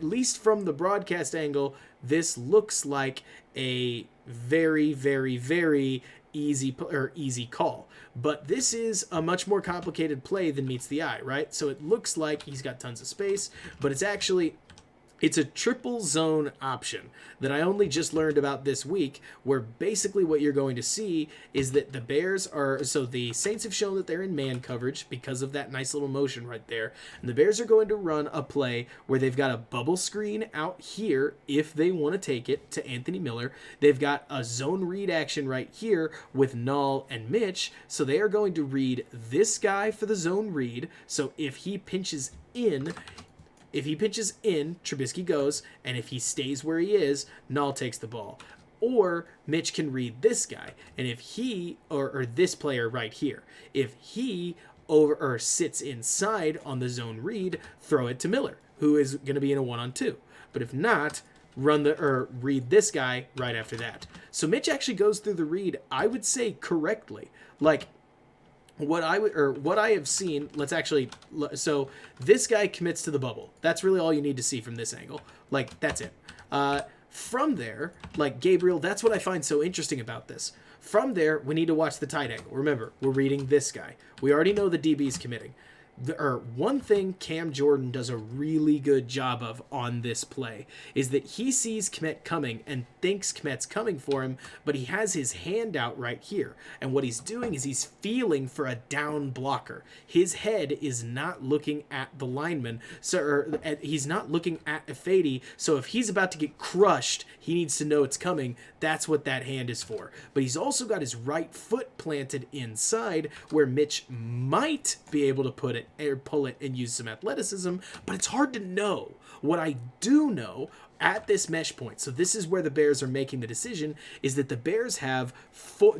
least from the broadcast angle, this looks like a very, very, very easy call. But this is a much more complicated play than meets the eye, right? So it looks like he's got tons of space, but it's a triple zone option that I only just learned about this week, where basically what you're going to see is that the Saints have shown that they're in man coverage because of that nice little motion right there. And the Bears are going to run a play where they've got a bubble screen out here if they want to take it to Anthony Miller. They've got a zone read action right here with Null and Mitch. So they are going to read this guy for the zone read. So if he pinches in, Trubisky goes, and if he stays where he is, Null takes the ball. Or Mitch can read this guy, and if he, or this player right here, if he sits inside on the zone read, throw it to Miller, who is going to be in a 1-on-2. But if not, read this guy right after that. So Mitch actually goes through the read, I would say, correctly. Like, what I have seen, so this guy commits to the bubble. That's really all you need to see from this angle. Like, that's it. From there, like Gabriel, that's what I find so interesting about this. From there, we need to watch the tight angle. Remember, we're reading this guy. We already know the DB's committing. One thing Cam Jordan does a really good job of on this play is that he sees Kmet coming and thinks Kmet's coming for him, but he has his hand out right here. And what he's doing is he's feeling for a down blocker. His head is not looking at the lineman, he's not looking at Ifedi, so if he's about to get crushed, he needs to know it's coming. That's what that hand is for. But he's also got his right foot planted inside where Mitch might be able to pull it and use some athleticism, but it's hard to know. What I do know at this mesh point, so this is where the Bears are making the decision, is that the Bears have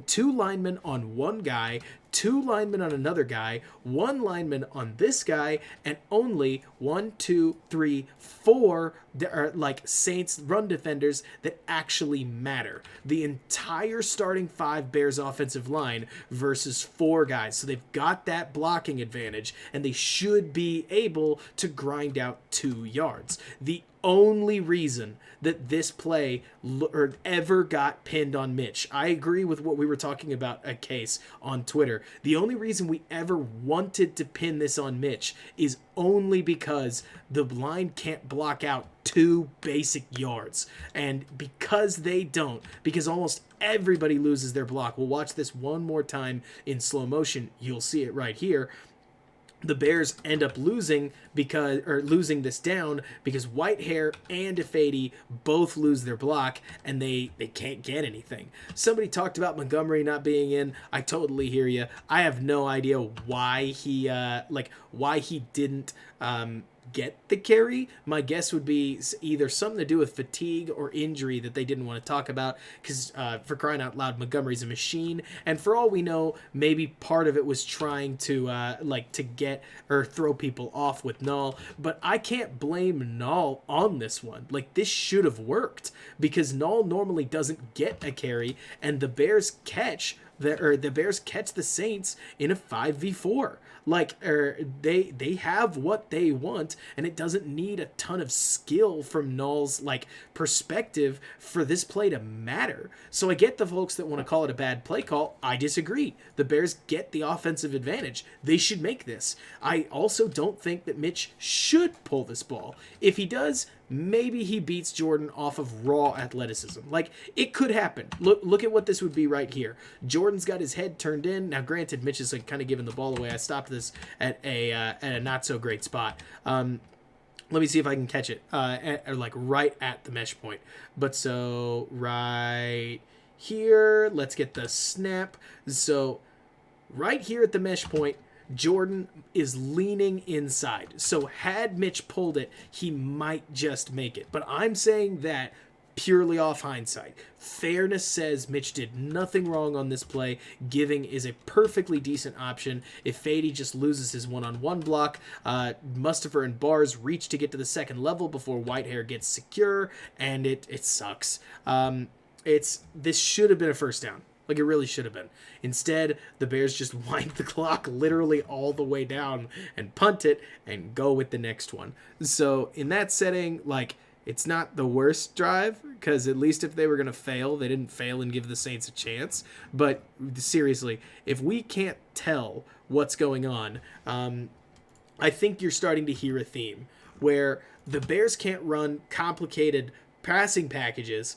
2 linemen on one guy, 2 linemen on another guy, 1 lineman on this guy, and only 1, 2, 3, 4 that are like Saints run defenders that actually matter. The entire starting 5 Bears offensive line versus 4 guys. So they've got that blocking advantage, and they should be able to grind out 2 yards. The only reason that this play ever got pinned on Mitch, I agree with what we were talking about a case on Twitter. The only reason we ever wanted to pin this on Mitch is only because the line can't block out 2 basic yards. And because they don't, because almost everybody loses their block. We'll watch this one more time in slow motion. You'll see it right here. The Bears end up losing this down because Whitehair and Ifedi both lose their block, and they can't get anything. Somebody talked about Montgomery not being in. I totally hear you. I have no idea why he didn't get the carry. My guess would be either something to do with fatigue or injury that they didn't want to talk about, because for crying out loud, Montgomery's a machine, and for all we know, maybe part of it was trying to to get or throw people off with Null. But I can't blame Null on this one. Like, this should have worked, because Null normally doesn't get a carry, and the Bears catch the Saints in a 5v4. They have what they want, and it doesn't need a ton of skill from Null's perspective for this play to matter. So I get the folks that want to call it a bad play call. I disagree. The Bears get the offensive advantage. They should make this. I also don't think that Mitch should pull this ball. If he does, maybe he beats Jordan off of raw athleticism. It could happen. Look at what this would be right here. Jordan's got his head turned in. Now, granted, Mitch is kind of giving the ball away. I stopped this at a not so great spot. Let me see if I can catch it right at the mesh point. But so right here, let's get the snap. So right here at the mesh point, Jordan is leaning inside. So had Mitch pulled it, he might just make it. But I'm saying that purely off hindsight. Fairness says Mitch did nothing wrong on this play. Giving is a perfectly decent option. If Fady just loses his one-on-one block, Mustafa and Bars reach to get to the second level before Whitehair gets secure, and it sucks. This should have been a first down. It really should have been. Instead, the Bears just wind the clock literally all the way down and punt it and go with the next one. So in that setting, it's not the worst drive, because at least if they were going to fail, they didn't fail and give the Saints a chance. But seriously, if we can't tell what's going on, I think you're starting to hear a theme where the Bears can't run complicated passing packages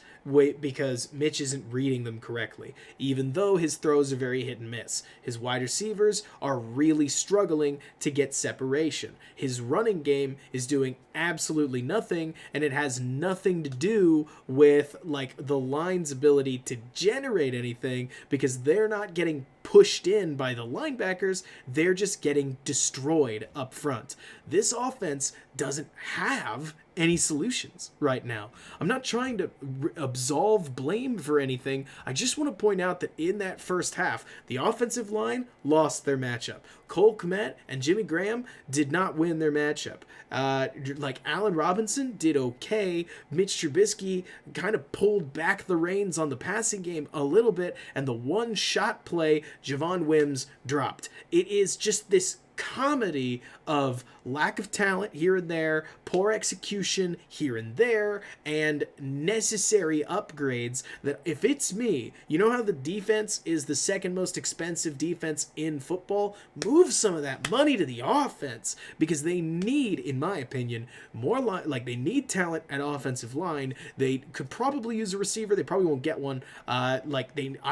because Mitch isn't reading them correctly, even though his throws are very hit and miss. His wide receivers are really struggling to get separation. His running game is doing absolutely nothing, and it has nothing to do with the line's ability to generate anything, because they're not getting pushed in by the linebackers. They're just getting destroyed up front. This offense doesn't have any solutions right now. I'm not trying to absolve blame for anything. I just want to point out that in that first half, the offensive line lost their matchup. Cole Kmet and Jimmy Graham did not win their matchup. Allen Robinson did okay. Mitch Trubisky kind of pulled back the reins on the passing game a little bit, and the one shot play, Javon Wims dropped. It is just this comedy of lack of talent here and there, poor execution here and there, and necessary upgrades that, if it's me, you know how the defense is the second most expensive defense in football? Move some of that money to the offense, because they need, in my opinion, more they need talent at offensive line. They could probably use a receiver. They probably won't get one. I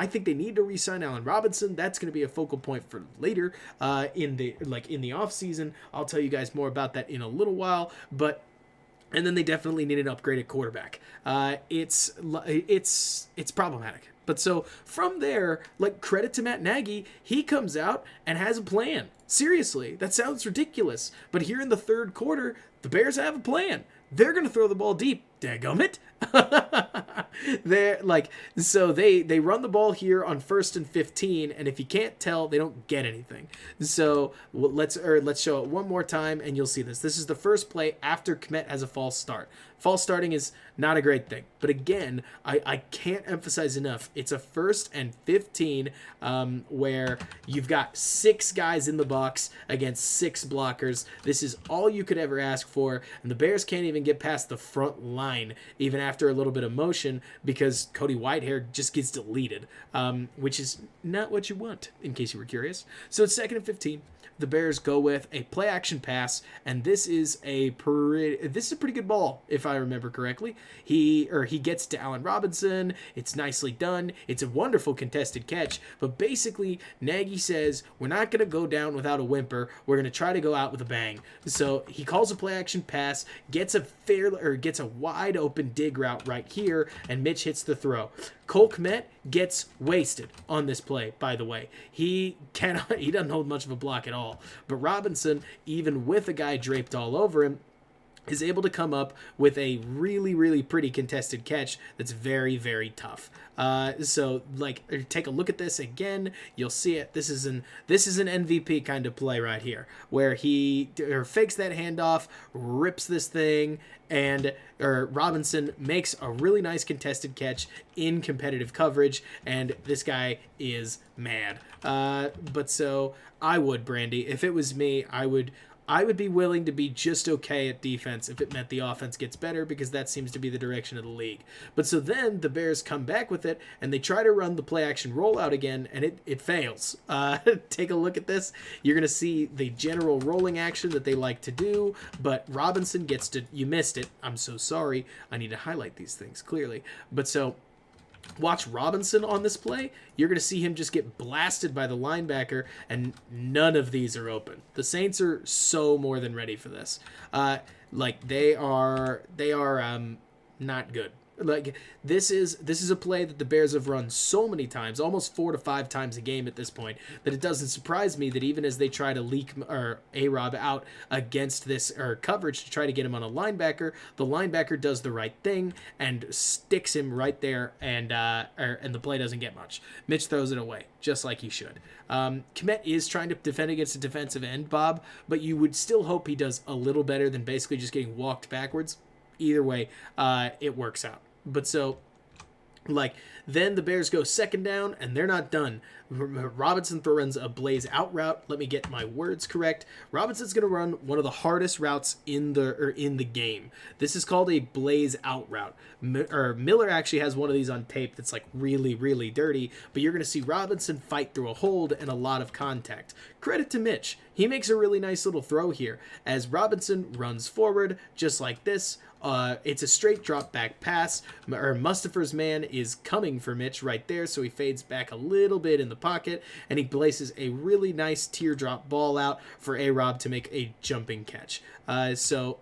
think they need to re-sign Allen Robinson. That's going to be a focal point for later in the offseason. I'll tell you guys more about that in a little while, and then they definitely need an upgraded quarterback. It's problematic. But so from there, credit to Matt Nagy, he comes out and has a plan. Seriously, that sounds ridiculous, but here in the third quarter, the Bears have a plan. They're going to throw the ball deep. Dadgummit. They run the ball here on 1st and 15, and if you can't tell, they don't get anything. So let's show it one more time, and you'll see this. This is the first play after Kmet has a false start. False starting is not a great thing, but again, I can't emphasize enough. It's a 1st and 15 where you've got 6 guys in the box against 6 blockers. This is all you could ever ask for, and the Bears can't even get past the front line, even after a little bit of motion, because Cody Whitehair just gets deleted, which is not what you want, in case you were curious. So it's 2nd and 15. The Bears go with a play action pass, and this is a pretty good ball, if I remember correctly. He gets to Allen Robinson. It's nicely done. run. It's a wonderful contested catch, but basically Nagy says, we're not going to go down without a whimper. We're going to try to go out with a bang. So he calls a play action pass, gets a wide open dig route right here, and Mitch hits the throw. Cole Kmet gets wasted on this play, by the way. He doesn't hold much of a block at all. But Robinson, even with a guy draped all over him, is able to come up with a really, really pretty contested catch that's very, very tough. So take a look at this again. You'll see it. This is an MVP kind of play right here, where he fakes that handoff, rips this thing, and Robinson makes a really nice contested catch in competitive coverage, and this guy is mad. But so I would, Brandy, if it was me, I would be willing to be just okay at defense if it meant the offense gets better, because that seems to be the direction of the league. But so then the Bears come back with it, and they try to run the play-action rollout again, and it fails. Take a look at this. You're going to see the general rolling action that they like to do, but Robinson gets to... You missed it. I'm so sorry. I need to highlight these things clearly. But so... Watch Robinson on this play. You're going to see him just get blasted by the linebacker, and none of these are open. The Saints are so more than ready for this. They are not good. Like this is a play that the Bears have run so many times, almost 4 to 5 times a game at this point, that it doesn't surprise me that even as they try to leak A-Rob out against this coverage to try to get him on a linebacker, the linebacker does the right thing and sticks him right there, and the play doesn't get much. Mitch throws it away just like he should. Kmet is trying to defend against a defensive end, Bob, but you would still hope he does a little better than basically just getting walked backwards. Either way, it works out. But so, then the Bears go second down, and they're not done. Robinson runs a blaze out route. Let me get my words correct. Robinson's going to run one of the hardest routes in the game. This is called a blaze out route. Miller actually has one of these on tape that's really, really dirty, but you're going to see Robinson fight through a hold and a lot of contact. Credit to Mitch. He makes a really nice little throw here as Robinson runs forward just like this. It's a straight drop back pass. Mustafer's man is coming for Mitch right there, so he fades back a little bit in the pocket, and he places a really nice teardrop ball out for A-Rob to make a jumping catch. So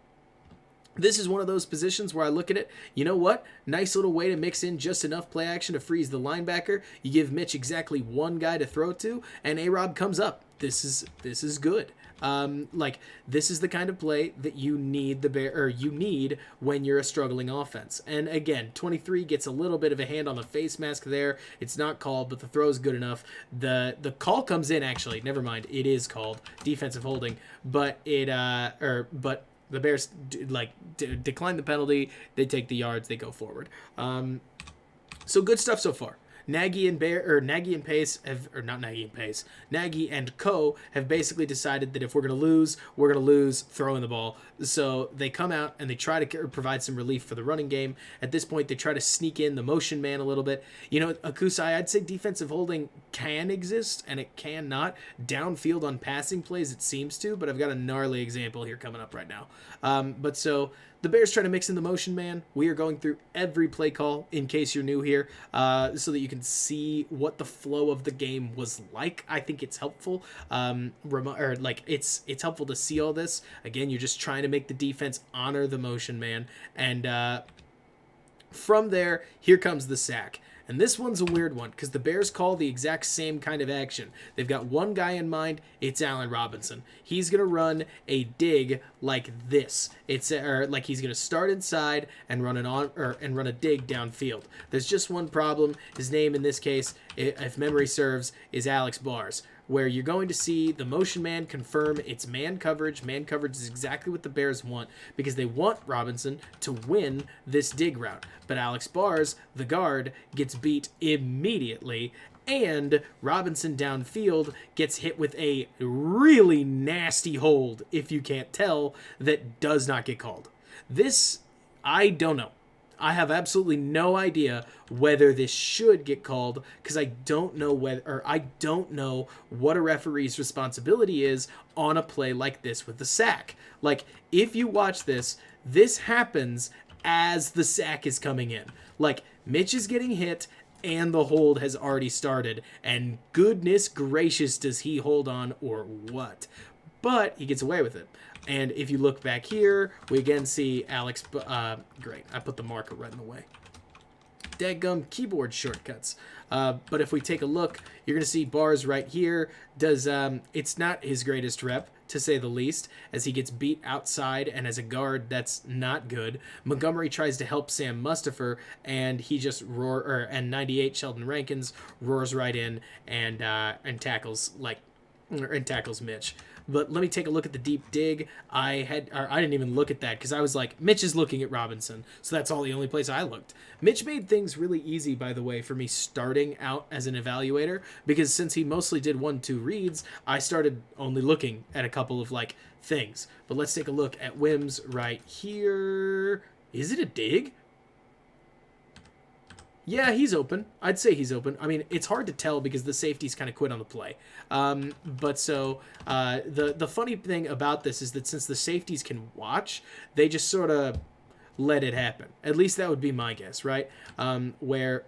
this is one of those positions where I look at it, you know what? Nice little way to mix in just enough play action to freeze the linebacker. You give Mitch exactly one guy to throw to, and A-Rob comes up. This is good. This is the kind of play that you need you need when you're a struggling offense. And again, 23 gets a little bit of a hand on the face mask there. It's not called, but the throw is good enough. The call comes in, actually. Never mind. It is called defensive holding, but but the Bears decline the penalty. They take the yards. They go forward. So good stuff so far. Nagy and Co have basically decided that if we're going to lose throwing the ball. So they come out and they try to provide some relief for the running game. At this point, they try to sneak in the motion man a little bit. Akusai, I'd say defensive holding can exist and it cannot. Downfield on passing plays, it seems to, but I've got a gnarly example here coming up right now. But so the Bears try to mix in the motion man. We are going through every play call in case you're new here, so that you can see what the flow of the game was like. I think it's helpful. It's helpful to see all this. Again, you're just trying to make the defense honor the motion man, and from there, here comes the sack. And this one's a weird one because the Bears call the exact same kind of action. They've got one guy in mind. It's Allen Robinson. He's going to run a dig like this. He's going to start inside and run a dig downfield. There's just one problem. His name in this case, if memory serves, is Alex Bars, where you're going to see the motion man confirm it's man coverage. Man coverage is exactly what the Bears want because they want Robinson to win this dig route. But Alex Bars, the guard, gets beat immediately, and Robinson downfield gets hit with a really nasty hold, if you can't tell, that does not get called. This, I don't know. I have absolutely no idea whether this should get called because I don't know what a referee's responsibility is on a play like this with the sack. If you watch this happens as the sack is coming in. Mitch is getting hit and the hold has already started. And goodness gracious, does he hold on or what? But he gets away with it. And if you look back here, we again see Alex. Great, I put the marker right in the way. Dadgum keyboard shortcuts. But if we take a look, you're going to see bars right here. It's not his greatest rep, to say the least, as he gets beat outside, and as a guard, that's not good. Montgomery tries to help Sam Mustipher, and he just and 98 Sheldon Rankins roars right in and tackles Mitch. But let me take a look at the deep dig. I didn't even look at that because I was like, Mitch is looking at Robinson, so that's the only place I looked. Mitch made things really easy, by the way, for me starting out as an evaluator, because since he mostly did 1-2 reads, I started only looking at a couple of things. But let's take a look at Wims right here. Is it a dig? Yeah, he's open. I'd say he's open. I mean, it's hard to tell because the safeties kind of quit on the play. The funny thing about this is that since the safeties can watch, they just sort of let it happen. At least that would be my guess, right? Where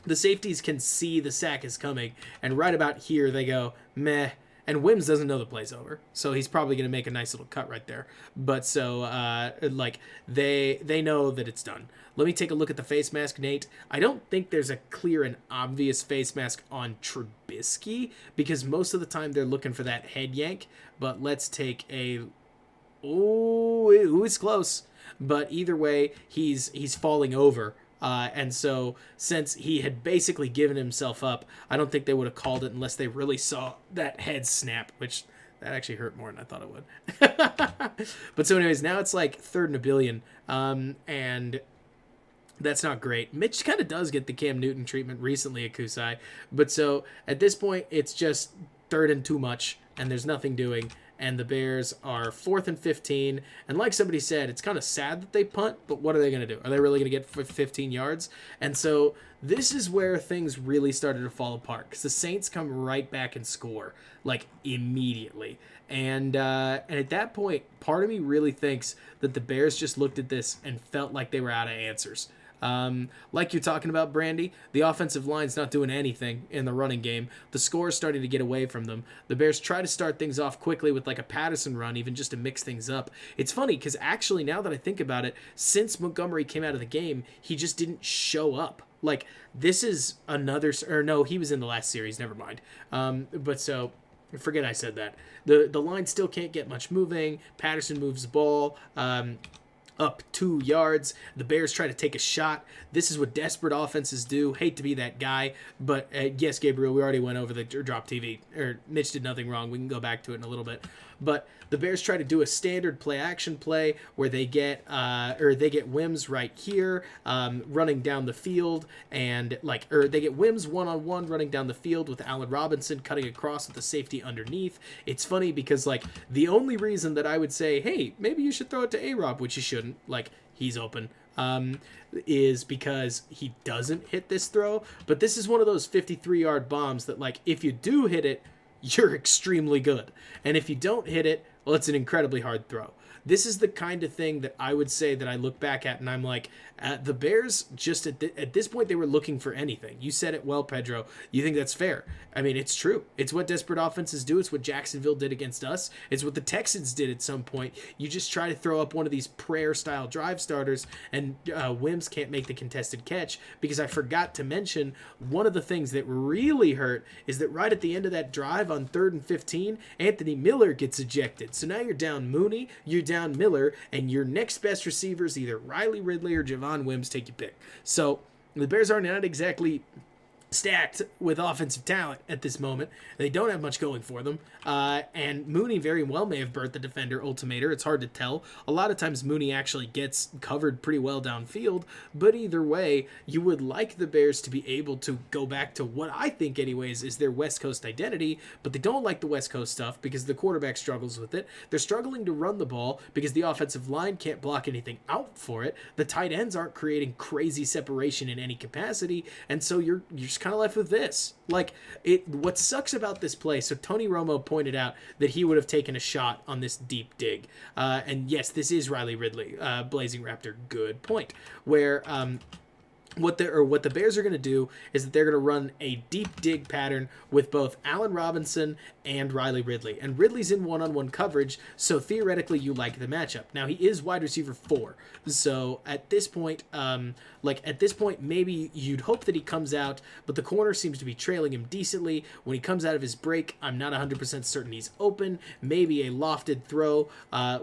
the safeties can see the sack is coming, and right about here they go, meh. And Wims doesn't know the play's over, so he's probably going to make a nice little cut right there. But they know that it's done. Let me take a look at the face mask, Nate. I don't think there's a clear and obvious face mask on Trubisky, because most of the time they're looking for that head yank. But let's take a... Oh, it's close. But either way, he's falling over. And so since he had basically given himself up, I don't think they would have called it unless they really saw that head snap, which that actually hurt more than I thought it would. But so anyways, now it's 3rd and a billion. And that's not great. Mitch kind of does get the Cam Newton treatment recently at Kusai. But so at this point, it's just 3rd and too much, and there's nothing doing. And the Bears are 4th and 15. And like somebody said, it's kind of sad that they punt, but what are they going to do? Are they really going to get 15 yards? And so this is where things really started to fall apart, because the Saints come right back and score, immediately. And at that point, part of me really thinks that the Bears just looked at this and felt like they were out of answers. Like you're talking about, Brandy, the offensive line's not doing anything in the running game. The score is starting to get away from them. The Bears try to start things off quickly with a Patterson run, even just to mix things up. It's funny because actually, now that I think about it, since Montgomery came out of the game, he just didn't show up. This is another, or no, he was in the last series, never mind. But so, forget I said that. The line still can't get much moving. Patterson moves the ball. Up 2 yards. The Bears try to take a shot. This is what desperate offenses do. Hate to be that guy, but yes, Gabriel, we already went over the drop TV. Mitch did nothing wrong. We can go back to it in a little bit. But the Bears try to do a standard play-action play where they get Wims right here running down the field, and they get Wims one-on-one running down the field with Allen Robinson cutting across with the safety underneath. It's funny because the only reason that I would say, hey, maybe you should throw it to A-Rob, which you shouldn't, he's open, is because he doesn't hit this throw. But this is one of those 53-yard bombs that if you do hit it, you're extremely good. And if you don't hit it, well, it's an incredibly hard throw. This is the kind of thing that I would say that I look back at and I'm like, the Bears just at this point, they were looking for anything. You said it well, Pedro. You think that's fair? I mean, it's true. It's what desperate offenses do. It's what Jacksonville did against us. It's what the Texans did at some point. You just try to throw up one of these prayer-style drive starters, and Wims can't make the contested catch, because I forgot to mention one of the things that really hurt is that right at the end of that drive on 3rd and 15, Anthony Miller gets ejected. So now you're down Mooney, you're down Miller, and your next best receiver is either Riley Ridley or Javon Wims, take your pick. So the Bears are not exactly stacked with offensive talent at this moment. They don't have much going for them. And Mooney very well may have burnt the defender ultimator. It's hard to tell. A lot of times Mooney actually gets covered pretty well downfield. But either way, you would like the Bears to be able to go back to what I think anyways is their West Coast identity. But they don't like the West Coast stuff because the quarterback struggles with it. They're struggling to run the ball because the offensive line can't block anything out for it. The tight ends aren't creating crazy separation in any capacity. And so you're just kind of left with this. What sucks about this play, so Tony Romo pointed out that he would have taken a shot on this deep dig. And yes, this is Riley Ridley, Blazing Raptor, good point. Where what the Bears are going to do is that they're going to run a deep dig pattern with both Allen Robinson and Riley Ridley. And Ridley's in one-on-one coverage, so theoretically you like the matchup. Now, he is wide receiver 4. So at this point, maybe you'd hope that he comes out, but the corner seems to be trailing him decently. When he comes out of his break, I'm not 100% certain he's open. Maybe a lofted throw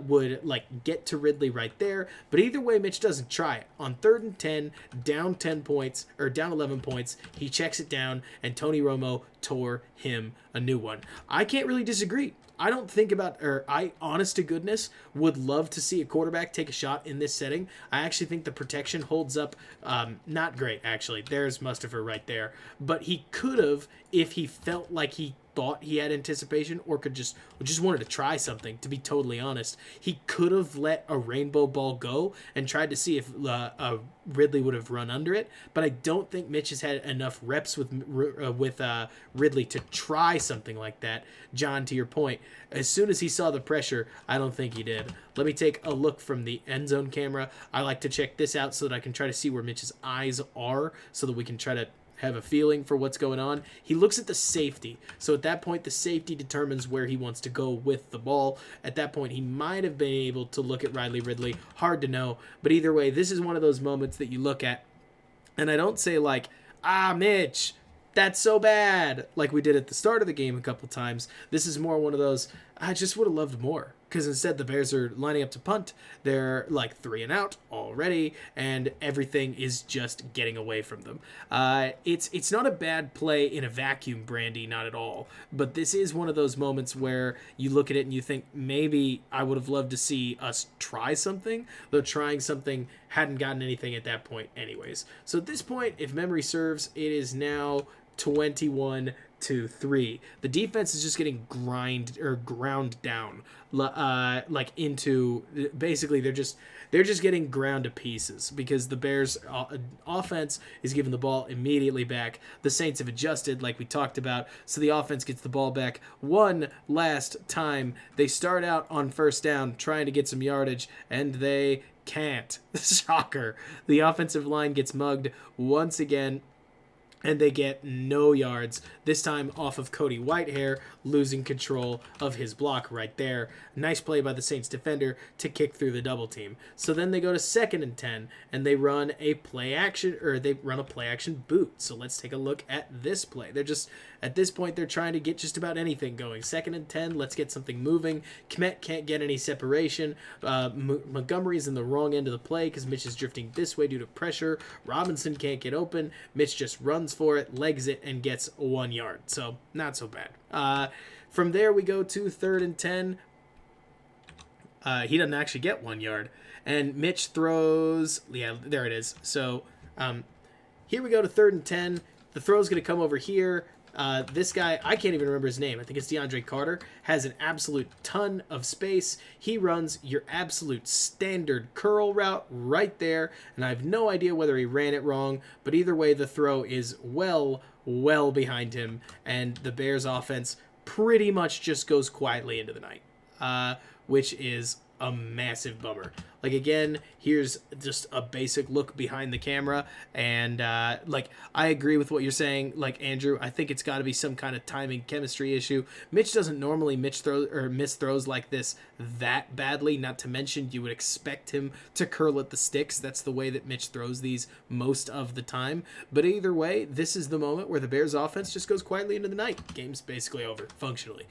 would get to Ridley right there. But either way, Mitch doesn't try it. On 3rd and 10, down 10 points, or down 11 points, he checks it down, and Tony Romo tore him a new one. I can't really disagree. I don't think about, honest to goodness, would love to see a quarterback take a shot in this setting. I actually think the protection holds up not great, actually. There's Mustafa right there. But he could have, if he felt like he thought he had anticipation or just wanted to try something, to be totally honest. He could have let a rainbow ball go and tried to see if Ridley would have run under it, but I don't think Mitch has had enough reps with Ridley to try something like that. John, to your point, as soon as he saw the pressure, I don't think he did. Let me take a look from the end zone camera. I like to check this out so that I can try to see where Mitch's eyes are so that we can try to have a feeling for what's going on. He looks at the safety. So at that point, the safety determines where he wants to go with the ball. At that point, he might have been able to look at Riley Ridley. Hard to know. But either way, this is one of those moments that you look at, and I don't say Mitch, that's so bad, like we did at the start of the game a couple times. This is more one of those, I just would have loved more. Because instead the Bears are lining up to punt. They're 3 and out already, and everything is just getting away from them. It's not a bad play in a vacuum, Brandy, not at all. But this is one of those moments where you look at it and you think, maybe I would have loved to see us try something, though trying something hadn't gotten anything at that point anyways. So at this point, if memory serves, it is now 21-3. The defense is just getting ground down, into basically they're just getting ground to pieces because the Bears offense is giving the ball immediately back. The Saints have adjusted, like we talked about, so the offense gets the ball back one last time. They start out on 1st down trying to get some yardage, and they can't. Shocker. The offensive line gets mugged once again, and they get no yards, this time off of Cody Whitehair, losing control of his block right there. Nice play by the Saints defender to kick through the double team. So then they go to 2nd and 10, and they run a play action boot. So let's take a look at this play. They're just, at this point, they're trying to get just about anything going. 2nd and 10, let's get something moving. Kmet can't get any separation. Montgomery's in the wrong end of the play because Mitch is drifting this way due to pressure. Robinson can't get open. Mitch just runs for it, legs it, and gets 1 yard. So not so bad. From there, we go to 3rd and 10. He doesn't actually get 1 yard. And Mitch throws... Yeah, there it is. So here we go to 3rd and 10. The throw's going to come over here. This guy, I can't even remember his name. I think it's DeAndre Carter, has an absolute ton of space. He runs your absolute standard curl route right there, and I have no idea whether he ran it wrong, but either way, the throw is well behind him, and the Bears offense pretty much just goes quietly into the night, which is a massive bummer. Again, here's just a basic look behind the camera, and I agree with what you're saying, Andrew. I think it's got to be some kind of timing chemistry issue. Mitch doesn't normally miss throws like this that badly, not to mention you would expect him to curl at the sticks. That's the way that Mitch throws these most of the time. But either way, this is the moment where the Bears offense just goes quietly into the night. Game's basically over, functionally.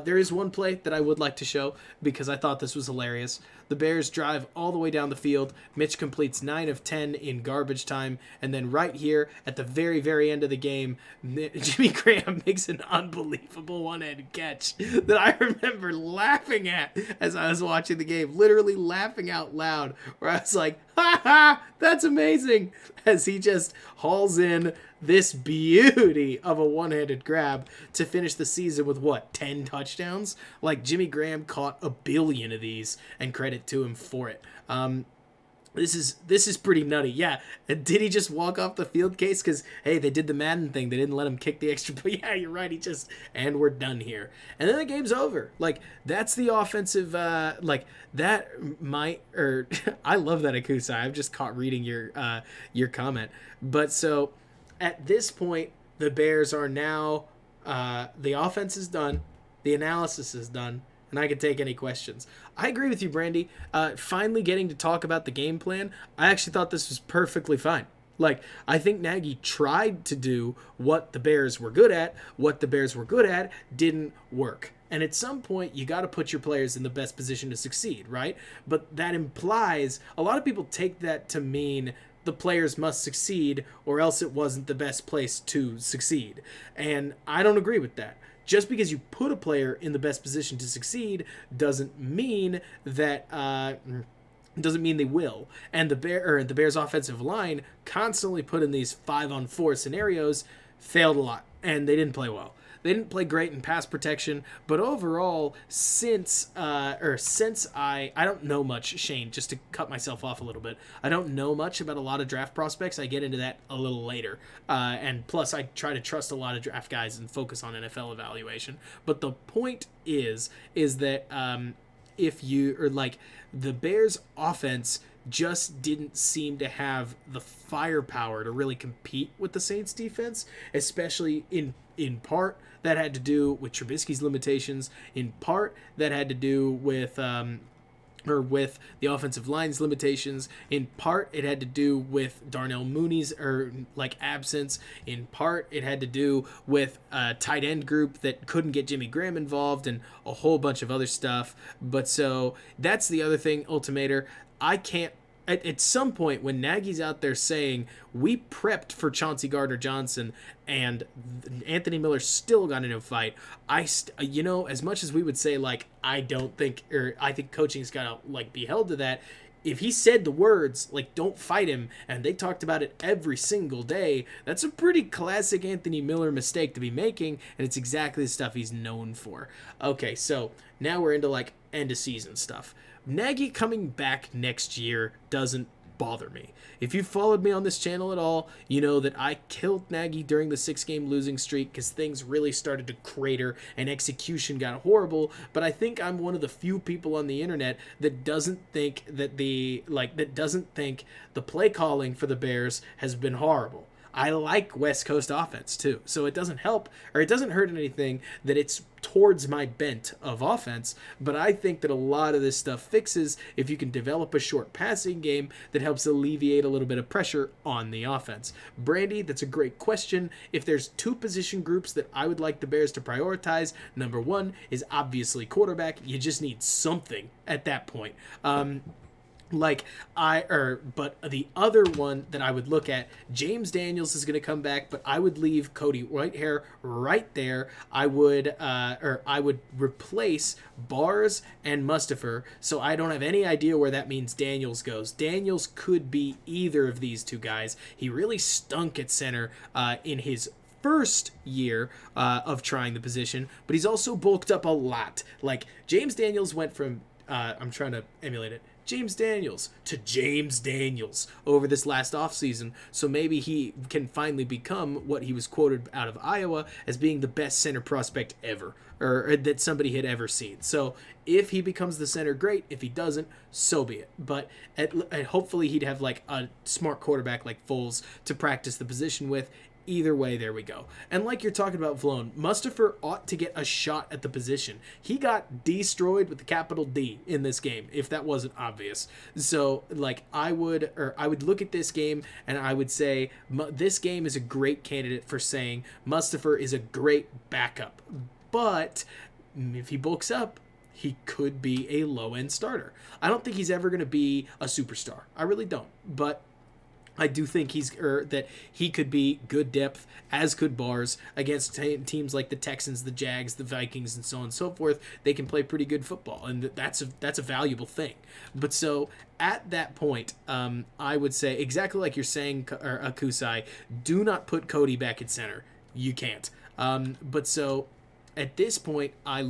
There is one play that I would like to show because I thought this was hilarious. The Bears drive all the way down the field. Mitch completes 9 of 10 in garbage time. And then right here at the very, very end of the game, Jimmy Graham makes an unbelievable one-handed catch that I remember laughing at as I was watching the game. Literally laughing out loud where I was like, ha ha, that's amazing. As he just hauls in this beauty of a one-handed grab to finish the season with 10 touchdowns? Jimmy Graham caught a billion of these, and credit to him for it. This is pretty nutty. Yeah. Did he just walk off the field, Case? Because, hey, they did the Madden thing. They didn't let him kick the extra point. Yeah, you're right. And we're done here. And then the game's over. Like, that's the offensive, that might, or, I love that, Akusai. I've just caught reading your comment. But so, at this point, the Bears are now, the offense is done. The analysis is done. And I can take any questions. I agree with you, Brandy. Finally getting to talk about the game plan, I actually thought this was perfectly fine. Like, I think Nagy tried to do what the Bears were good at. What the Bears were good at didn't work. And at some point, you got to put your players in the best position to succeed, right? But that implies, a lot of people take that to mean the players must succeed or else it wasn't the best place to succeed. And I don't agree with that. Just because you put a player in the best position to succeed doesn't mean that doesn't mean they will. And the Bears offensive line constantly put in these 5-on-4 scenarios, failed a lot, and they didn't play well. They didn't play great in pass protection, but overall, since I don't know much, Shane, just to cut myself off a little bit, I don't know much about a lot of draft prospects. I get into that a little later. And plus, I try to trust a lot of draft guys and focus on NFL evaluation. But the point is that if you, or like, the Bears offense just didn't seem to have the firepower to really compete with the Saints defense, especially in part that had to do with Trubisky's limitations, in part that had to do with with the offensive line's limitations. In part, it had to do with Darnell Mooney's absence. In part, it had to do with a tight end group that couldn't get Jimmy Graham involved and a whole bunch of other stuff. But so that's the other thing, Ultimator. I can't. At some point, when Nagy's out there saying, we prepped for Chauncey Gardner-Johnson and Anthony Miller still got into a fight, as much as we would say, I think coaching's got to, be held to that, if he said the words, don't fight him, and they talked about it every single day, that's a pretty classic Anthony Miller mistake to be making, and it's exactly the stuff he's known for. Okay, so now we're into, end-of-season stuff. Nagy coming back next year doesn't bother me. If you followed me on this channel at all, you know that I killed Nagy during the 6-game losing streak because things really started to crater and execution got horrible. But I think I'm one of the few people on the internet that doesn't think that the play calling for the Bears has been horrible. I like West Coast offense too, so it doesn't help or it doesn't hurt anything that it's towards my bent of offense, but I think that a lot of this stuff fixes if you can develop a short passing game that helps alleviate a little bit of pressure on the offense. Brandy, that's a great question. If there's two position groups that I would like the Bears to prioritize, number one is obviously quarterback. You just need something at that point. But the other one that I would look at, James Daniels is going to come back, but I would leave Cody Whitehair right there. I would replace Bars and Mustipher, so I don't have any idea where that means Daniels goes. Daniels could be either of these two guys. He really stunk at center in his first year of trying the position, but he's also bulked up a lot. James Daniels went from, I'm trying to emulate it, James Daniels to James Daniels over this last offseason, so maybe he can finally become what he was quoted out of Iowa as being the best center prospect ever, or that somebody had ever seen. So if he becomes the center, great. If he doesn't, so be it. But hopefully he'd have a smart quarterback like Foles to practice the position with. Either way, there we go. And like you're talking about, Vlone, Mustipher ought to get a shot at the position. He got destroyed with the capital D in this game, if that wasn't obvious. So, I would look at this game and I would say this game is a great candidate for saying Mustipher is a great backup. But if he bulks up, he could be a low-end starter. I don't think he's ever going to be a superstar. I really don't. But I do think that he could be good depth, as could Bars, against teams like the Texans, the Jags, the Vikings, and so on and so forth. They can play pretty good football, and that's a valuable thing. But so at that point, I would say exactly like you're saying, Akusai, do not put Cody back at center. You can't. But so at this point, I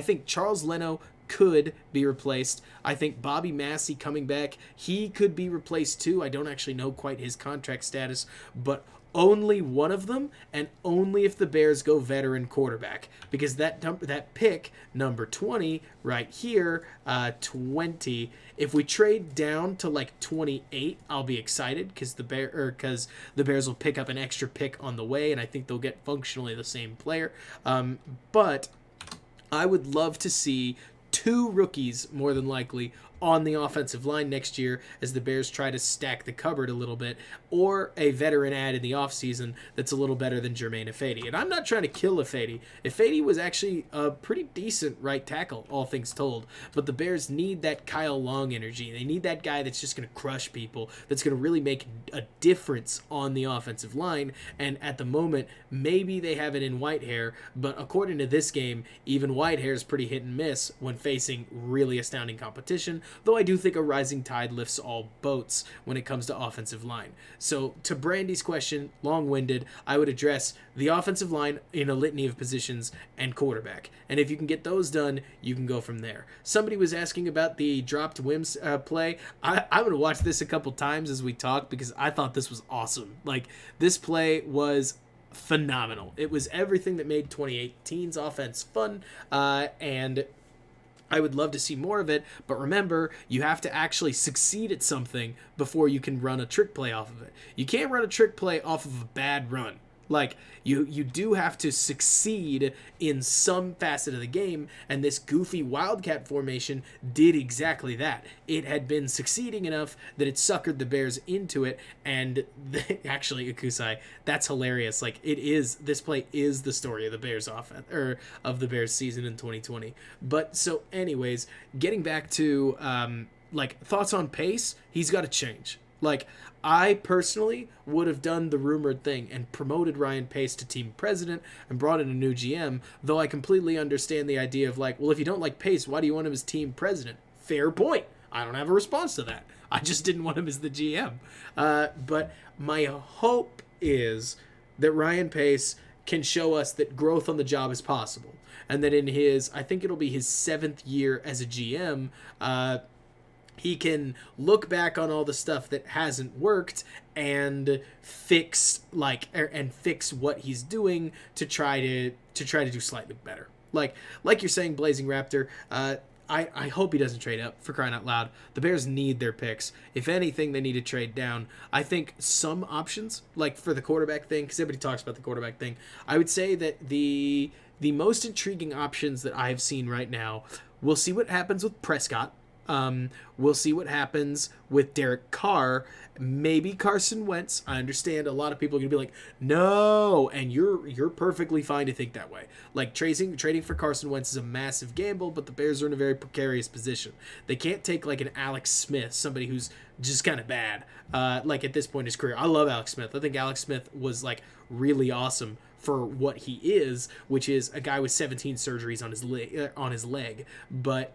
think Charles Leno could be replaced. I think Bobby Massey coming back, he could be replaced too. I don't actually know quite his contract status, but only one of them, and only if the Bears go veteran quarterback, because that pick number 20 right here, 20. If we trade down to like 28, I'll be excited because the Bears will pick up an extra pick on the way, and I think they'll get functionally the same player. But I would love to see 2 rookies, more than likely, on the offensive line next year as the Bears try to stack the cupboard a little bit, or a veteran add in the offseason that's a little better than Germain Ifedi. And I'm not trying to kill Ifedi. Ifedi was actually a pretty decent right tackle, all things told. But the Bears need that Kyle Long energy. They need that guy that's just going to crush people, that's going to really make a difference on the offensive line. And at the moment, maybe they have it in Whitehair, but according to this game, even Whitehair is pretty hit and miss when facing really astounding competition, though I do think a rising tide lifts all boats when it comes to offensive line. So to Brandy's question, long-winded, I would address the offensive line in a litany of positions and quarterback. And if you can get those done, you can go from there. Somebody was asking about the dropped Wims play. I'm going to watch this a couple times as we talk because I thought this was awesome. Like, this play was phenomenal. It was everything that made 2018's offense fun, and I would love to see more of it, but remember, you have to actually succeed at something before you can run a trick play off of it. You can't run a trick play off of a bad run. Like, you do have to succeed in some facet of the game, and this goofy Wildcat formation did exactly that. It had been succeeding enough that it suckered the Bears into it, and actually, Akusai, that's hilarious. Like, this play is the story of the Bears offense, or of the Bears season in 2020. But, so anyways, getting back to, thoughts on Pace, he's got to change. Like, I personally would have done the rumored thing and promoted Ryan Pace to team president and brought in a new GM, though I completely understand the idea of like, well, if you don't like Pace, why do you want him as team president? Fair point. I don't have a response to that. I just didn't want him as the GM. But my hope is that Ryan Pace can show us that growth on the job is possible, and that in I think it'll be his 7th year as a GM, he can look back on all the stuff that hasn't worked and fix what he's doing to try to do slightly better. Like you're saying, Blazing Raptor, I hope he doesn't trade up, for crying out loud. The Bears need their picks. If anything, they need to trade down. I think some options, like for the quarterback thing, because everybody talks about the quarterback thing, I would say that the most intriguing options that I've seen right now, we'll see what happens with Prescott. We'll see what happens with Derek Carr, maybe Carson Wentz. I understand a lot of people are going to be like, no, and you're perfectly fine to think that way. Like, trading for Carson Wentz is a massive gamble, but the Bears are in a very precarious position. They can't take like an Alex Smith, somebody who's just kind of bad, like at this point in his career. I love Alex Smith. I think Alex Smith was like really awesome for what he is, which is a guy with 17 surgeries on his leg, but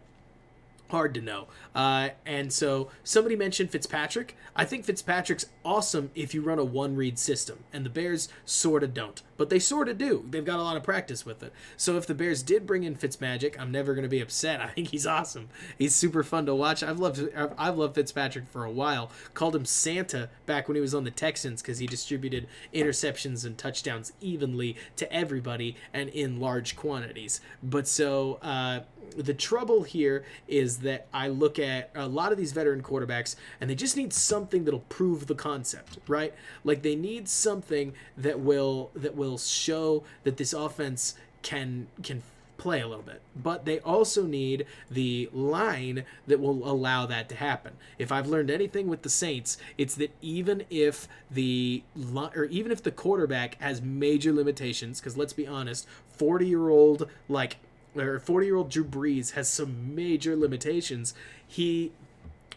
hard to know. And so somebody mentioned Fitzpatrick. I think Fitzpatrick's awesome if you run a one-read system, and the Bears sort of don't, but they sort of do. They've got a lot of practice with it. So if the Bears did bring in Fitzmagic, I'm never going to be upset. I think he's awesome. He's super fun to watch. I've loved Fitzpatrick for a while. Called him Santa back when he was on the Texans because he distributed interceptions and touchdowns evenly to everybody and in large quantities. But so the trouble here is that I look at a lot of these veteran quarterbacks and they just need something that'll prove the concept, right? Like, they need something that will show that this offense can play a little bit, but they also need the line that will allow that to happen. If I've learned anything with the Saints, it's that even if the quarterback has major limitations, because let's be honest, 40-year-old Drew Brees has some major limitations.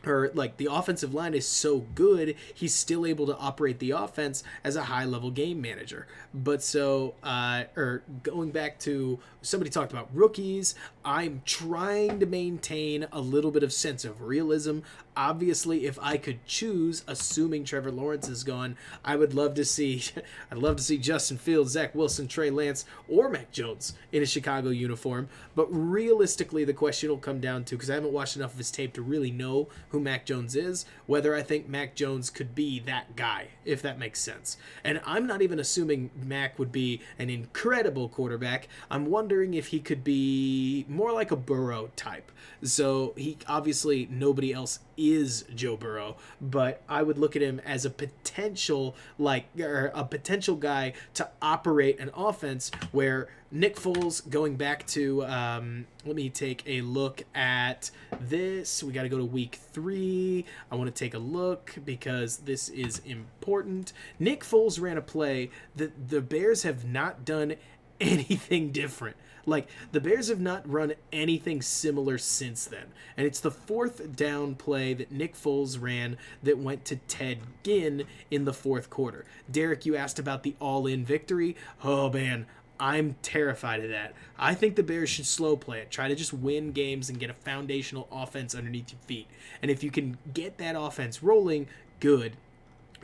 or like the offensive line is so good, he's still able to operate the offense as a high level game manager. But so, or going back to somebody talked about rookies, I'm trying to maintain a little bit of sense of realism. Obviously, if I could choose, assuming Trevor Lawrence is gone, I would love to see, I'd love to see Justin Fields, Zach Wilson, Trey Lance, or Mac Jones in a Chicago uniform. But realistically, the question will come down to, because I haven't watched enough of his tape to really know who Mac Jones is, whether I think Mac Jones could be that guy, if that makes sense. And I'm not even assuming Mac would be an incredible quarterback. I'm wondering if he could be more like a Burrow type. So he obviously, nobody else is Joe Burrow, but I would look at him as a potential guy to operate an offense where Nick Foles, going back to, let me take a look at this. We got to go to week 3. I want to take a look because this is important. Nick Foles ran a play that the Bears have not done anything different. Like, the Bears have not run anything similar since then. And it's the 4th down play that Nick Foles ran that went to Ted Ginn in the 4th quarter. Derek, you asked about the all-in victory. Oh, man, I'm terrified of that. I think the Bears should slow play it. Try to just win games and get a foundational offense underneath your feet. And if you can get that offense rolling, good.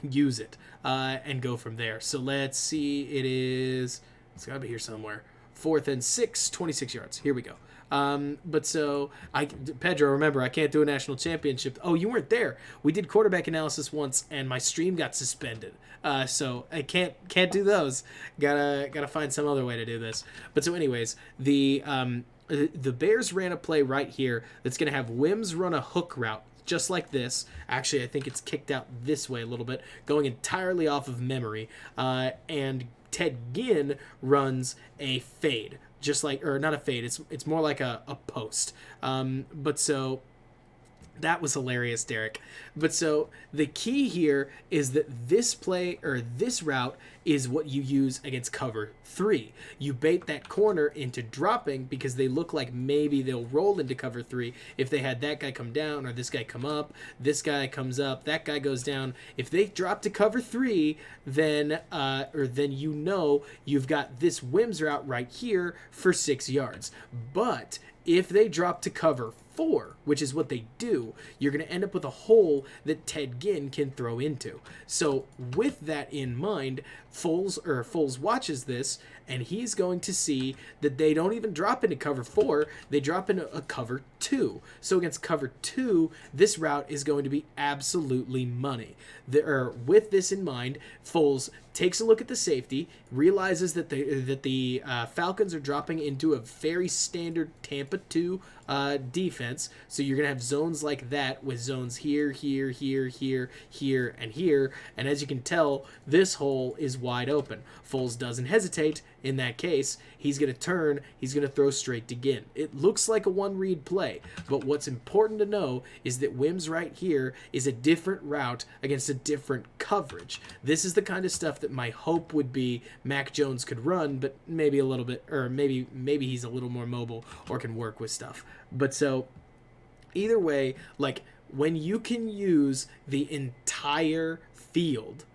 Use it and go from there. So let's see. It's got to be here somewhere. 4th and 6, 26 yards. Here we go. But so, Pedro, remember, I can't do a national championship. Oh, you weren't there. We did quarterback analysis once, and my stream got suspended. So I can't do those. Gotta find some other way to do this. But so, anyways, the Bears ran a play right here that's gonna have Wims run a hook route, just like this. Actually, I think it's kicked out this way a little bit, going entirely off of memory, and Ted Ginn runs a fade, just like, or not a fade, it's more like a post. But so that was hilarious, Derek. But so the key here is that this play, or this route, is what you use against cover 3. You bait that corner into dropping because they look like maybe they'll roll into cover 3 if they had that guy come down or this guy come up, this guy comes up, that guy goes down. If they drop to cover 3, then you know you've got this Wims route right here for 6 yards. But if they drop to cover 4, which is what they do, you're going to end up with a hole that Ted Ginn can throw into. So with that in mind, Foles watches this, and he's going to see that they don't even drop into cover 4, they drop into a cover 2. So against cover 2, this route is going to be absolutely money. With this in mind, Foles takes a look at the safety, realizes that the Falcons are dropping into a very standard Tampa 2 defense. So you're going to have zones like that with zones here, here, here, here, here, and here. And as you can tell, this hole is wide open. Foles doesn't hesitate. In that case, he's going to turn, he's going to throw straight to Ginn. It looks like a one-read play, but what's important to know is that Wims right here is a different route against a different coverage. This is the kind of stuff that my hope would be Mac Jones could run, but maybe a little bit, or maybe he's a little more mobile or can work with stuff. But so either way, like, when you can use the entire field,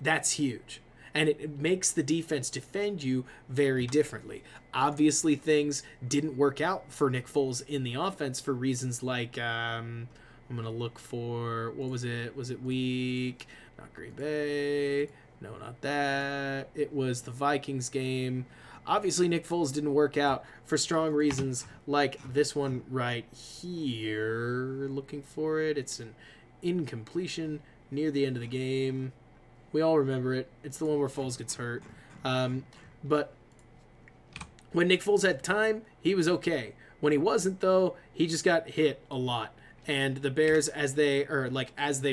that's huge. And it makes the defense defend you very differently. Obviously, things didn't work out for Nick Foles in the offense for reasons like, I'm going to look for, what was it? Was it week? Not Green Bay. No, not that. It was the Vikings game. Obviously, Nick Foles didn't work out for strong reasons like this one right here. Looking for it. It's an incompletion near the end of the game. We all remember it. It's the one where Foles gets hurt. But when Nick Foles had time, he was okay. When he wasn't, though, he just got hit a lot. And the Bears, as they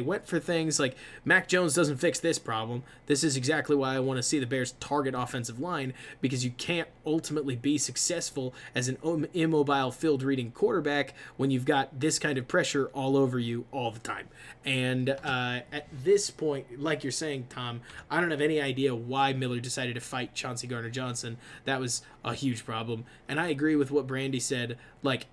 went for things, like, Mac Jones doesn't fix this problem. This is exactly why I want to see the Bears target offensive line, because you can't ultimately be successful as an immobile field reading quarterback when you've got this kind of pressure all over you all the time. And at this point, like you're saying, Tom, I don't have any idea why Miller decided to fight Chauncey Gardner-Johnson. That was a huge problem. And I agree with what Brandy said. Like,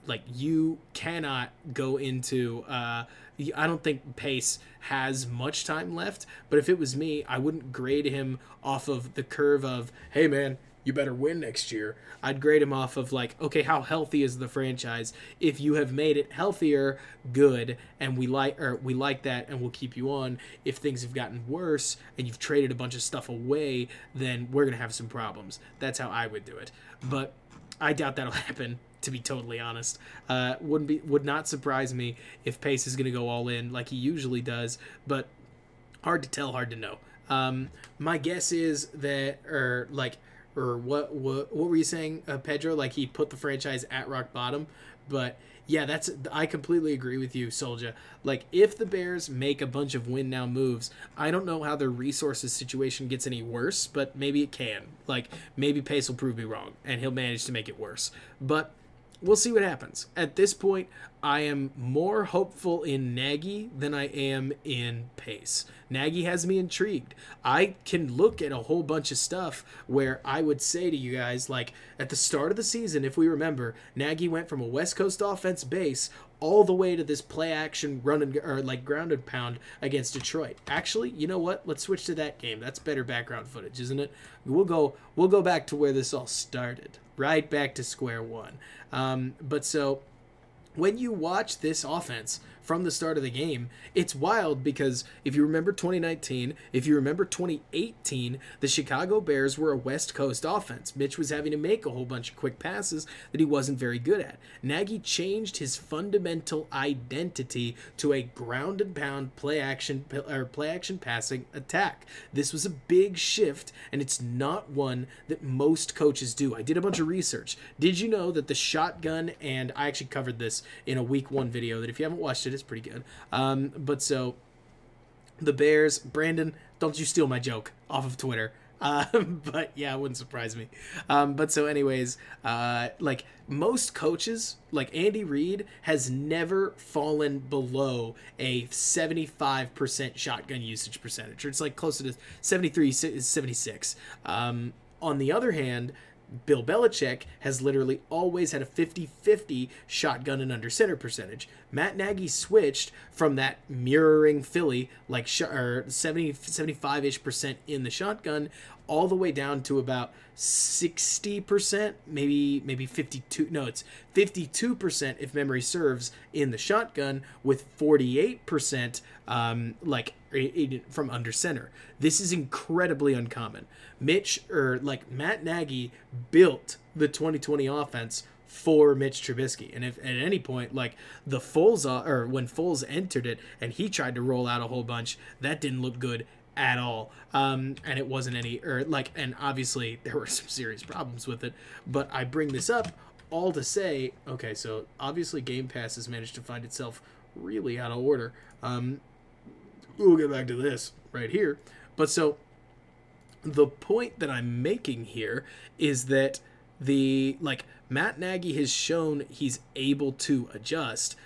like you cannot go into. I don't think Pace has much time left, but if it was me, I wouldn't grade him off of the curve of, hey man, you better win next year. I'd grade him off of like, okay, how healthy is the franchise? If you have made it healthier, good, and we like that, and we'll keep you on. If things have gotten worse and you've traded a bunch of stuff away, then we're gonna have some problems. That's how I would do it. But I doubt that'll happen, to be totally honest. Would not surprise me if Pace is gonna go all in like he usually does, but hard to tell, hard to know. My guess is that, or what were you saying, Pedro? Like he put the franchise at rock bottom, but yeah, I completely agree with you, Soldier. Like if the Bears make a bunch of win now moves, I don't know how their resources situation gets any worse, but maybe it can. Like maybe Pace will prove me wrong and he'll manage to make it worse. But we'll see what happens. At this point, I am more hopeful in Nagy than I am in Pace. Nagy has me intrigued. I can look at a whole bunch of stuff where I would say to you guys, like, at the start of the season, if we remember, Nagy went from a West Coast offense base all the way to this play action ground and pound against Detroit. Actually, you know what? Let's switch to that game. That's better background footage, isn't it? We'll go back to where this all started. Right back to square one. But so when you watch this offense from the start of the game, it's wild because if you remember 2019, if you remember 2018, the Chicago Bears were a West Coast offense. Mitch was having to make a whole bunch of quick passes that he wasn't very good at. Nagy changed his fundamental identity to a ground and pound play action passing attack. This was a big shift, and it's not one that most coaches do. I did a bunch of research. Did you know that the shotgun, and I actually covered this in a week 1 video that if you haven't watched it, it's pretty good. But so the Bears, Brandon, don't you steal my joke off of Twitter. But yeah, it wouldn't surprise me. But so anyways, like most coaches, like Andy Reid has never fallen below a 75% shotgun usage percentage. Or it's like closer to 73, 76. On the other hand, Bill Belichick has literally always had a 50-50 shotgun and under center percentage. Matt Nagy switched from that mirroring Philly, like 75-ish% in the shotgun, all the way down to about 60%, maybe 52. No, it's 52% if memory serves in the shotgun, with 48% from under center. This is incredibly uncommon. Matt Nagy built the 2020 offense for Mitch Trubisky, and if at any point when Foles entered it and he tried to roll out a whole bunch, that didn't look good at all. And it wasn't and obviously there were some serious problems with it. But I bring this up all to say, okay, so obviously Game Pass has managed to find itself really out of order. We'll get back to this right here. But so the point that I'm making here is that Matt Nagy has shown he's able to adjust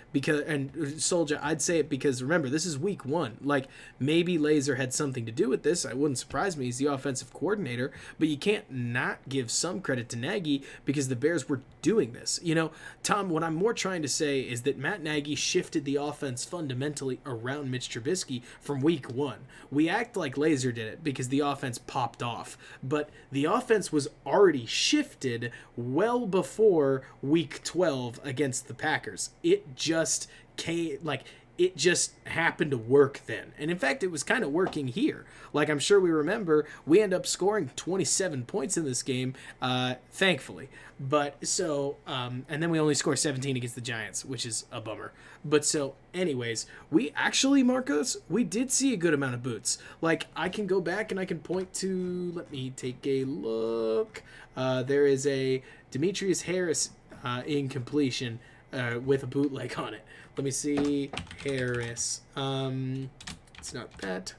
Soldier, I'd say it because remember, this is week 1. Like maybe Laser had something to do with this. It wouldn't surprise me. He's the offensive coordinator, but you can't not give some credit to Nagy because the Bears were doing this. You know, Tom, what I'm more trying to say is that Matt Nagy shifted the offense fundamentally around Mitch Trubisky from week 1. We act like Laser did it because the offense popped off, but the offense was already shifted well before week 12 against the Packers. It just happened to work then. And in fact, it was kind of working here. Like I'm sure we remember, we end up scoring 27 points in this game, thankfully. But so, and then we only score 17 against the Giants, which is a bummer. But so, anyways, Marcos, we did see a good amount of boots. Like, I can go back and I can point to, let me take a look. There is a Demetrius Harris incompletion with a bootleg on it. Let me see. Harris. It's not that.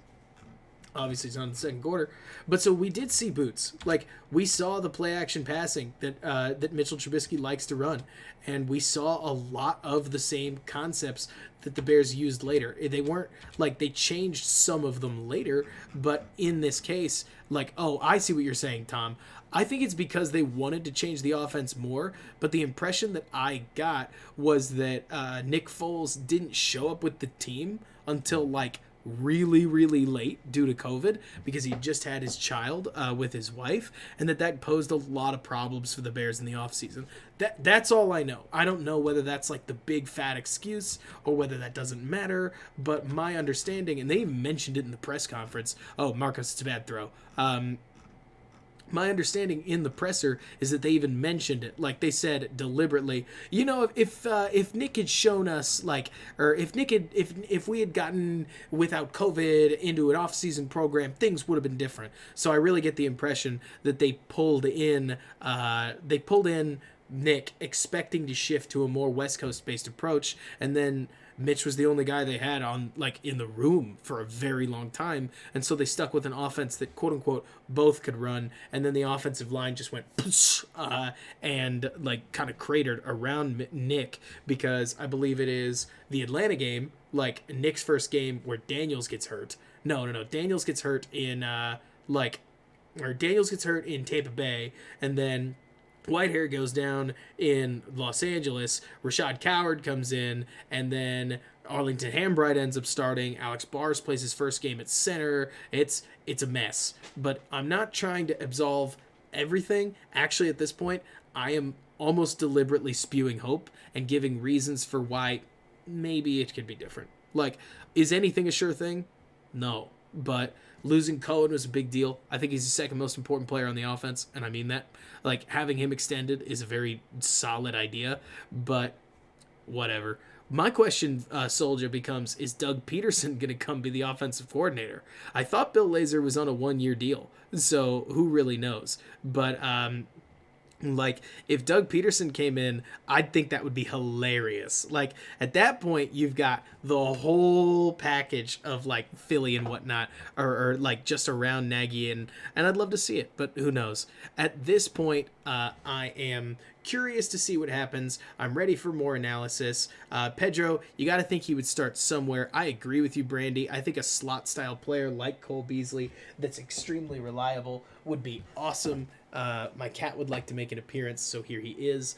Obviously, it's not in the second quarter, but so we did see boots. Like we saw the play action passing that Mitchell Trubisky likes to run, and we saw a lot of the same concepts that the Bears used later. They weren't like they changed some of them later, but in this case, like I see what you're saying, Tom. I think it's because they wanted to change the offense more, but the impression that I got was that Nick Foles didn't show up with the team until like really, really late due to COVID because he just had his child with his wife, and that posed a lot of problems for the Bears in the offseason. That's all I know. I don't know whether that's like the big fat excuse or whether that doesn't matter, but my understanding, and they even mentioned it in the press conference. Oh, Marcos, it's a bad throw. My understanding in the presser is that they even mentioned it, like they said deliberately. You know, if Nick had shown us like, or if we had gotten without COVID into an off-season program, things would have been different. So I really get the impression that they pulled in Nick expecting to shift to a more West Coast based approach, and then Mitch was the only guy they had on like in the room for a very long time, and so they stuck with an offense that quote unquote both could run, and then the offensive line just went and like kind of cratered around Nick, because I believe it is the Atlanta game, like Nick's first game where Daniels gets hurt. No, Daniels gets hurt in Daniels gets hurt in Tampa Bay, and then Whitehair goes down in Los Angeles. Rashad Coward comes in, and then Arlington Hambright ends up starting. Alex Bars plays his first game at center. It's a mess. But I'm not trying to absolve everything. Actually, at this point, I am almost deliberately spewing hope and giving reasons for why maybe it could be different. Like, is anything a sure thing? No. But losing Cohen was a big deal. I think he's the second most important player on the offense, and I mean that. Like, having him extended is a very solid idea, but whatever. My question, Soldier, becomes, is Doug Peterson going to come be the offensive coordinator? I thought Bill Lazor was on a one-year deal, so who really knows? But, like, if Doug Peterson came in, I'd think that would be hilarious. Like, at that point, you've got the whole package of, like, Philly and whatnot, or like, just around Nagy, and I'd love to see it, but who knows? At this point, I am curious to see what happens. I'm ready for more analysis. Pedro, you got to think he would start somewhere. I agree with you, Brandy. I think a slot-style player like Cole Beasley that's extremely reliable would be awesome. My cat would like to make an appearance, so here he is.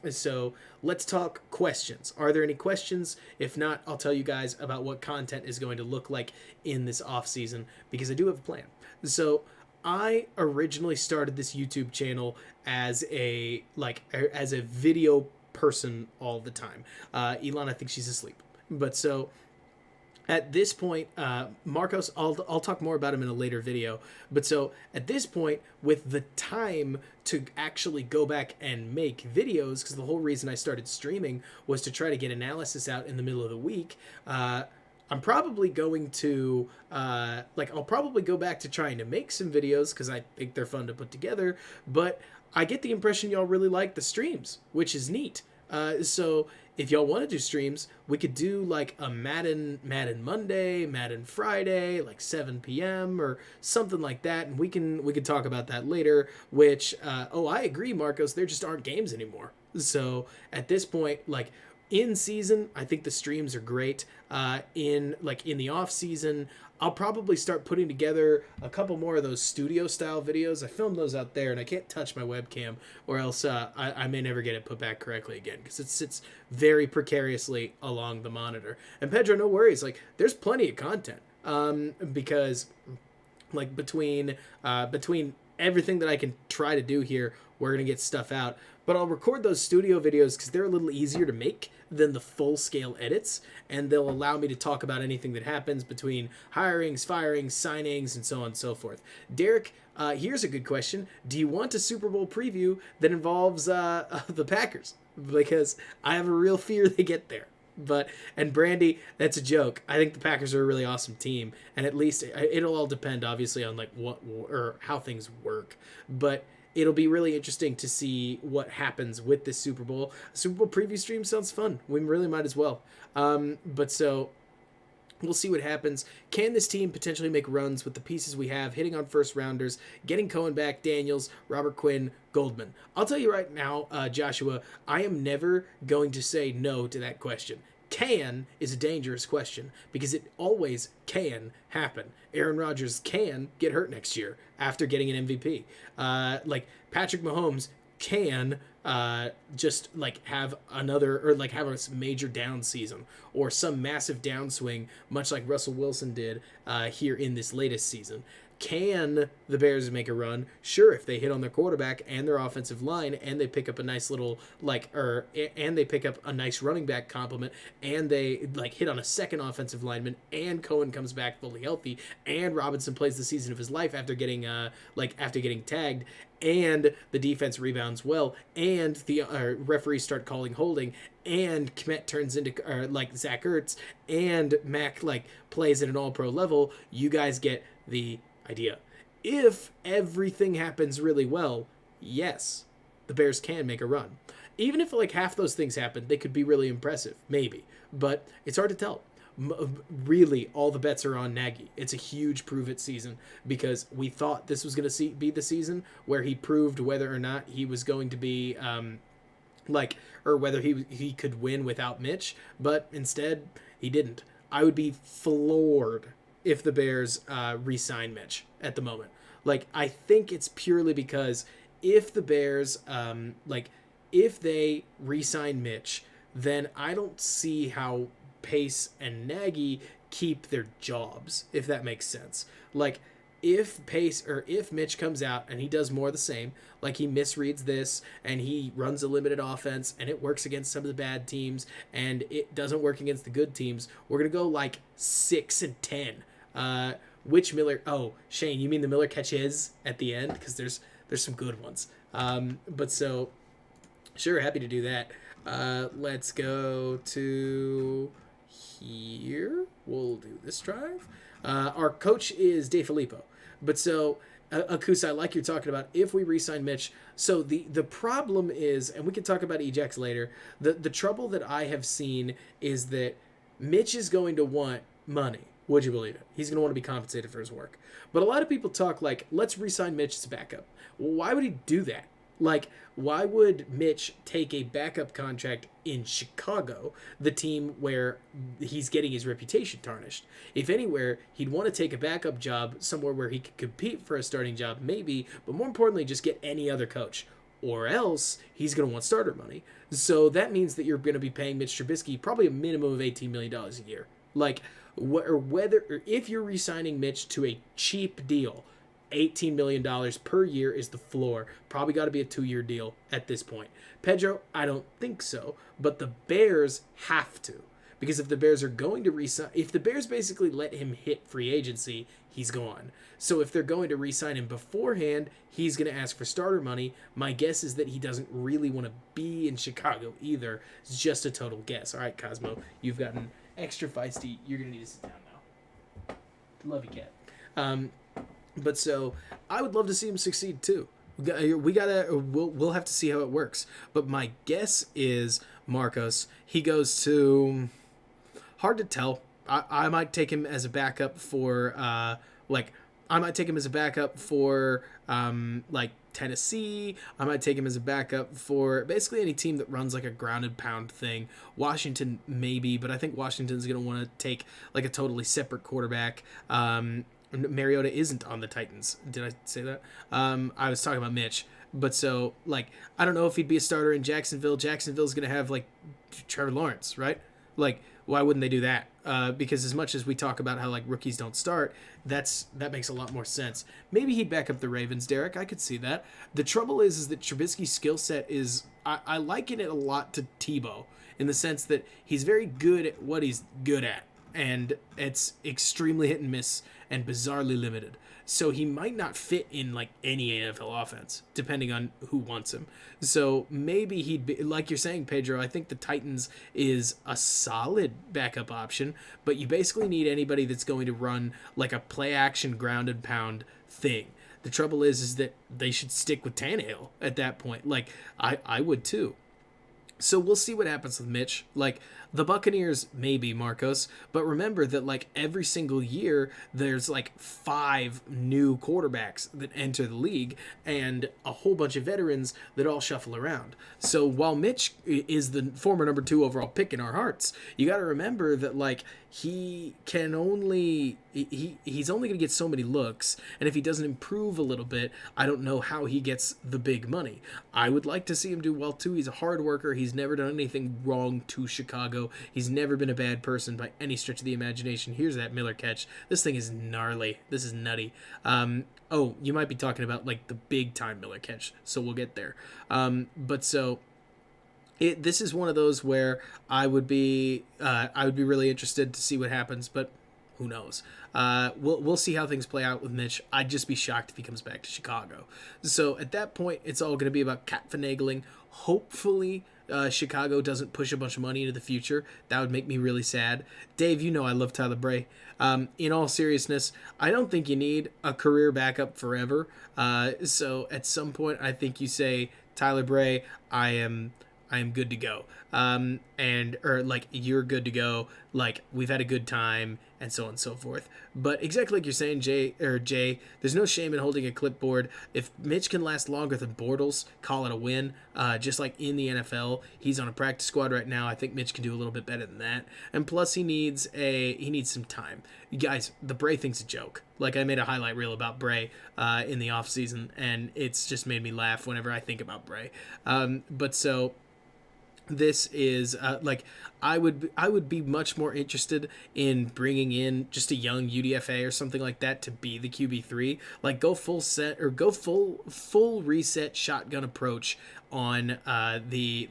So let's talk questions. Are there any questions? If not, I'll tell you guys about what content is going to look like in this off season, because I do have a plan. So I originally started this YouTube channel as a video person all the time. Elon, I think she's asleep. But so at this point, Marcos, I'll talk more about him in a later video. But so at this point, with the time to actually go back and make videos, because the whole reason I started streaming was to try to get analysis out in the middle of the week, I'm probably going to, I'll probably go back to trying to make some videos because I think they're fun to put together, but I get the impression y'all really like the streams, which is neat. So if y'all want to do streams, we could do like a Madden Monday, Madden Friday, like 7 p.m. or something like that, and we can talk about that later. Which, I agree, Marcos. There just aren't games anymore. So at this point, like in season, I think the streams are great. In the off season, I'll probably start putting together a couple more of those studio style videos. I filmed those out there, and I can't touch my webcam, or else I may never get it put back correctly again, because it sits very precariously along the monitor. And Pedro, no worries, like there's plenty of content, because like between everything that I can try to do here, we're gonna get stuff out. But I'll record those studio videos because they're a little easier to make than the full-scale edits, and they'll allow me to talk about anything that happens between hirings, firings, signings, and so on and so forth. Derek, here's a good question. Do you want a Super Bowl preview that involves the Packers? Because I have a real fear they get there. And Brandy, that's a joke. I think the Packers are a really awesome team, and at least it'll all depend, obviously, on like what or how things work. But it'll be really interesting to see what happens with this Super Bowl. A Super Bowl preview stream sounds fun. We really might as well. But so We'll see what happens. Can this team potentially make runs with the pieces we have, hitting on first rounders, getting Cohen back, Daniels, Robert Quinn, Goldman? I'll tell you right now, Joshua, I am never going to say no to that question. Can is a dangerous question because it always can happen. Aaron Rodgers can get hurt next year after getting an MVP. Like Patrick Mahomes can just like have another or like have a major down season or some massive downswing, much like Russell Wilson did here in this latest season. Can the Bears make a run? Sure, if they hit on their quarterback and their offensive line, and they pick up a nice little and they pick up a nice running back compliment, and they like hit on a second offensive lineman, and Cohen comes back fully healthy, and Robinson plays the season of his life after getting tagged, and the defense rebounds well, and the referees start calling holding, and Kmet turns into like Zach Ertz, and Mac like plays at an all-pro level. You guys get the idea. If everything happens really well, yes, the Bears can make a run. Even if like half those things happen, they could be really impressive, maybe. But it's hard to tell. Really, all the bets are on Nagy. It's a huge prove-it season because we thought this was going to be the season where he proved whether or not he was going to be or whether he could win without Mitch, but instead he didn't. I would be floored if the Bears re-sign Mitch at the moment. Like, I think it's purely because if the Bears, if they re-sign Mitch, then I don't see how Pace and Nagy keep their jobs, if that makes sense. Like, if Mitch comes out and he does more of the same, like he misreads this and he runs a limited offense and it works against some of the bad teams and it doesn't work against the good teams, we're going to go like 6-10. Which Miller? Oh, Shane, you mean the Miller catches at the end? Because there's some good ones. But so, sure, happy to do that. Let's go to here. We'll do this drive. Our coach is DeFilippo. But so, Akusa, I like you're talking about if we re-sign Mitch. So the problem is, and we can talk about ejects later, the trouble that I have seen is that Mitch is going to want money. Would you believe it? He's going to want to be compensated for his work. But a lot of people talk like, let's re-sign Mitch as a backup. Well, why would he do that? Like, why would Mitch take a backup contract in Chicago, the team where he's getting his reputation tarnished? If anywhere, he'd want to take a backup job somewhere where he could compete for a starting job, maybe, but more importantly, just get any other coach. Or else he's going to want starter money. So that means that you're going to be paying Mitch Trubisky probably a minimum of $18 million a year. Like, or if you're re-signing Mitch to a cheap deal, $18 million per year is the floor. Probably got to be a 2-year deal at this point. Pedro, I don't think so, but the Bears have to. Because if the Bears are going to re-sign, if the Bears basically let him hit free agency, he's gone. So if they're going to re-sign him beforehand, he's going to ask for starter money. My guess is that he doesn't really want to be in Chicago either. It's just a total guess. All right, Cosmo, you've gotten extra feisty. You're going to need to sit down now. Love you, cat. But so I would love to see him succeed too. We'll have to see how it works. But my guess is Marcos, he goes to, hard to tell. I might take him as a backup for Tennessee. I might take him as a backup for basically any team that runs like a grounded pound thing. Washington maybe, but I think Washington's going to want to take like a totally separate quarterback. Mariota isn't on the Titans. Did I say that? I was talking about Mitch. But so, like, I don't know if he'd be a starter in Jacksonville. Jacksonville's going to have, like, Trevor Lawrence, right? Like, why wouldn't they do that? Because as much as we talk about how, like, rookies don't start, that makes a lot more sense. Maybe he'd back up the Ravens, Derek. I could see that. The trouble is that Trubisky's skill set is, I liken it a lot to Tebow in the sense that he's very good at what he's good at. And it's extremely hit and miss and bizarrely limited. So he might not fit in like any NFL offense, depending on who wants him. So maybe he'd be, like you're saying, Pedro, I think the Titans is a solid backup option, but you basically need anybody that's going to run like a play action grounded pound thing. The trouble is that they should stick with Tannehill at that point. Like I would too. So we'll see what happens with Mitch. Like, The Buccaneers, maybe, Marcos, but remember that like every single year there's like 5 new quarterbacks that enter the league and a whole bunch of veterans that all shuffle around. So while Mitch is the former number 2 overall pick in our hearts, you got to remember that like he's only going to get so many looks, and if he doesn't improve a little bit, I don't know how he gets the big money. I would like to see him do well too. He's a hard worker. He's never done anything wrong to Chicago. He's never been a bad person by any stretch of the imagination. Here's that Miller catch. This thing is gnarly. This is nutty. Oh, you might be talking about like the big time Miller catch, so we'll get there. This is one of those where I would be really interested to see what happens, but who knows? We'll see how things play out with Mitch. I'd just be shocked if he comes back to Chicago. So at that point, it's all going to be about cat finagling. Hopefully, Chicago doesn't push a bunch of money into the future. That would make me really sad. Dave, you know I love Tyler Bray. In all seriousness, I don't think you need a career backup forever. So at some point, I think you say, Tyler Bray, I am good to go. Or like you're good to go. Like we've had a good time and so on and so forth. But exactly like you're saying, Jay, there's no shame in holding a clipboard. If Mitch can last longer than Bortles, call it a win. Just like in the NFL, he's on a practice squad right now. I think Mitch can do a little bit better than that. And plus he needs some time. You guys, the Bray thing's a joke. Like I made a highlight reel about Bray in the offseason, and it's just made me laugh whenever I think about Bray. This is I would be much more interested in bringing in just a young UDFA or something like that to be the QB3. Like go full set or go full reset shotgun approach on the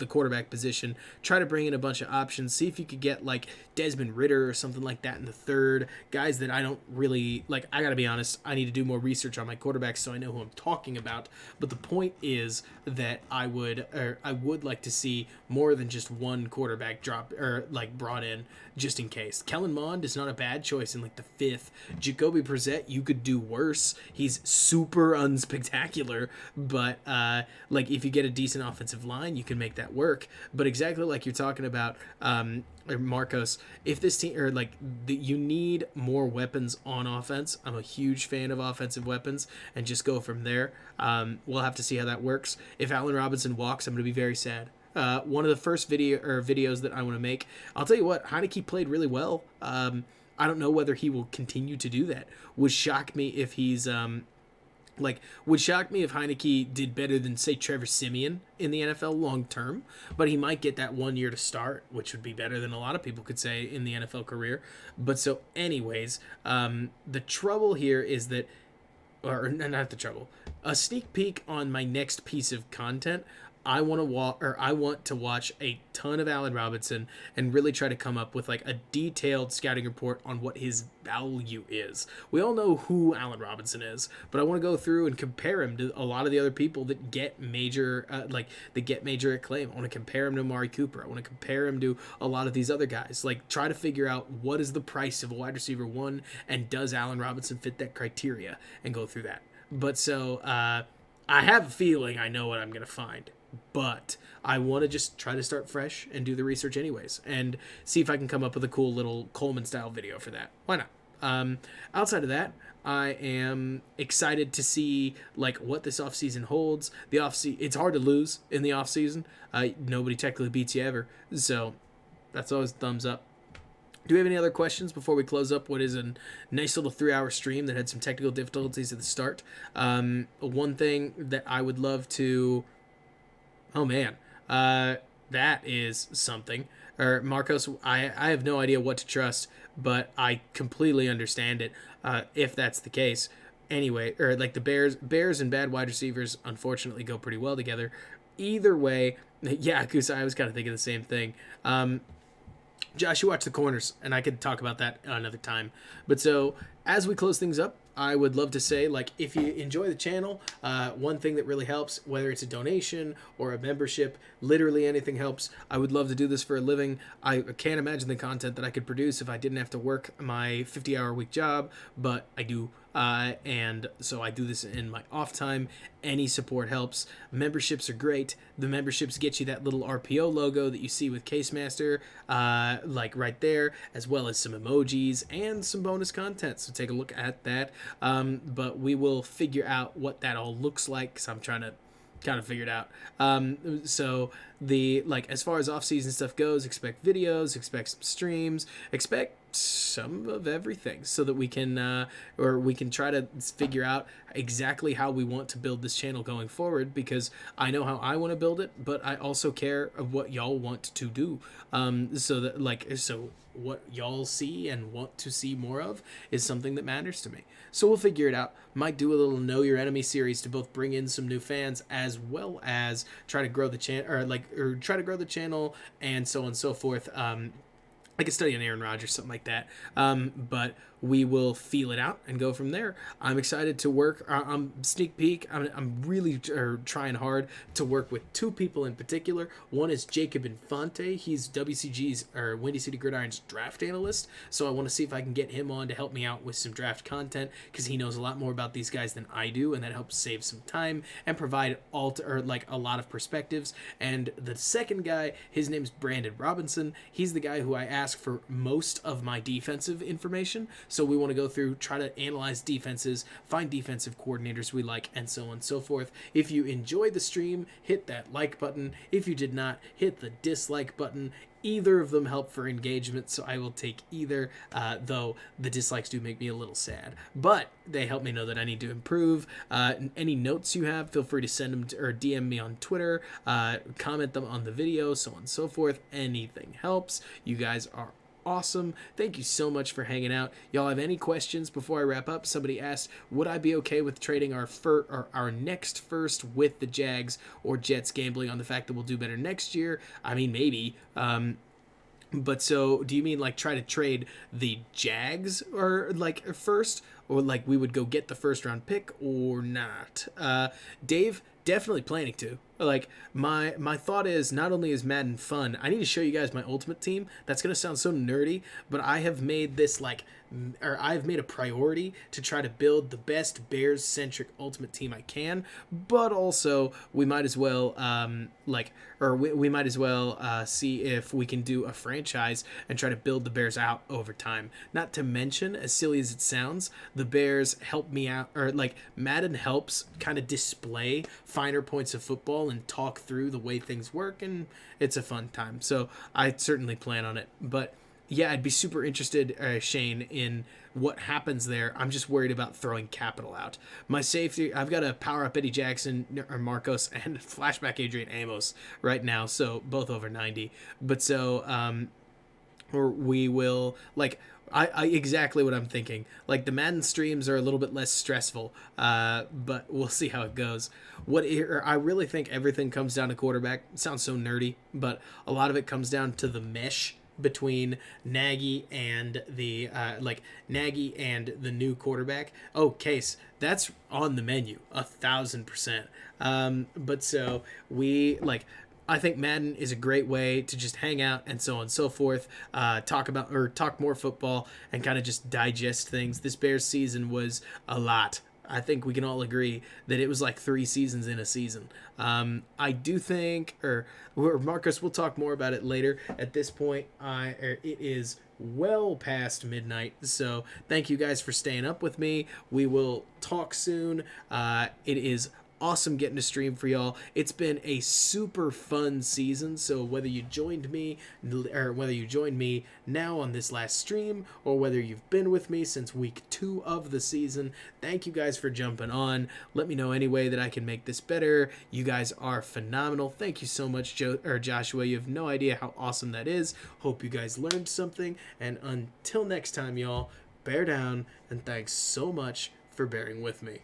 quarterback position. Try to bring in a bunch of options. See if you could get like Desmond Ridder or something like that in the third. Guys that I don't really like. I gotta be honest. I need to do more research on my quarterbacks so I know who I'm talking about. But the point is that I would like to see more than just one quarterback drop or like brought in just in case. Kellen Mond is not a bad choice in like the 5th. Jacoby Brissett, you could do worse. He's super unspectacular, but like if you get a decent offensive line, you can make that work. But exactly like you're talking about, Marcos, if this team you need more weapons on offense. I'm a huge fan of offensive weapons, and just go from there. We'll have to see how that works. If Allen Robinson walks, I'm going to be very sad. One of the first videos that I want to make, I'll tell you what, Heineke played really well. I don't know whether he will continue to do that. Would shock me if he's would shock me if Heineke did better than, say, Trevor Siemian in the NFL long term, but he might get that 1 year to start, which would be better than a lot of people could say in the NFL career. But so anyways, the trouble here is that, or not the trouble, a sneak peek on my next piece of content. I want to watch a ton of Allen Robinson and really try to come up with like a detailed scouting report on what his value is. We all know who Allen Robinson is, but I want to go through and compare him to a lot of the other people that get major acclaim. I want to compare him to Amari Cooper. I want to compare him to a lot of these other guys. Like try to figure out what is the price of a wide receiver 1, and does Allen Robinson fit that criteria, and go through that. But so I have a feeling I know what I'm gonna find. But I want to just try to start fresh and do the research anyways, and see if I can come up with a cool little Coleman-style video for that. Why not? Outside of that, I am excited to see like what this offseason holds. It's hard to lose in the offseason. Nobody technically beats you ever, so that's always a thumbs up. Do we have any other questions before we close up what is a nice little 3-hour stream that had some technical difficulties at the start? One thing that I would love to... Oh, man. That is something. Or Marcos, I have no idea what to trust, but I completely understand it if that's the case. Anyway, or like the Bears and bad wide receivers unfortunately go pretty well together. Either way, yeah, Kusa, I was kind of thinking the same thing. Josh, you watch the corners, and I could talk about that another time. But so, as we close things up, I would love to say, like, if you enjoy the channel, one thing that really helps, whether it's a donation or a membership, literally anything helps. I would love to do this for a living. I can't imagine the content that I could produce if I didn't have to work my 50-hour-a-week job, but I do. and so I do this in my off time. Any support helps. Memberships are great. The memberships get you that little RPO logo that you see with Case Master, like right there, as well as some emojis and some bonus content. So take a look at that. But we will figure out what that all looks like, because I'm trying to kind of figure it out. So the, like, as far as off-season stuff goes, expect videos, expect some streams, expect some of everything, so that we can try to figure out exactly how we want to build this channel going forward, because I know how I want to build it, but I also care of what y'all want to do. So what y'all see and want to see more of is something that matters to me. So we'll figure it out. Might do a little Know Your Enemy series to both bring in some new fans, as well as try to grow the channel, or try to grow the channel, and so on and so forth. Like a study on Aaron Rodgers, something like that. But we will feel it out and go from there. I'm excited to work. I'm sneak peek. I'm really trying hard to work with two people in particular. One is Jacob Infante. He's WCG's, or Windy City Gridiron's, draft analyst. So I want to see if I can get him on to help me out with some draft content, because he knows a lot more about these guys than I do, and that helps save some time and provide a lot of perspectives. And the second guy, his name's Brandon Robinson. He's the guy who I ask for most of my defensive information. So we want to go through, try to analyze defenses, find defensive coordinators we like, and so on and so forth. If you enjoyed the stream, hit that like button. If you did not, hit the dislike button. Either of them help for engagement, so I will take either, though the dislikes do make me a little sad. But they help me know that I need to improve. Any notes you have, feel free to send them or DM me on Twitter, comment them on the video, so on and so forth. Anything helps. You guys are awesome. Thank you so much for hanging out. Y'all have any questions before I wrap up? Somebody asked, would I be okay with trading our next first with the Jags or Jets, gambling on the fact that we'll do better next year? I mean, maybe. But so, do you mean like try to trade the Jags or like first, or like we would go get the first round pick or not? Dave, definitely planning to. Like, my thought is, not only is Madden fun, I need to show you guys my ultimate team. That's going to sound so nerdy, but I have made this I've made a priority to try to build the best Bears-centric ultimate team I can, but also we might as well, we might as well see if we can do a franchise and try to build the Bears out over time. Not to mention, as silly as it sounds, the Bears help me out, or like Madden helps kind of display finer points of football and talk through the way things work, and it's a fun time. So I certainly plan on it. But yeah, I'd be super interested, Shane, in what happens there. I'm just worried about throwing capital out. My safety, I've got to power up Eddie Jackson or Marcos and flashback Adrian Amos right now, so both over 90. But so, or we will, like, I exactly what I'm thinking. Like, the Madden streams are a little bit less stressful, but we'll see how it goes. I really think everything comes down to quarterback. It sounds so nerdy, but a lot of it comes down to the mesh between Nagy and the new quarterback. Oh, Case, that's on the menu 1,000%. But so I think Madden is a great way to just hang out and so on and so forth, talk more football and kind of just digest things. This Bears season was a lot. I think we can all agree that it was like 3 seasons in a season. I do think, or Marcus, we'll talk more about it later. At this point, it is well past midnight, so thank you guys for staying up with me. We will talk soon. It is awesome getting to stream for y'all. It's been a super fun season, so whether you joined me now on this last stream, or whether you've been with me since week 2 of the season, thank you guys for jumping on. Let me know any way that I can make this better. You guys are phenomenal. Thank you so much, Joshua. You have no idea how awesome that is. Hope you guys learned something, and until next time, y'all, bear down, and thanks so much for bearing with me.